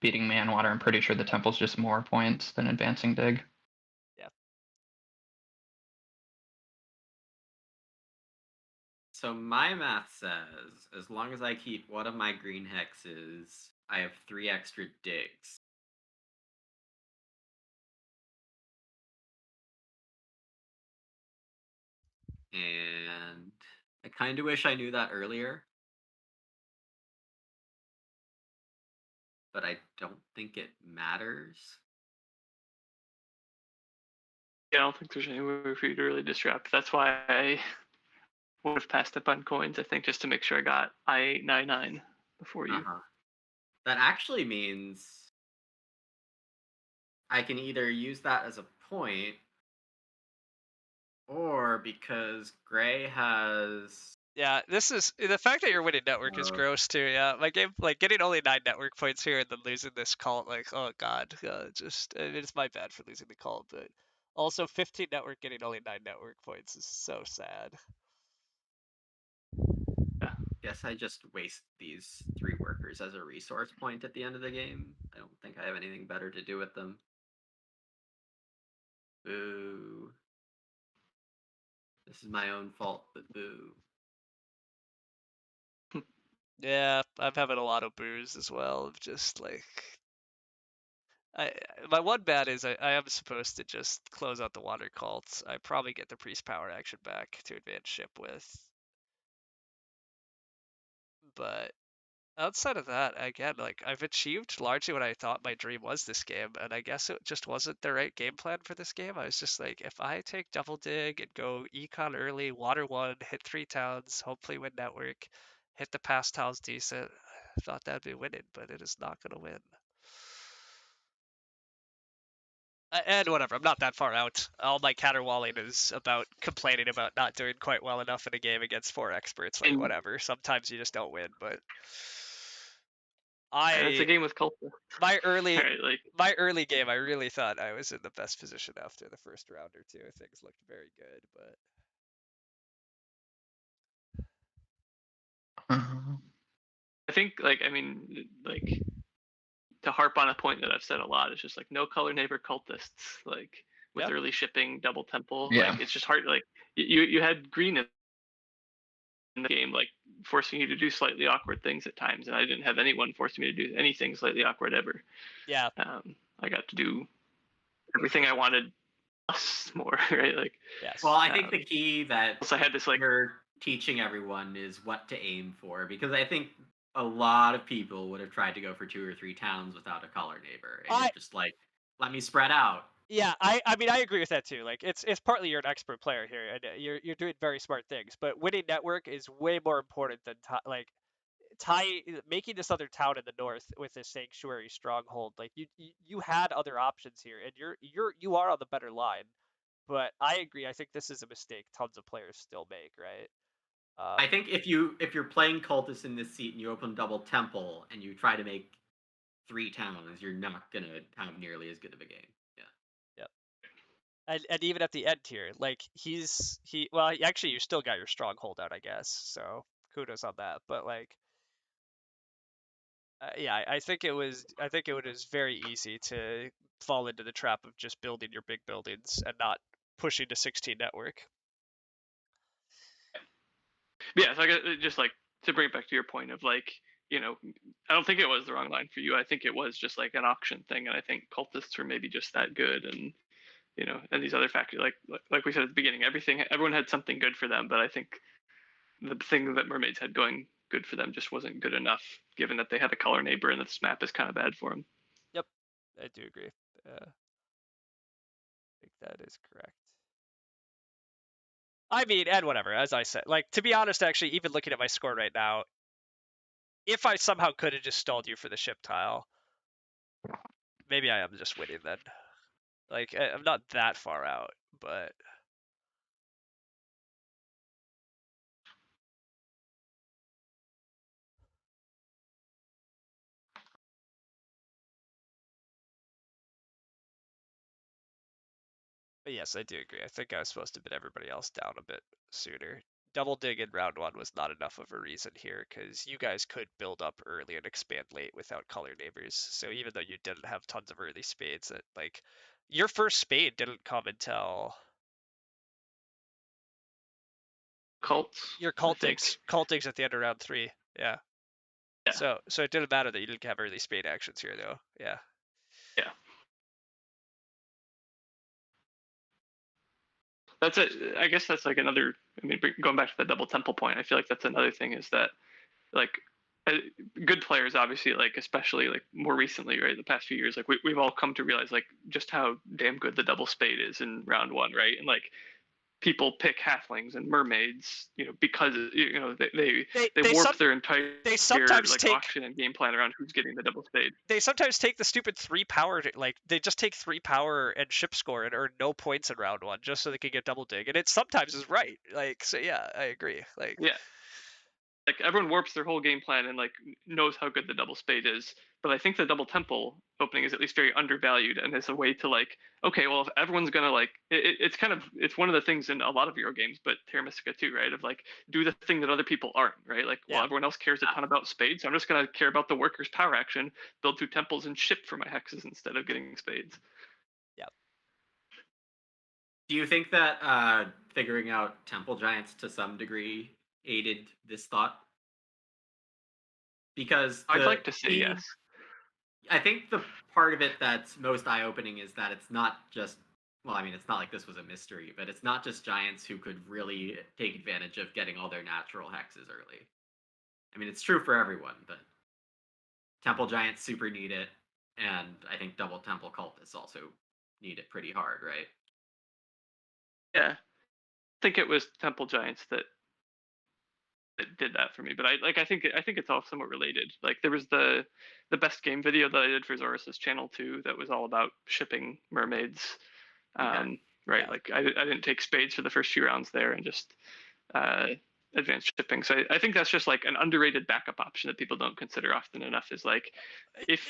Speaker 4: beating Manwater, I'm pretty sure the temple's just more points than advancing dig.
Speaker 1: Yeah.
Speaker 3: So my math says, as long as I keep one of my green hexes, I have 3 extra digs. And I kind of wish I knew that earlier. But I don't think it matters.
Speaker 2: Yeah, I don't think there's any way for you to really disrupt. That's why I would have passed up on coins, I think, just to make sure I got I-899 before you.
Speaker 3: That actually means I can either use that as a point, or because Gray has...
Speaker 1: Yeah, this is the fact that you're winning network is gross too. Yeah, my game, like getting only 9 network points here and then losing this cult, like oh god, just it's my bad for losing the cult, but also 15 network getting only 9 network points is so sad.
Speaker 2: Yeah.
Speaker 3: Guess I just waste these 3 workers as a resource point at the end of the game. I don't think I have anything better to do with them. Boo. This is my own fault, but boo.
Speaker 1: Yeah, I'm having a lot of boos as well. Of just like, my one bad is I am supposed to just close out the water cults. I probably get the priest power action back to advance ship with, but outside of that, again, like I've achieved largely what I thought my dream was this game, and I guess it just wasn't the right game plan for this game. I was just like, if I take double dig and go econ early, water 1, hit 3 towns, hopefully win network, hit the pass towns decent, I thought that'd be winning, but it is not gonna win. And whatever, I'm not that far out. All my caterwauling is about complaining about not doing quite well enough in a game against 4 experts. Like,
Speaker 2: And
Speaker 1: whatever. Sometimes you just don't win, but
Speaker 2: it's a game with culture.
Speaker 1: my early
Speaker 2: Right, like
Speaker 1: my early game, I really thought I was in the best position after the first round or two. Things looked very good, but
Speaker 2: I think like I mean like to harp on a point that I've said a lot, it's just like no color neighbor cultists, like with
Speaker 1: yep.
Speaker 2: early shipping, double temple.
Speaker 4: Yeah.
Speaker 2: Like it's just hard. Like you had green in the game, like forcing you to do slightly awkward things at times, and I didn't have anyone forcing me to do anything slightly awkward ever.
Speaker 1: Yeah.
Speaker 2: I got to do everything I wanted plus more, right? Like
Speaker 1: Yes.
Speaker 3: Well, I think the key that
Speaker 2: so I had this like
Speaker 3: we're teaching everyone is what to aim for, because I think a lot of people would have tried to go for 2 or 3 towns without a color neighbor, and you're just like, let me spread out.
Speaker 1: Yeah, I mean I agree with that too. Like it's partly you're an expert player here and you're doing very smart things, but winning network is way more important than making this other town in the north with this sanctuary stronghold. Like you had other options here, and you are on the better line. But I agree. I think this is a mistake tons of players still make, right?
Speaker 3: I think if you're playing cultists in this seat and you open double temple and you try to make 3 towns, you're not gonna have nearly as good of a game. Yeah.
Speaker 1: Yep. And even at the end here, like actually you still got your stronghold out, I guess. So kudos on that. But like, yeah, I think it was very easy to fall into the trap of just building your big buildings and not pushing to 16 network.
Speaker 2: yeah. So I guess just like to bring it back to your point of like I don't think it was the wrong line for you. I think it was just like an auction thing, and I think cultists were maybe just that good, and and these other factors, like we said at the beginning, everyone had something good for them, but I think the thing that mermaids had going good for them just wasn't good enough, given that they had a color neighbor and this map is kind of bad for them.
Speaker 1: Yep, I do agree. I think that is correct. I mean, and whatever, as I said, like, to be honest, actually, even looking at my score right now, if I somehow could have just stalled you for the ship tile, maybe I am just winning then. Like, I'm not that far out, but yes, I do agree. I think I was supposed to put everybody else down a bit sooner. Double dig in round 1 was not enough of a reason here, because you guys could build up early and expand late without color neighbors. So even though you didn't have tons of early spades, that like your first spade didn't come until
Speaker 2: Cults.
Speaker 1: your
Speaker 2: I think.
Speaker 1: cultigs at the end of round 3. Yeah.
Speaker 2: Yeah.
Speaker 1: So it didn't matter that you didn't have early spade actions here, though. Yeah.
Speaker 2: Yeah. That's it. I guess that's like another. I mean, going back to the double temple point, I feel like that's another thing is that like good players, obviously, like especially like more recently, right, the past few years, like we've all come to realize like just how damn good the double spade is in round 1, right? And like people pick halflings and mermaids, because they warp their entire
Speaker 1: sometimes
Speaker 2: like
Speaker 1: take
Speaker 2: auction and game plan around who's getting the double spade.
Speaker 1: they sometimes take the stupid 3 power, like they just take 3 power and ship score and earn no points in round 1 just so they can get double dig, and it sometimes is right. Like, so yeah, I agree. Like,
Speaker 2: Yeah. Like everyone warps their whole game plan and like knows how good the double spade is, but I think the double temple opening is at least very undervalued and is a way to like, okay, well, if everyone's gonna like it's one of the things in a lot of Euro games, but Terra Mystica too, right, of like do the thing that other people aren't, right? Like, well,
Speaker 1: Yeah.
Speaker 2: everyone else cares a ton about spades, so I'm just gonna care about the worker's power action, build 2 temples and ship for my hexes instead of getting spades.
Speaker 3: Do you think that figuring out temple giants to some degree aided this thought? Because
Speaker 2: I'd like to say yes.
Speaker 3: I think the part of it that's most eye-opening is that it's not just, well, I mean, it's not like this was a mystery, but it's not just giants who could really take advantage of getting all their natural hexes early. I mean, it's true for everyone, but temple giants super need it, and I think double temple cultists also need it pretty hard, right?
Speaker 2: Yeah, I think it was temple giants that did that for me, but I think it's all somewhat related. Like there was the best game video that I did for Zorus's channel too, that was all about shipping mermaids. Right,
Speaker 1: Yeah.
Speaker 2: like I didn't take spades for the first few rounds there, and just advanced shipping. So I think that's just like an underrated backup option that people don't consider often enough. Is like if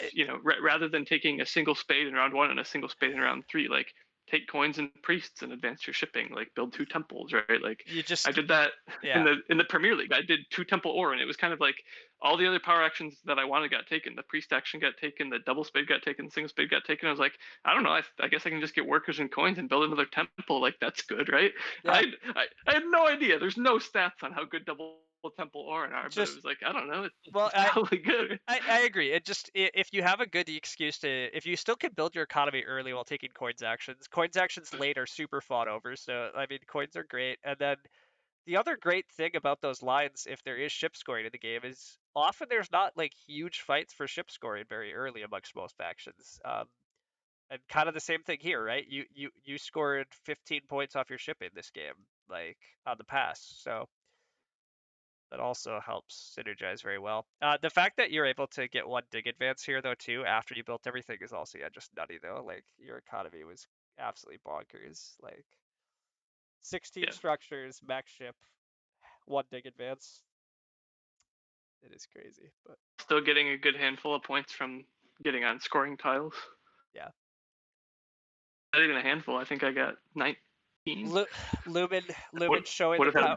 Speaker 2: rather than taking a single spade in round 1 and a single spade in round 3, like take coins and priests and advance your shipping, like build 2 temples, right? Like I did that in the Premier League. I did 2 temple ore, and it was kind of like all the other power actions that I wanted got taken. The priest action got taken, the double spade got taken, the single spade got taken. I was like, I don't know, I guess I can just get workers and coins and build another temple. Like that's good, right?
Speaker 1: Yeah.
Speaker 2: I had no idea. There's no stats on how good double temple ore are, but it was like, I don't know, it's probably good.
Speaker 1: I agree. It just, if you have a good excuse to, if you still can build your economy early while taking coins actions late are super fought over. So I mean, coins are great. And then the other great thing about those lines, if there is ship scoring in the game, is often there's not like huge fights for ship scoring very early amongst most factions. And kind of the same thing here, right? You scored 15 points off your ship in this game, like on the pass. So that also helps synergize very well. The fact that you're able to get 1 dig advance here, though, too, after you built everything is also, just nutty, though. Like, your economy was absolutely bonkers. Like, 16 structures, max ship, 1 dig advance. It is crazy, but
Speaker 2: still getting a good handful of points from getting on scoring tiles.
Speaker 1: Yeah.
Speaker 2: Not even a handful. I think I got 19.
Speaker 1: Lumen showing the power.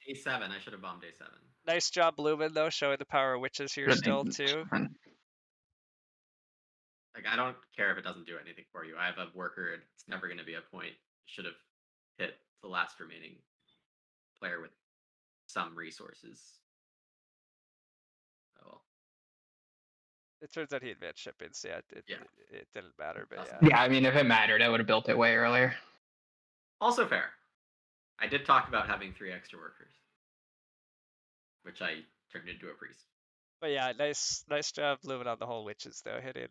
Speaker 3: Day 7. I should have bombed day 7.
Speaker 1: Nice job, Lumen, though, showing the power of witches here still, too.
Speaker 3: Like, I don't care if it doesn't do anything for you. I have a worker, and it's never going to be a point. Should have hit the last remaining player with some resources. Oh well.
Speaker 1: It turns out he advanced shipping, so it didn't matter, but
Speaker 4: Yeah, I mean, if it mattered, I would have built it way earlier.
Speaker 3: Also fair. I did talk about having 3 extra workers, which I turned into a priest.
Speaker 1: But yeah, nice job living on the whole witches, though, hitting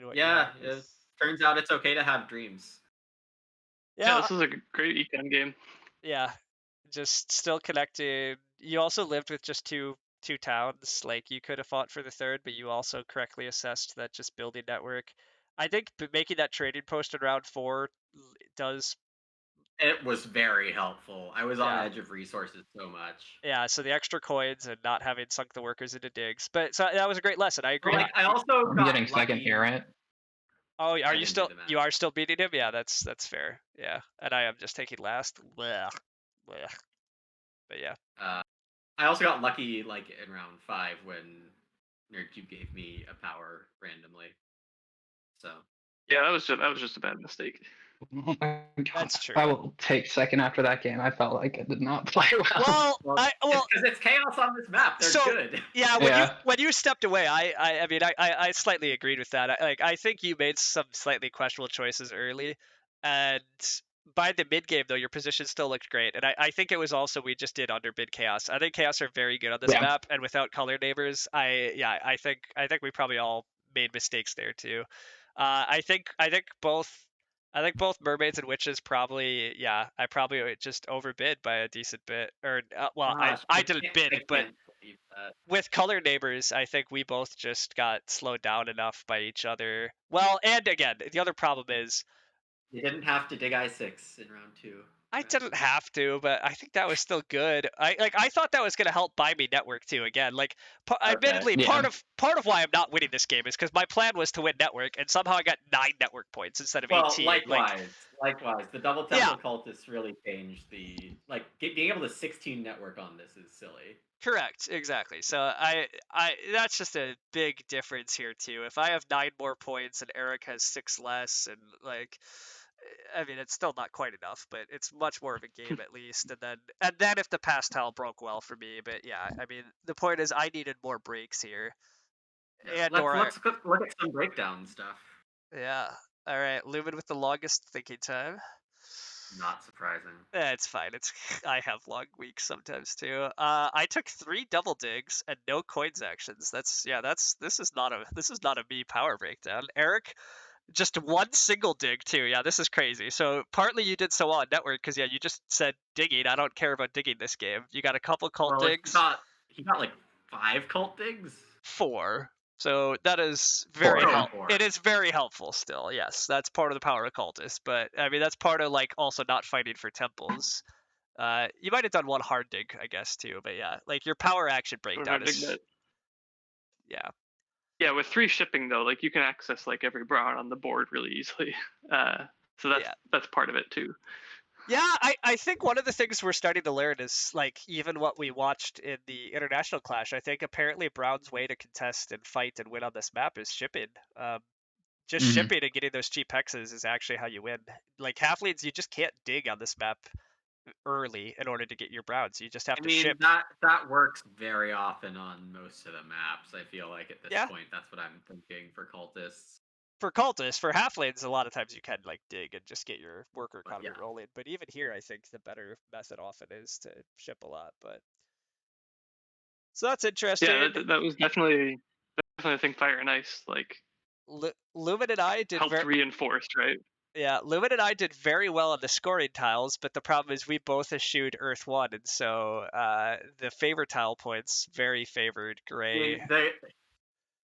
Speaker 1: what
Speaker 3: it turns out it's okay to have dreams.
Speaker 2: Yeah,
Speaker 1: Yeah,
Speaker 2: this is a great econ game.
Speaker 1: yeah. Just still connected. You also lived with just two towns. Like you could have fought for the third, but you also correctly assessed that just building network. I think making that trading post in round 4 does.
Speaker 3: It was very helpful. I was on
Speaker 1: Yeah.
Speaker 3: edge of resources so much.
Speaker 1: Yeah, so the extra coins and not having sunk the workers into digs. But so that was a great lesson. I
Speaker 3: But,
Speaker 1: agree.
Speaker 4: Yeah.
Speaker 3: like, I also
Speaker 4: I'm
Speaker 3: got
Speaker 4: getting second here,
Speaker 3: lucky.
Speaker 4: right?
Speaker 1: Oh, are
Speaker 3: I
Speaker 1: you
Speaker 3: didn't do
Speaker 1: still
Speaker 3: the math.
Speaker 1: you are still beating him? Yeah, that's fair. Yeah, and I am just taking last. Blech. Blech. But yeah.
Speaker 3: I also got lucky, like, in round 5 when NerdCube gave me a power randomly. So
Speaker 2: Yeah, that was just a bad mistake.
Speaker 4: Oh my God.
Speaker 1: That's true.
Speaker 4: I will take second after that game. I felt like I did not play well.
Speaker 1: Well,
Speaker 3: it's because it's chaos on this map. They're
Speaker 1: so
Speaker 3: good.
Speaker 1: yeah,
Speaker 4: Yeah.
Speaker 1: when you stepped away, I mean I slightly agreed with that. I think you made some slightly questionable choices early, and by the mid game though, your position still looked great. And I think it was also we just did under mid chaos. I think chaos are very good on this
Speaker 4: Yeah.
Speaker 1: map, and without color neighbors, I think we probably all made mistakes there too. I think both mermaids and witches probably, yeah, I probably just overbid by a decent bit. Or well,
Speaker 3: Gosh,
Speaker 1: I didn't bid,
Speaker 3: I
Speaker 1: but
Speaker 3: can't believe that.
Speaker 1: with color neighbors, I think we both just got slowed down enough by each other. Well, and again, the other problem is
Speaker 3: You didn't have to dig I6 in round 2.
Speaker 1: I
Speaker 3: Imagine
Speaker 1: didn't
Speaker 3: that.
Speaker 1: have to, but I think that was still good. I thought that was going to help buy me network too. Again, like
Speaker 3: Okay.
Speaker 1: admittedly,
Speaker 4: Yeah.
Speaker 1: part of why I'm not winning this game is because my plan was to win network, and somehow I got 9 network points instead of
Speaker 3: Well,
Speaker 1: 18. Like,
Speaker 3: likewise. The double
Speaker 1: yeah,
Speaker 3: temple cultists really changed the being able to 16 network on this is silly.
Speaker 1: correct, exactly. So I that's just a big difference here too. If I have 9 more points and Eric has 6 less, and like, I mean, it's still not quite enough, but it's much more of a game at least. And then if the pass tile broke well for me, but yeah, I mean, the point is I needed more breaks here,
Speaker 3: Yeah,
Speaker 1: and
Speaker 3: let's
Speaker 1: or I,
Speaker 3: look at some breakdown stuff.
Speaker 1: yeah. All right, Lumen with the longest thinking time.
Speaker 3: Not surprising.
Speaker 1: It's fine. It's I have long weeks sometimes too. I took 3 double digs and no coins actions. This is not a me power breakdown. Eric, just 1 single dig too. Yeah, this is crazy. So partly you did so on network because yeah, you just said digging. I don't care about digging this game. You got a couple cult
Speaker 3: Well,
Speaker 1: digs,
Speaker 3: he got like 5 cult digs.
Speaker 1: 4. So that is very
Speaker 4: Four.
Speaker 1: helpful.
Speaker 3: Four.
Speaker 1: It is very helpful still. Yes, that's part of the power of cultist. But I mean, that's part of like also not fighting for temples. You might have done 1 hard dig, I guess, too. But yeah, like your power action breakdown
Speaker 2: Dig
Speaker 1: is,
Speaker 2: that.
Speaker 1: yeah.
Speaker 2: Yeah, with 3 shipping though, like you can access like every brown on the board really easily. So
Speaker 1: Yeah.
Speaker 2: that's part of it too.
Speaker 1: Yeah, I think one of the things we're starting to learn is like even what we watched in the international clash. I think apparently Brown's way to contest and fight and win on this map is shipping. Just
Speaker 4: Mhm.
Speaker 1: shipping and getting those cheap hexes is actually how you win. Like halflings, you just can't dig on this map early in order to get your Browns. You just have
Speaker 3: I
Speaker 1: to
Speaker 3: mean
Speaker 1: ship.
Speaker 3: that works very often on most of the maps. I feel like at this
Speaker 1: Yeah,
Speaker 3: point, that's what I'm thinking for cultists.
Speaker 1: for cultists, for halflings, a lot of times you can like dig and just get your worker
Speaker 3: But
Speaker 1: economy
Speaker 3: yeah,
Speaker 1: rolling. But even here, I think the better method often is to ship a lot. But so that's
Speaker 2: Yeah,
Speaker 1: interesting.
Speaker 2: that was definitely I think Fire and Ice like
Speaker 1: Lumen and I did
Speaker 2: helped
Speaker 1: very
Speaker 2: reinforce, right?
Speaker 1: yeah, Lumen and I did very well on the scoring tiles, but the problem is we both eschewed Earth 1, and so the favor tile points very favored
Speaker 3: I
Speaker 1: Gray
Speaker 3: mean,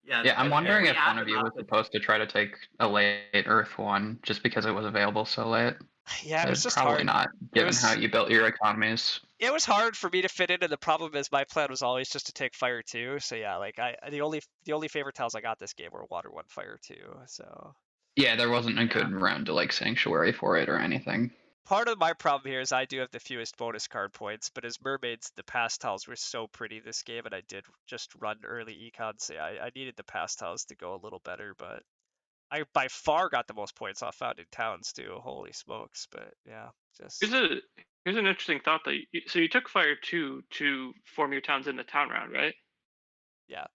Speaker 3: yeah,
Speaker 4: Yeah, I'm
Speaker 1: and
Speaker 4: wondering
Speaker 3: we
Speaker 1: Eric.
Speaker 4: if
Speaker 3: had
Speaker 4: one of
Speaker 3: them
Speaker 4: you
Speaker 3: up
Speaker 4: was
Speaker 3: at
Speaker 4: supposed to try to take a late Earth one just because it was available so late.
Speaker 1: Yeah, it was just
Speaker 4: Probably
Speaker 1: hard.
Speaker 4: not,
Speaker 1: It
Speaker 4: given how
Speaker 1: was
Speaker 4: you built your economies.
Speaker 1: it was hard for me to fit in, and the problem is my plan was always just to take Fire 2. So yeah, like the only favor tiles I got this game were Water 1, Fire 2. So
Speaker 4: Yeah, there wasn't a
Speaker 3: yeah.
Speaker 4: good round to like Sanctuary for it or anything.
Speaker 1: part of my problem here is I do have the fewest bonus card points, but as mermaids, the pass tiles were so pretty this game, and I did just run early econ. So yeah, I needed the pass tiles to go a little better, but I by far got the most points off founding towns too. Holy smokes! But yeah,
Speaker 2: Here's
Speaker 1: just
Speaker 2: a here's an interesting thought that so you took Fire 2 to form your towns in the town round, right?
Speaker 1: yeah.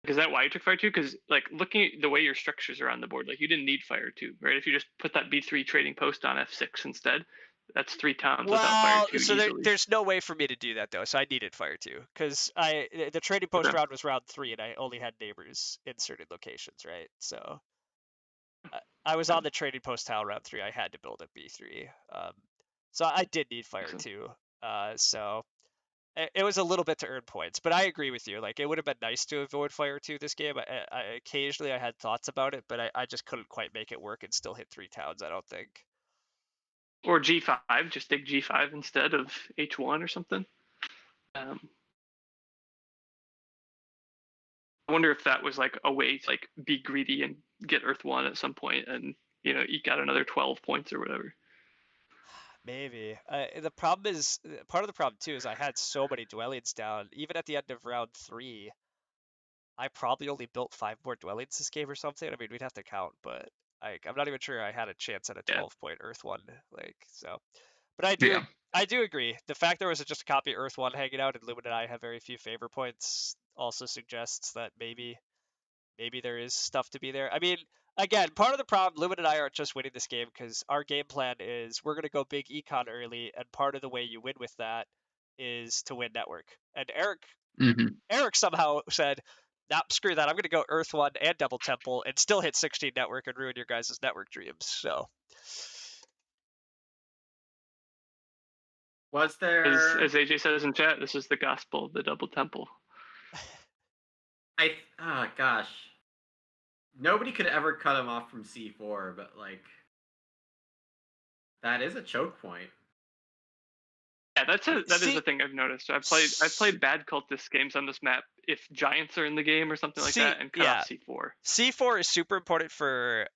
Speaker 2: Is that why you took Fire 2? Because like looking at the way your structures are on the board, like you didn't need Fire 2, right? If you just put that B3 trading post on F6 instead, that's 3 towns without Fire
Speaker 1: Well,
Speaker 2: 2
Speaker 1: so
Speaker 2: easily.
Speaker 1: there's no way for me to do that though. So I needed Fire 2 because the trading post
Speaker 2: Okay.
Speaker 1: round was round 3, and I only had neighbors in certain locations, right? So I was on the trading post tile round 3. I had to build a B3. So I did need fire
Speaker 2: Excellent.
Speaker 1: 2. So it was a little bit to earn points, but I agree with you. Like, it would have been nice to avoid fire 2 this game. Occasionally I had thoughts about it, but I just couldn't quite make it work and still hit 3 towns, I don't think.
Speaker 2: Or G5, just take G5 instead of H1 or something. I wonder if that was like a way to like be greedy and get Earth 1 at some point and, eke out another 12 points or whatever.
Speaker 1: Maybe. The problem is, part of the problem too is I had so many dwellings down. Even at the end of round 3, I probably only built 5 more dwellings this game or something. I mean, we'd have to count, but I'm not even sure I had a chance at a
Speaker 2: Yeah.
Speaker 1: 12-point Earth 1. So, but I
Speaker 4: Yeah.
Speaker 1: do agree. The fact there was just a copy of Earth 1 hanging out and Lumen and I have very few favor points also suggests that maybe there is stuff to be there. I mean, again, part of the problem, Lumen and I aren't just winning this game because our game plan is we're going to go big econ early, and part of the way you win with that is to win network. And Eric somehow said, "Nah, screw that. I'm going to go Earth 1 and Double Temple and still hit 16 network and ruin your guys' network dreams." So,
Speaker 3: Was there?
Speaker 2: As AJ says in chat, this is the gospel of the double temple.
Speaker 3: Gosh, nobody could ever cut him off from C4, but like that is a choke point.
Speaker 2: Yeah, that is the thing I've noticed. I've played bad cultist games on this map if giants are in the game or something like that and cut off C4.
Speaker 1: C4 is super important for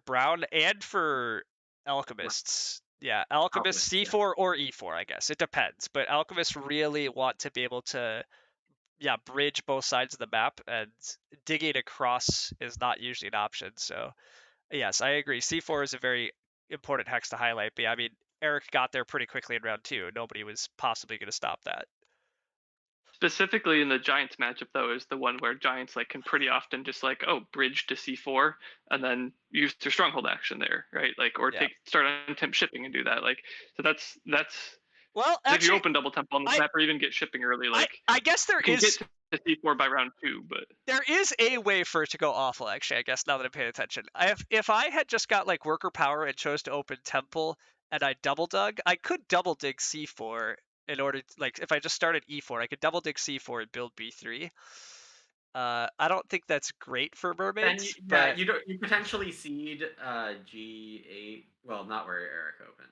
Speaker 1: Brown and for alchemists. Yeah, alchemists C4 or E4, I guess. It depends, but alchemists really want to be able to bridge both sides of the map, and digging across is not usually an option. So, yes, I agree. C4 is a very important hex to highlight, but I mean, Eric got there pretty quickly in round 2. Nobody was possibly going to stop that.
Speaker 2: Specifically in the Giants matchup, though, is the one where Giants like can pretty often just like bridge to C4 and then use their stronghold action there, right? Like start on temp shipping and do that. Like so that's
Speaker 1: well, actually,
Speaker 2: if you open double temple on this map or even get shipping early, like
Speaker 1: I guess there
Speaker 2: you can
Speaker 1: is
Speaker 2: get to C4 by round 2, but
Speaker 1: there is a way for it to go awful. Actually, I guess now that I'm paying attention, if I had just got like worker power and chose to open temple and I double dug, I could double dig C4 in order to, like, if I just started E4, I could double dig C4 and build B3. I don't think that's great for mermaids. But
Speaker 3: you potentially seed G8. Well, not where Eric opened.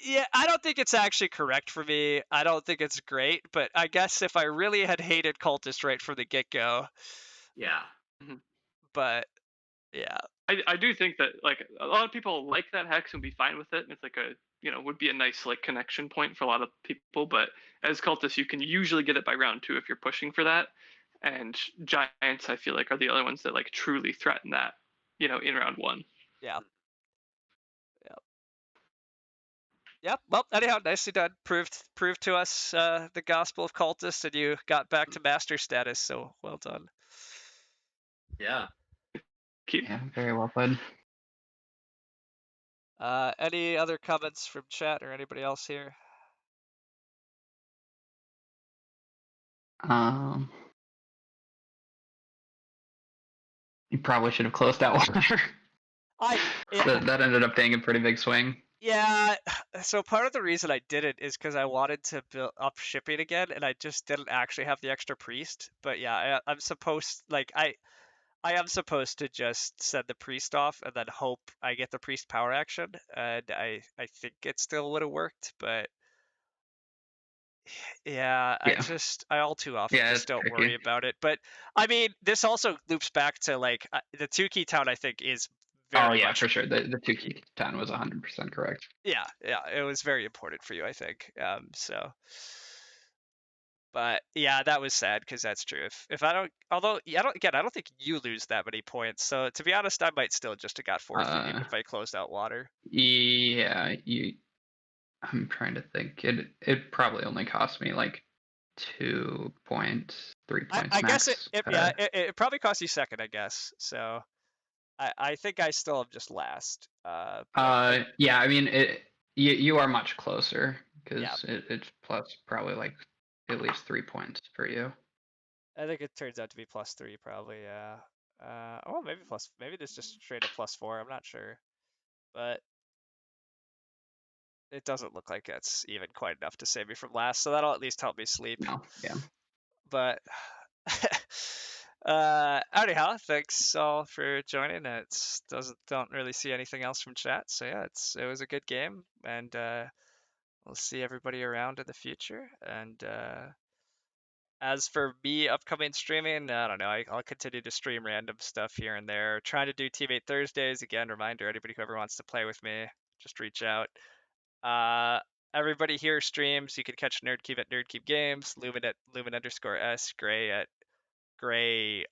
Speaker 1: Yeah, I don't think it's actually correct for me. I don't think it's great, but I guess if I really had hated cultist right from the get-go.
Speaker 3: Yeah.
Speaker 1: But yeah.
Speaker 2: I do think that like a lot of people like that hex and be fine with it, and it's like would be a nice like connection point for a lot of people. But as cultists, you can usually get it by round 2 if you're pushing for that. And giants, I feel like, are the other ones that like truly threaten that, in round 1.
Speaker 1: Yeah. Yep. Well, anyhow, nicely done. Proved to us the gospel of cultists, and you got back to master status. So well done.
Speaker 3: Yeah.
Speaker 4: Yeah, very well played.
Speaker 1: Any other comments from chat or anybody else here?
Speaker 4: You probably should have closed out water. That ended up being a pretty big swing.
Speaker 1: Yeah, so part of the reason I did it is because I wanted to build up shipping again, and I just didn't actually have the extra priest. But yeah, I'm supposed, like, I am supposed to just send the priest off and then hope I get the priest power action, and I think it still would have worked, but yeah, I all too often just don't worry about it. But I mean, this also loops back to like the 2 key town. I think is very much
Speaker 4: for sure. The 2 key town was 100% correct.
Speaker 1: Yeah, it was very important for you, I think. But yeah, that was sad because that's true. If I don't, although I don't think you lose that many points. So to be honest, I might still just have got forfeit even if I closed out water.
Speaker 4: Yeah, I'm trying to think. It probably only cost me like 2 points, 3 points.
Speaker 1: I guess it probably cost you second, I guess. So I think I still am just last.
Speaker 4: Yeah, I mean you are much closer because it's plus probably like at least 3 points for you.
Speaker 1: I think it turns out to be +3 probably. Yeah. Oh, maybe this just straight up +4. I'm not sure, but it doesn't look like it's even quite enough to save me from last. So that'll at least help me sleep.
Speaker 3: No, yeah.
Speaker 1: But anyhow, thanks all for joining. Don't really see anything else from chat. So yeah, it was a good game, and we'll see everybody around in the future. And as for me upcoming streaming, I don't know. I'll continue to stream random stuff here and there. Trying to do Teammate Thursdays again. Reminder: anybody who ever wants to play with me, just reach out. Everybody here streams. You can catch Nerdkeep at Nerdkeep Games, Lumen at Lumen_S, Gray at Gray_0.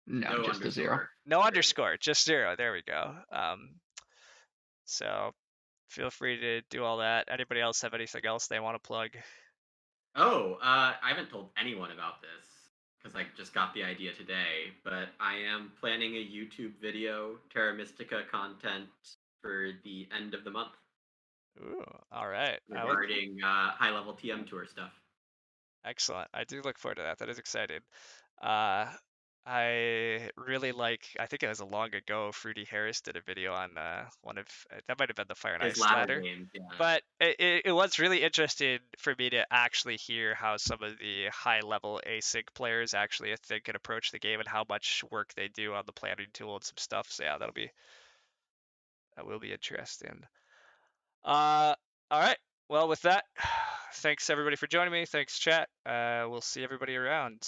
Speaker 4: No,
Speaker 3: No
Speaker 4: just a 0.
Speaker 3: underscore.
Speaker 1: No underscore, just 0. There we go. So feel free to do all that. Anybody else have anything else they want to plug?
Speaker 3: Oh, I haven't told anyone about this because I just got the idea today, but I am planning a YouTube video, Terra Mystica content for the end of the month
Speaker 1: Ooh, all right.
Speaker 3: regarding high-level TM tour stuff.
Speaker 1: Excellent. I do look forward to that. That is exciting. I really like, I think it was a long ago, Fruity Harris did a video on one of, that might have been the Fire and
Speaker 3: His
Speaker 1: Ice
Speaker 3: ladder
Speaker 1: ladder.
Speaker 3: games, yeah.
Speaker 1: But it was really interesting for me to actually hear how some of the high level async players actually think and approach the game and how much work they do on the planning tool and some stuff. So yeah, that will be interesting. All right. Well, with that, thanks everybody for joining me. Thanks, chat. We'll see everybody around.